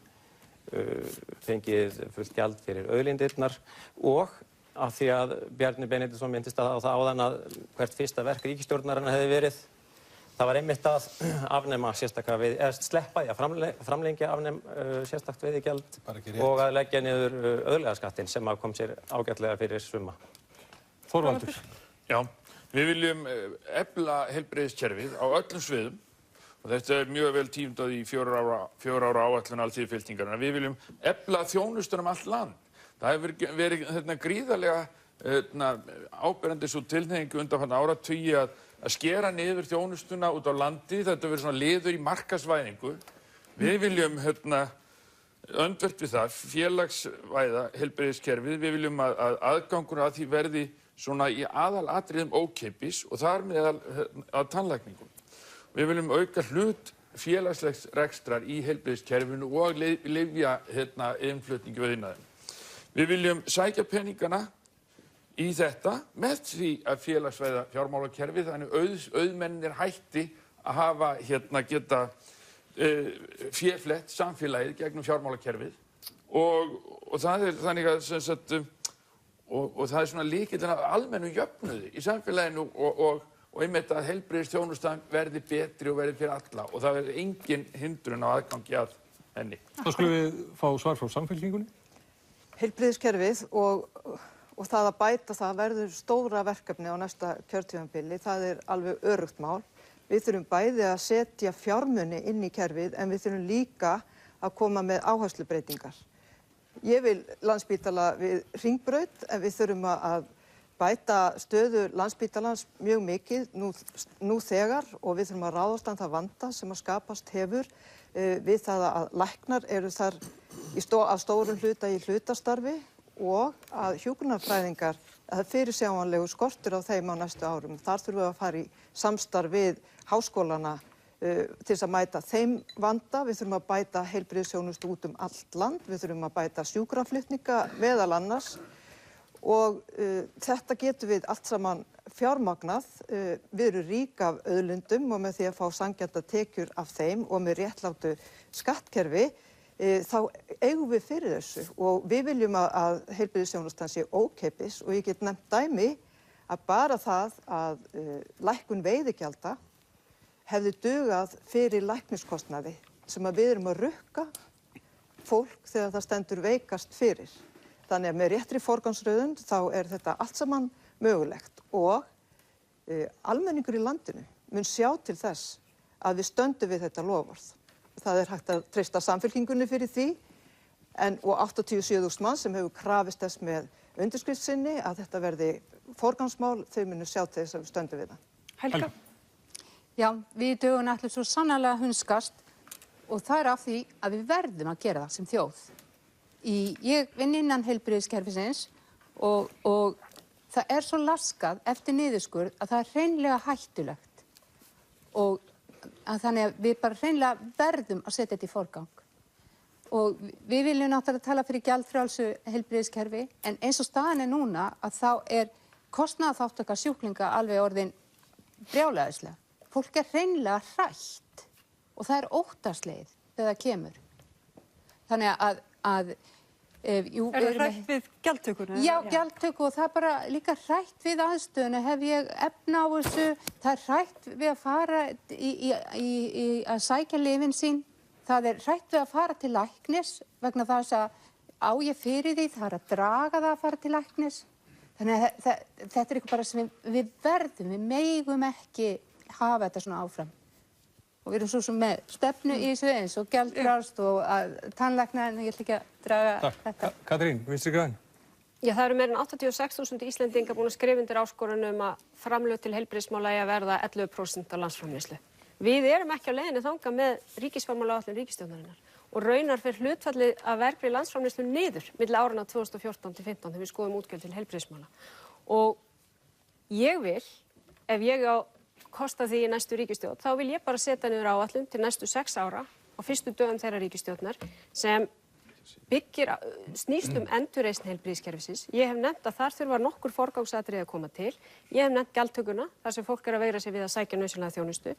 fengið fullt gjald fyrir auðlindirnar og af því að Bjarni Benediktsson minntist á það áðan að hvert fyrsta verk ríkisstjórnarinnar hefði verið. Það var einmitt að afnema sleppa í að framlengja sérstakt veiðigjald og að leggja niður auðlegðarskattinn sem kom sér ágætlega fyrir summa. Þorvaldur. Já, við viljum efla heilbrigðiskerfið á öllum sviðum og þetta er mjög vel tímdað í 4 ára áætlun alþýðubyltingarinnar. Við viljum efla þjónustuna allt land. Það hefur verið gríðarlega áberandi svo tilhneigingu undanfarna áratugi að skera niður þjónustuna út á landi. Þetta hefur verið svona liður í markaðsvæðingu. Við viljum öndvert við það, félagsvæða heilbrigðiskerfið. Við viljum að aðgangur að því verði svona í aðalatriðum ókeypis og þar meðal að tannlækningum. Við viljum auka hlut félagslegs rekstrar í heilbrigðiskerfinu og lyfja innflutningi við iðnaðinn. Við viljum sækja peningana í þetta með því að félagsvæða fjármálakerfið, þannig auðmennir hætti að hafa geta féflett samfélagið gegnum fjármálakerfið og það er þannig að og það er svona lykillinn af almennu jöfnuði í samfélaginu og einmitt að heilbrigðisþjónustan verði betri og verði fyrir alla og það verði engin hindrun á aðgangi að henni. Þá skulum við fá svar frá Samfylkingunni. Heilbrigðiskerfið og það að bæta það verður stóra verkefni á næsta kjörtímabili, það er alveg öruggt mál. Við þurfum bæði að setja fjármuni inn í kerfið en við þurfum líka að koma með áherslubreytingar. Ég vil Landspítala við Hringbraut en við þurfum að bæta stöðu Landspítalans mjög mikið nú þegar og við þurfum að ráðast að það vanda sem að skapast hefur við það að læknar eru þar að stórum hluta í hlutastarfi og að hjúkrunarfræðingar fyrirsjáanlegu skortur á þeim á næstu árum. Þar þurfum við að fara í samstarf við háskólana til þess að mæta þeim vanda. Við þurfum að bæta heilbrigðisþjónustu út allt land, við þurfum að bæta sjúkraflutninga meðal annars og þetta getum við allt saman fjármagnað. Við erum rík af auðlindum og með því að fá sanngjarna tekjur af þeim og með réttlátu skattkerfi þá eigum við fyrir þessu og við viljum að heilbrigðisþjónustan sé ókeypis og ég get nefnt dæmi að bara það að lækkun veiðigjalda hefði dugað fyrir lækniskostnaði sem að við erum að rukka fólk þegar það stendur veikast fyrir. Þannig að með réttri forgangsröðun þá er þetta allt saman mögulegt og almenningur í landinu mun sjá til þess að við stöndum við þetta loforð. Það er hægt að treysta Samfylkingunni fyrir því og 87.000 manns sem hefur krafist þess með undirskrift sinni að þetta verði forgangsmál, þau munu sjá til þess að við stöndum við það. Helga? Já, við dögun ætlum svo sannarlega hunskast og það er af því að við verðum að gera það sem þjóð. Ég vinn innan heilbrigðiskerfisins og það er svo laskað eftir niðurskurð að það er hreinlega hættulegt og þannig að við bara hreinlega verðum að setja þetta í forgang. Og við viljum náttúrulega tala fyrir gjaldfrjálsu heilbrigðiskerfi en eins og staðan er núna að þá er kostnaðarþátttaka sjúklinga alveg orðin brjálæðislega. Fólk er hreinlega hrætt og það er óttaslegið þegar það kemur. Þannig að jú, er það hrætt við gjaldtökuna? Já, gjaldtöku og það er bara líka hrætt við aðstöðuna. Hef ég efna á þessu? Það er hrætt við að fara að sækja lyfin sín. Það er hrætt við að fara til læknis vegna þess að á ég fyrir því, það er að draga það að fara til læknis. Þannig að þetta er eitthvað bara sem við verðum, við megum ekki hafa þetta svona áfram. Og við erum svo sem með stefnu í þessu eins og gjaldfrjálst og tannlækna en ég ætla ekki að draga þetta. Katrín, Vinstri græn. Já, það eru meira en 86.000 Íslendingar búin að skrifa undir áskorun að framlög til heilbrigðismála eigi að verða 11% af landsframleiðslu. Við erum ekki á leiðinni þangað með ríkisfjármálaáætlun ríkisstjórnarinnar og raunar fer hlutfallið af vergri landsframleiðslu niður milli áranna 2014 til 2015 þegar við skoðum útgjöld til heilbrigðismála. Og ég vil, ef ég á kosta því í næstu ríkisstjórn, þá vil ég bara setja niður áætlun til næstu 6 ára á fyrstu dögum þeirra ríkisstjórnar sem snýst endurreisn heilbrigðiskerfisins. Ég hef nefnt að þar þurfa nokkur forgangsatriði að koma til. Ég hef nefnt gjaldtökuna, þar sem fólk að veigra sig við að sækja nauðsynlega þjónustu.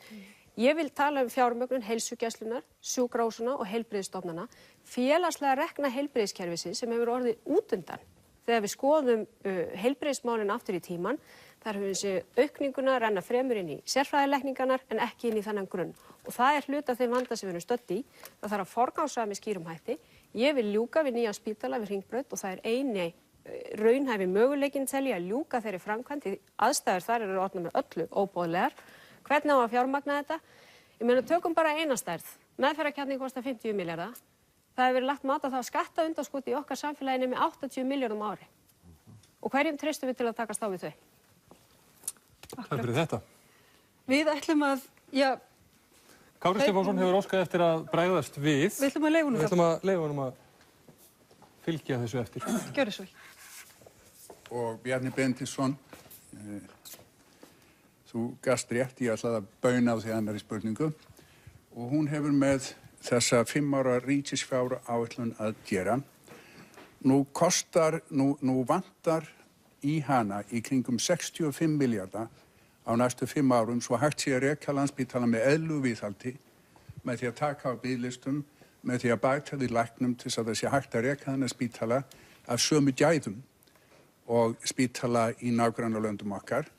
Ég vil tala fjármögnun heilsugæslunnar, sjúkrahúsanna og heilbrigðisstofnana, félagslega rekna heilbrigðiskerfisins sem hefur orðið útundan. Þegar við skoðum heilbrigðismálin aftur í tíman, þar höfum við séð aukninguna renna fremur inn í sérfræðilækningarnar en ekki inn í þennan grunn. Og það hluti af þeim vanda sem við erum stödd í. Það þarf að forgangsraða með skýrum hætti. Ég vil ljúka við nýjan spítala við Hringbraut og það eini raunhæfi möguleikinn tel ég að ljúka þeirri framkvæmd. Aðstæður þar eru orðnar með öllu óboðlegar. Hvernig á að fjármagna þetta? Ég meina tökum bara eina stærð. Meðferðarkjarnir kostar 50 milljarða. Það hefur verið lagt mat á það að skattaundanskot í okkar samfélaginu með 80 milljörðum á ári. Og hverjum treystum við til að takast á við þau? Takk fyrir þetta. Við ætlum að, Kári Stefánsson hefur óskað eftir að bregðast við. Við ætlum að leyfa honum það. Við ætlum að leyfa honum að fylgja þessu eftir. Gjörðu svo vel. Og Bjarni Benediktsson, þú gast rétt, ég ætlaði að bauna á því annarri spurningu og hún hefur með þessa 5 ára ríkisfjáráætlun að gera. Nú vantar í hana í kringum 65 milljarða á næstu 5 árum svo hægt sé að reka Landspítala með eðlilegu viðhaldi með því að taka á biðlistum, með því að bæta við læknum til þess að það sé hægt að reka þennan spítala af sömu gæðum og spítala í nágrannalöndum okkar.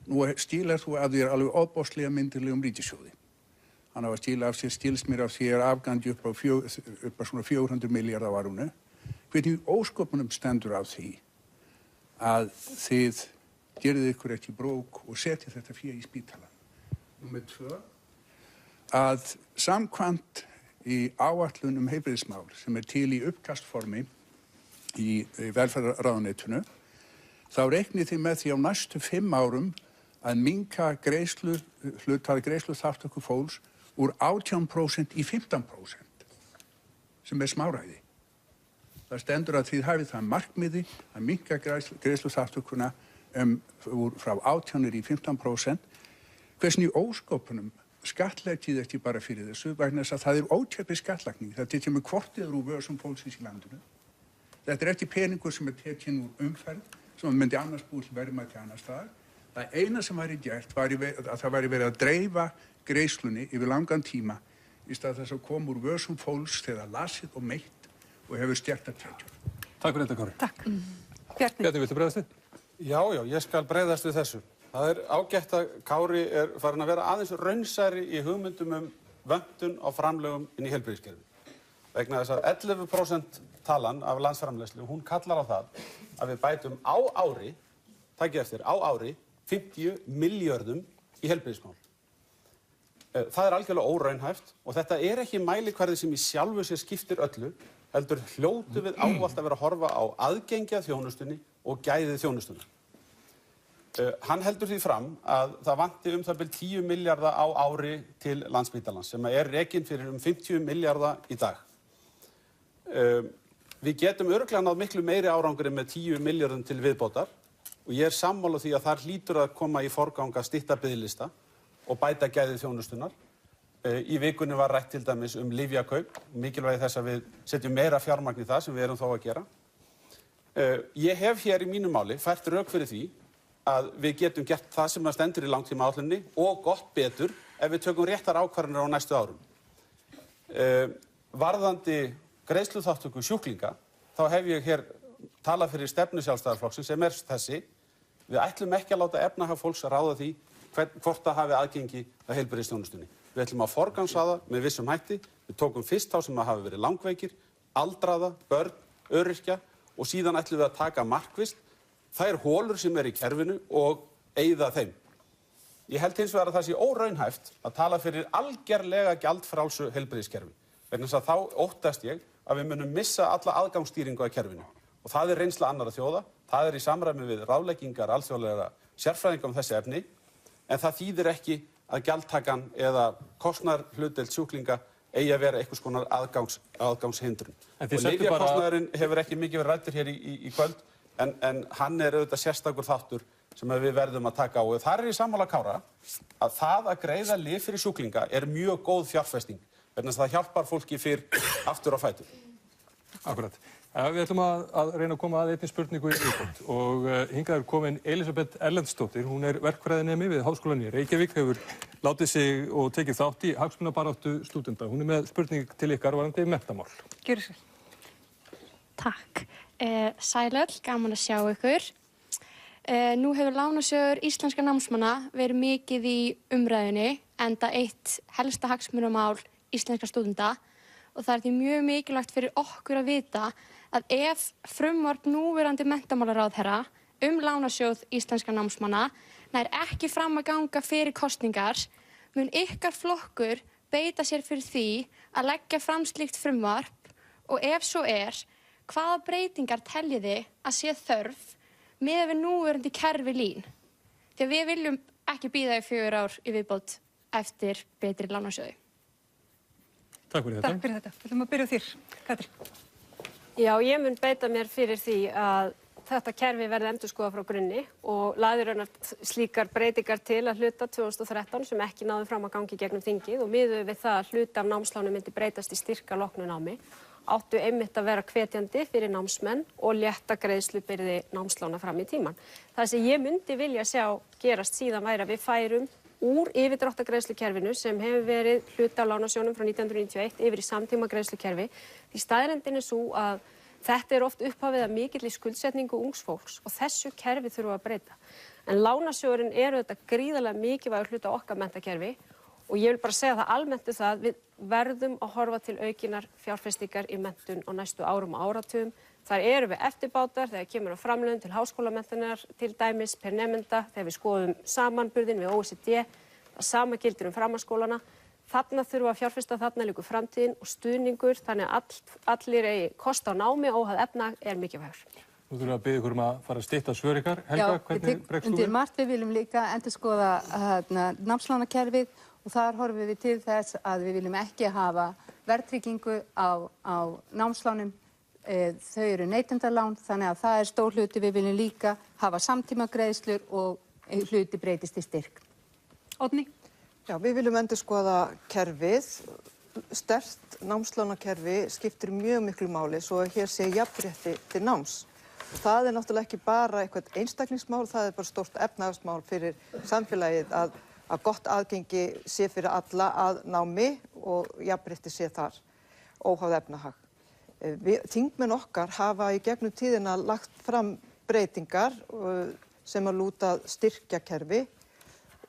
Nú stílar þú af þér alveg ofboðslega myndarlegum ríkissjóði. Hann á að stíla af sér, stílst mér af sér afgangi upp á svona 400 milljarða á árinu. Hvernig ósköpunum stendur á því að þið gerðið ykkur ekki brók og setið þetta fé í spítalan. Númer 2, að samkvæmt í áætlun heilbrigðismál sem til í uppkastformi í velferðarráðuneytinu, þá reiknið þið með því á næstu 5 árum að minnka hlutfall greiðsluþátttöku fólks úr 18% í 15%, sem smáræði. Það stendur að þið hafið það markmiði að minnka greiðsluþátttökuna frá 18% í 15%. Hversni í ósköpunum skattleggið ekki bara fyrir þessu vegna þess að það ókeypis skattlagning. Það tekið hvort eður úr vörsum fólksins í landinu. Þetta ekki peningur sem tekinn úr umferð sem myndi annars búið til verðmæti annars staðar. Það eina sem væri gert var að það væri verið að dreifa greiðslunni yfir langan tíma í stað þess að koma úr vörsum fólks þegar lasið og meitt og hefur stjertar tekjur. Takk fyrir þetta, Kári. Takk. Bjarni, viltu bregðast við? Já, ég skal bregðast við þessu. Það ágætt að Kári farin að vera aðeins raunsæri í hugmyndum vöntun á framlögum inn í heilbrigðiskerfið. Vegna þess að 11% talan af landsframleiðslu, hún kallar á það að við bætum á ári, takið eftir, á ári, 50 milljörðum í heilbrigðismál. Það algjörlega óraunhæft og þetta ekki mælikvarði sem í sjálfu sér skiptir öllu, heldur hljótu við ávallt að vera að horfa á aðgengi að þjónustunni og gæðið þjónustunnar. Hann heldur því fram að það vanti það bil 10 milljarða á ári til Landspítalans sem rekinn fyrir 50 milljarða í dag. Við getum örugglega náð miklu meiri árangri með 10 milljörðum til viðbótar og ég sammála því að þar hlýtur að koma í forgang að stytta biðlista og bæta gæðið þjónustunnar. Í vikunni var rætt til dæmis lyfjakaup, mikilvægi þess að við setjum meira fjármagn í það sem við erum þó að gera. Ég hef hér í mínu máli fært rök fyrir því að við getum gert það sem stendur í langtímaáætluninni og gott betur ef við tökum réttar ákvarðanir á næstu árum. Varðandi greiðsluþátttöku sjúklinga, þá hef ég hér talað fyrir stefnu Sjálfstæðisflokksins sem þessi. Við ætlum ekki að láta efnahag fólks að ráða því hvort það hafi aðgengi að heilbrigðisþjónustunni. Við ætlum að forgangsraða með vissum hætti. Við tókum fyrst þá sem hafa verið langveikir, aldraða, börn, öryrkja og síðan ætlum við að taka markvisst þær holur sem í kerfinu og eyða þeim. Ég held hins vegar að það sé óraunhæft að tala fyrir algerlega gjaldfrjálsu heilbrigðiskerfi. Vegna þess að þá óttast ég að við munum missa alla aðgangsstýringu að kerfinu. Og og það reynsla annarra þjóða, það í samræmi við ráðleggingar alþjóðlegra sérfræðinga þessi efni, en það þýðir ekki að gjaldtakan eða kostnaðarhlutdeild sjúklinga eigi að vera einhvers konar aðgangshindrun. Og lyfjakostnaðurinn hefur ekki mikið verið ræddur hér í kvöld, en hann auðvitað sérstakur þáttur sem við verðum að taka á. Og þar ég sammála Kára að það að greiða lyf fyrir sjúklinga mjög góð fjárfesting, vegna þess að það hjálpar fólki fyrr aftur á fætur. Akkurat. Við ætlum að reyna að koma að einni spurningu í viðbót og hingað komin Elísabet Erlendsdóttir. Hún verkfræðinemi við Háskólann í Reykjavík, hefur látið sig og tekið þátt í hagsmunabaráttu stúdenta. Hún með spurning til ykkar varðandi menntamál. Gjörðu svo. Takk. Sælöll, gaman að sjá ykkur. Nú hefur Lánasjóður íslenskra námsmanna verið mikið í umræðunni, enda eitt helsta hagsmunamál íslenskra stúdenta og það því mjög mikilvægt fyrir okkur að vita að ef frumvarp núverandi menntamálaráðherra Lánasjóð íslenskra námsmanna nær ekki fram að ganga fyrir kosningar, mun ykkar flokkur beita sér fyrir því að leggja fram slíkt frumvarp og ef svo hvaða breytingar teljiði að sé þörf miðað við núverandi kerfi LÍN? Því að við viljum ekki bíða í 4 ár í viðbót eftir betri lánasjóði. Takk fyrir þetta. Takk fyrir þetta. Við ætlum að byrja á þér, Katrín. Já, ég mun beita mér fyrir því að þetta kerfi verði endurskoðað frá grunni og lagði raunar slíkar breytingar til að hluta 2013 sem ekki náðu fram að gangi gegnum þingið og miðuð við það að hluta af námsláni myndi breytast í styrk að loknu námi. Áttu einmitt að vera hvetjandi fyrir námsmenn og létta greiðslubyrði námslána fram í tíman. Það sem ég myndi vilja sjá gerast síðan væri að við færum úr yfirdráttargreiðslukerfinu sem hefur verið hluti af lánasjóðnum frá 1991 yfir í samtíma greiðslukerfi. Því staðreyndin sú að þetta oft upphafið að mikilli skuldsetningu ungs fólks og þessu kerfi þurfum að breyta. En lánasjóðurinn þetta gríðarlega mikilvægur hluti af okkar menntakerfi og ég vil bara segja það almennt það við verðum að horfa til aukinnar fjárfestingar í menntun á næstu árum og áratugum. Þar við eftirbátar þegar kemur á framlögum til háskólamenntunar til dæmis per nemenda þegar við skoðum samanburðinn við OECD. Það sama gildir framhaldsskólana. Þarna þurfa að fjárfesta, þarna liggur framtíðin og stuðningur þannig að allir eigi kost á námi óháð efnahag mikilvægur. Nú þurfum við að biðja ykkur að fara að stytta svör ykkar. Helga, hvernig bregst þú við? Undir margt við viljum líka endurskoða námslánakerfið og þar horfum við til þess að við viljum ekki hafa verðtryggingu á námslánum. Þau neytendalán, þannig að það stór hluti. Við viljum líka hafa samtímagreiðslur og hluti breytist í styrk. Oddný? Já, við viljum endurskoða kerfið. Sterkt námslánakerfi skiptir mjög miklu máli svo að hér sé jafnrétti til náms. Og það náttúrulega ekki bara eitthvað einstaklingsmál, það bara stórt efnahagsmál fyrir samfélagið að gott aðgengi sé fyrir alla að námi og jafnrétti sé þar, óháð efnahag. Þingmenn okkar hafa í gegnum tíðina lagt fram breytingar sem að lúta styrkjakerfi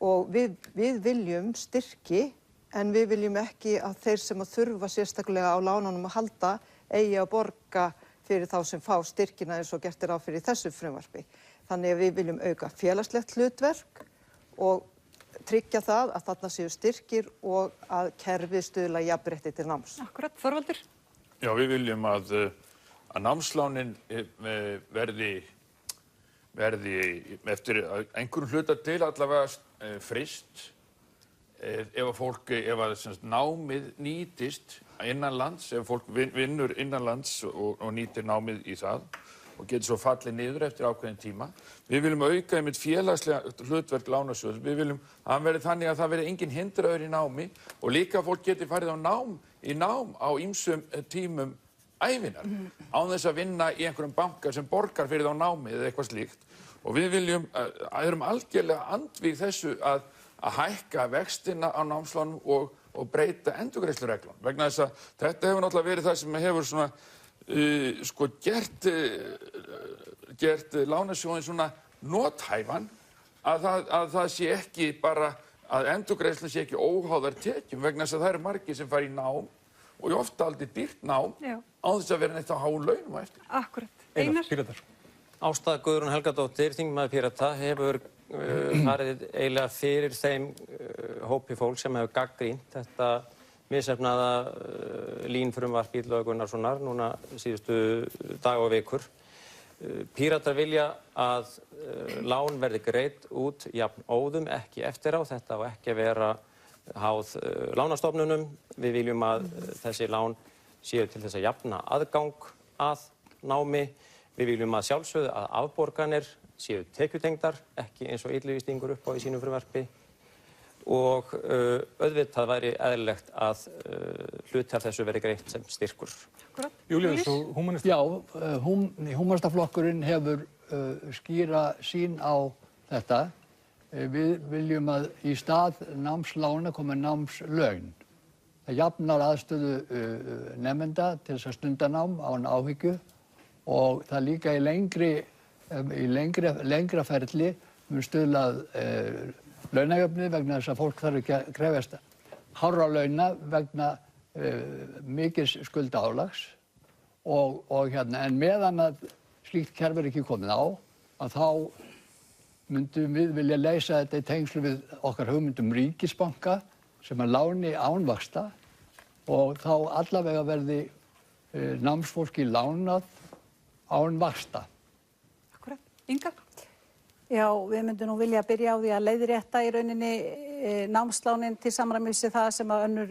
og við viljum styrki en við viljum ekki að þeir sem að þurfa sérstaklega á lánunum að halda eigi að borga fyrir þá sem fá styrkina eins og gert ráð fyrir þessu frumvarpi. Þannig að við viljum auka félagslegt hlutverk og tryggja það að þarna séu styrkir og að kerfið stuðla jafnrétti til náms. Akkurat, Þorvaldur? Já, við viljum að námslánin verði eftir einhverjum hluta til allavega frist ef námið nýtist innanlands, ef fólk vinnur innanlands og nýtir námið í það og getur svo fallið niður eftir ákveðin tíma. Við viljum auka einmitt félagslega hlutverk lánasjóðs. Við viljum að hann verði þannig að það verði engin hindraður í námi og líka fólk geti farið í nám á ýmsum tímum ævinnar án þess að vinna í einhverjum banka sem borgar fyrir þá námið eða eitthvað slíkt. Og við viljum, erum algjörlega andvíg þessu að hækka vextina á námslánum og breyta endurgreiðslureglum. Vegna þess að þetta hefur náttúrulega verið það sem hefur svona gert lánasjóðinn svona nothæfan að það sé ekki bara að endurgreiðslan sé ekki óháðar tekjum vegna þess að það eru margir sem fara í nám og ofta aldrei dýrt nám án þess að vera neitt á háum launum á eftir. Akkurat. Einar? Píratar. Ásta Guðrún Helgadóttir, þingmaður Pírata, hefur farið eiginlega fyrir þeim hópi fólk sem hefur gagnrýnt þetta misheppnaða LÍN-frumvarp Illuga Gunnarssonar núna síðustu daga og vikur. Píratar vilja að lán verði greidd út jafn óðum, ekki eftir á. Þetta á ekki að vera háð lánastofnunum. Við viljum að þessi lán séu til þess að jafna aðgang að námi. Við viljum að sjálfsögðu að afborganir séu tekjutengdar, ekki eins og Illugi stingur upp á í sínu frumvarpi. Og auðvitað væri eðlilegt að hluti af þessu verið greitt sem styrkur. Júlíus og húmanista? Já, húmanistaflokkurinn hefur skýra sýn á þetta. Við viljum að í stað námslána komi námslaun. Það jafnar aðstöðu nemenda til þess að stunda nám án áhyggju og það líka í lengra ferli mun stuðlað launajöfnu vegna þess að fólk þarf ekki að krefjast hárra launa vegna mikils skuldaálags en meðan að slíkt kerfi ekki komið á að þá myndum við vilja leysa þetta í tengslu við okkar hugmyndum ríkisbanka sem að láni án vaxta og þá allavega verði námsfólki lánað án vaxta. Akkúrat. Inga? Já, við myndum nú vilja byrja á því að leiðrétta í rauninni námslánin til samræmis við það sem að önnur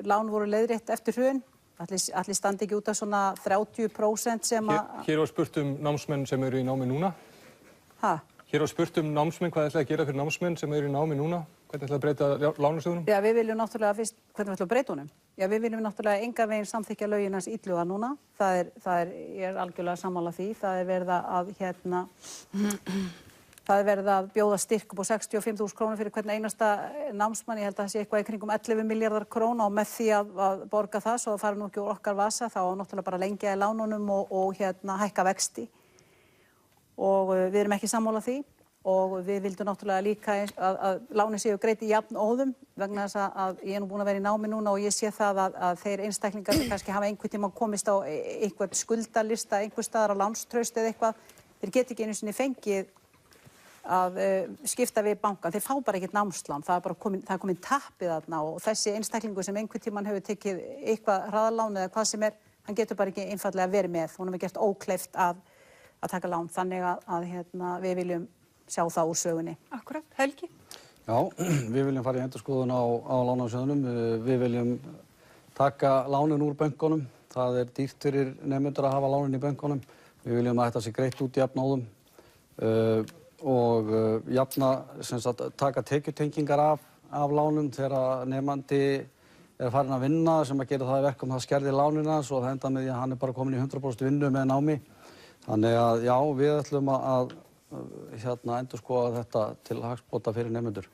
lán voru leiðrétt eftir hrun. Allir standi ekki út af svona 30% sem að... Hér var spurt námsmenn sem eru í námi núna. Hæ? Hér var spurt námsmenn, hvað ætlaði að gera fyrir námsmenn sem eru í námi núna? Hvernig ætlaði að breyta lánasjóðunum? Já, við viljum náttúrulega fyrst, hvernig ætlaði að breyta honum? Já, við viljum náttúrulega engan veginn samþykkja lögin hans Illuga núna. Ég er algjörlega sammála því. Það er verið að bjóða styrk upp á 65.000 krónur fyrir hvern einasta námsmann. Ég held að það sé eitthvað í kringum 11 milljarðar króna og með því að borga það svo það fari nú ekki úr okkar vasa þá náttúrulega bara lengja í lánunum og hækka vexti. Og við erum ekki sammála því og við vildum náttúrulega líka að lánin séu greidd í jafn óðum vegna þess að ég er nú búin að vera í námi núna og ég sé það að þeir einstaklingar sem kannski hafa einhvern tíma komist á einhvern skuldalista einhver staðar á lánstraust eða eitthvað, þeir geti ekki einu sinni fengið að skipta við bankan, þeir fá bara ekkert námslán, það er komin tappið þarna og þessi einstaklingur sem einhvern tíman hefur tekið eitthvað hraðalán eða hvað sem hann getur bara ekki einfallega verið með, honum er gert ókleift að taka lán, þannig að við viljum sjá það úr sögunni. Akkúrat, Helgi? Já, við viljum fara í endurskoðun á lánasjóðunum, við viljum taka lánin úr bönkunum, það er dýrt fyrir nemendur að hafa lánin í bönkunum, við viljum að þetta sé greitt út jafnóðum og taka tekjutengingar af lánum þegar nemandi er farin að vinna sem að gera það í verkum það skerðir lánin hans og það enda með því að hann er bara komin í 100% vinnu með námi. Þannig að já, við ætlum að endurskoða þetta til hagsbóta fyrir nemendur.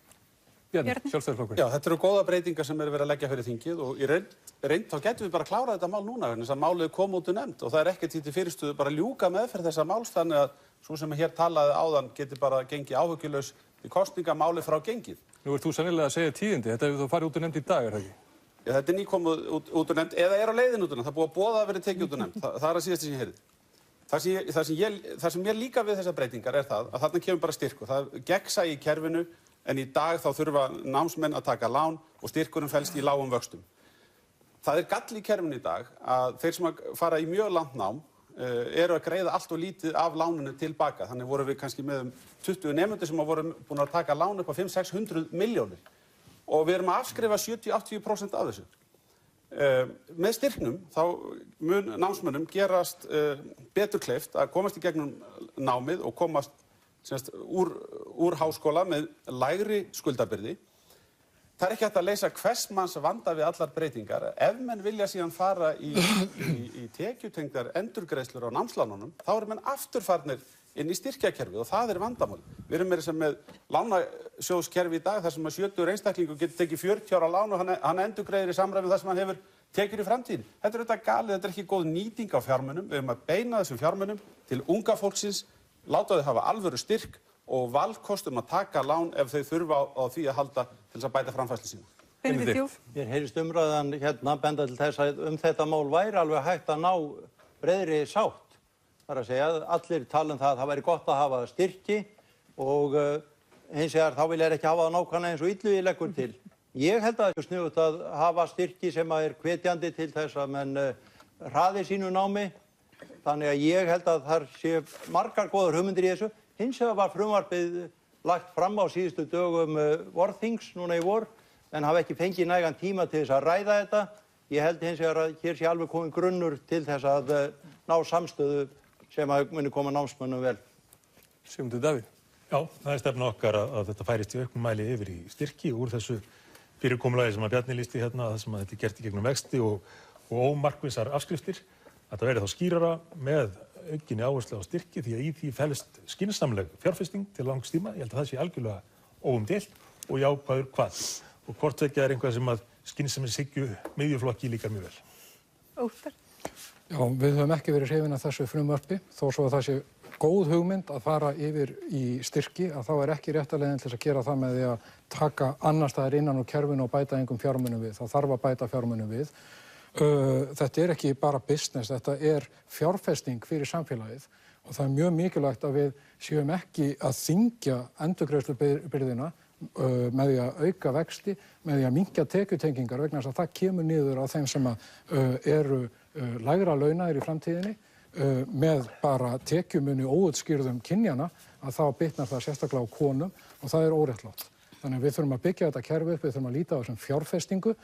Bjarni, Sjálfstæðisflokkur. Já, þetta eru góða breytingar sem verið að leggja fyrir þingið og í reynd þá getum við bara klárað þetta mál núna vegna þess að málið kom út nefnd og það er ekkert til fyrirstöðu bara ljúka meðferð þessa máls þannig að svo sem hér talaði áðan geti bara gengið áhyggjulaus í kosningamálið frá gengið. Nú ert þú sennilega að segja tíðindi, þetta hefur þú farið út úr nefnd í dag, er það ekki? Já, þetta er nýkomið út úr nefnd eða er á leiðin út úr nefnd, það er búið að boða að verið tekið út úr nefnd, það er að síðast sem ég heyrði. Það sem ég líka við þessar breytingar er það að þarna kemur bara styrkur. Það er gegnsæi í kerfinu en í dag þá þurfa námsmenn að taka lán og styrkurinn felst í lágum vöxtum. Það er gall í kerfinu í dag að þeir sem fara í mjög langt nám eru að greiða allt og lítið af láninu tilbaka. Þannig vorum við kannski með 20 nemendur sem voru búin að taka lán upp á 500–600 milljónir og við erum að afskrifa 70–80% af þessu. Með styrknum þá mun námsmönnum gerast betur kleift að komast í gegnum námið og komast úr háskóla með lægri skuldabyrði. Það er ekki hægt að leysa hvers manns vanda við allar breytingar. Ef menn vilja síðan fara í tekjutengdar endurgreiðslur á námslánunum, þá eru menn afturfarnir inn í styrkjakerfið og það er vandamál. Við erum með lánasjóðskerfi í dag þar sem að 70 einstaklingur getur tekið 40 ára lán og hann endurgreiðir í samræmi þar sem hann hefur tekjur í framtíðin. Þetta er auðvitað galið, þetta er ekki góð nýting á fjármunum. Við erum að beina þessum fjármunum til unga fólksins, láta þau hafa alvöru styrk og valkost að taka lán ef þau þurfa á því að halda til þess að bæta framfærslu sína. Mér heyrist umræðan benda til þess að þetta mál væri alveg hægt að ná breiðri sátt. Það er að segja að allir tala það að það væri gott að hafa styrki og hins vegar þá vilja ekki hafa það nákvæmlega eins og Illugi leggur til. Ég held að það er sniðugt að hafa styrki sem er hvetjandi til þess að menn hraði sínu námi. þannig að ég held að þar sé margar góðar hugmyndir í þessu. Hins vegar var frumvarpið lagt fram á síðustu dögum vorþings núna í vor, en hafa ekki fengið nægan tíma til þess að ræða þetta. Ég held hins vegar að hér sé alveg komin grunnur til þess að ná samstöðu sem að muni koma námsmönnum vel. Sigmundur Davíð. Já, það er stefna okkar að þetta færist í auknum mæli yfir í styrki úr þessu fyrirkomulagi sem að Bjarni lýsti hérna, það sem að þetta er gert í gegnum vexti og ómarkvissar afskriftir. Þetta verði þá skýrara með aukinni áherslu á styrki því að í því felst skynsamleg fjárfesting til langs tíma. Ég held að það sé algjörlega óumdeilt og jákvæður hvati. Og hvort tveggja er eitthvað sem að skynsemishyggju miðjuflokki líkar mjög vel. Óttar? Já, við höfum ekki verið hrifin af þessu frumvarpi, þó svo að það sé góð hugmynd að fara yfir í styrki, að þá er ekki rétta leiðin til að gera það með því að taka annars staðar innan úr kerfinu og bæta engum fjármunum við. Það þarf að bæta fjármunum við. Þetta er ekki bara business, þetta er fjárfesting fyrir samfélagið og það er mjög mikilvægt að við séum ekki að þyngja endurgreiðslubyrðina með því að auka vexti, með því að minnka tekjutengingar vegna þess að það kemur niður á þeim sem eru lægra launaðir í framtíðinni með bara tekjumunni óútskýrðum kynjana að þá bitnar það sérstaklega á konum og það er óréttlátt. Þannig að við þurfum að byggja þetta kerfi upp, við þurfum að líta á þessum fjárfestingu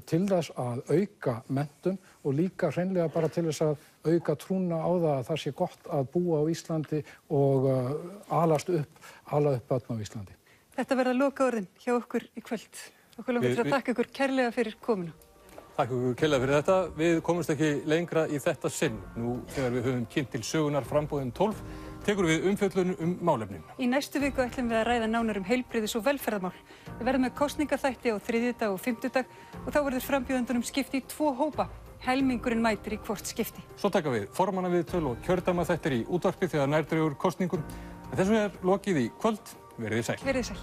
til þess að auka menntun og líka hreinlega bara til þess að auka trúna á það sé gott að búa á Íslandi og ala upp börn á Íslandi. Þetta verða lokaorðin hjá okkur í kvöld. Okkur langar til að þakka ykkur kærlega fyrir komuna. Takk ykkur kærlega fyrir þetta. Við komumst ekki lengra í þetta sinn. Nú þegar við höfum kynnt til sögunar framboðin 12, tekur við umfjöllun málefnin. Í næstu viku ætlum við að ræða nánar heilbrigðis- og velferðarmál. Við verðum með kosningaþætti á þriðjudag og fimmtudag og þá verður frambjóðendunum skipt í 2 hópa. Helmingurinn mætir í hvort skipti. Svo taka við formannaviðtöl og kjördæmaþættir í útvarpi þegar nær dregur kosningum. En þessu er lokið í kvöld. Verið sæl.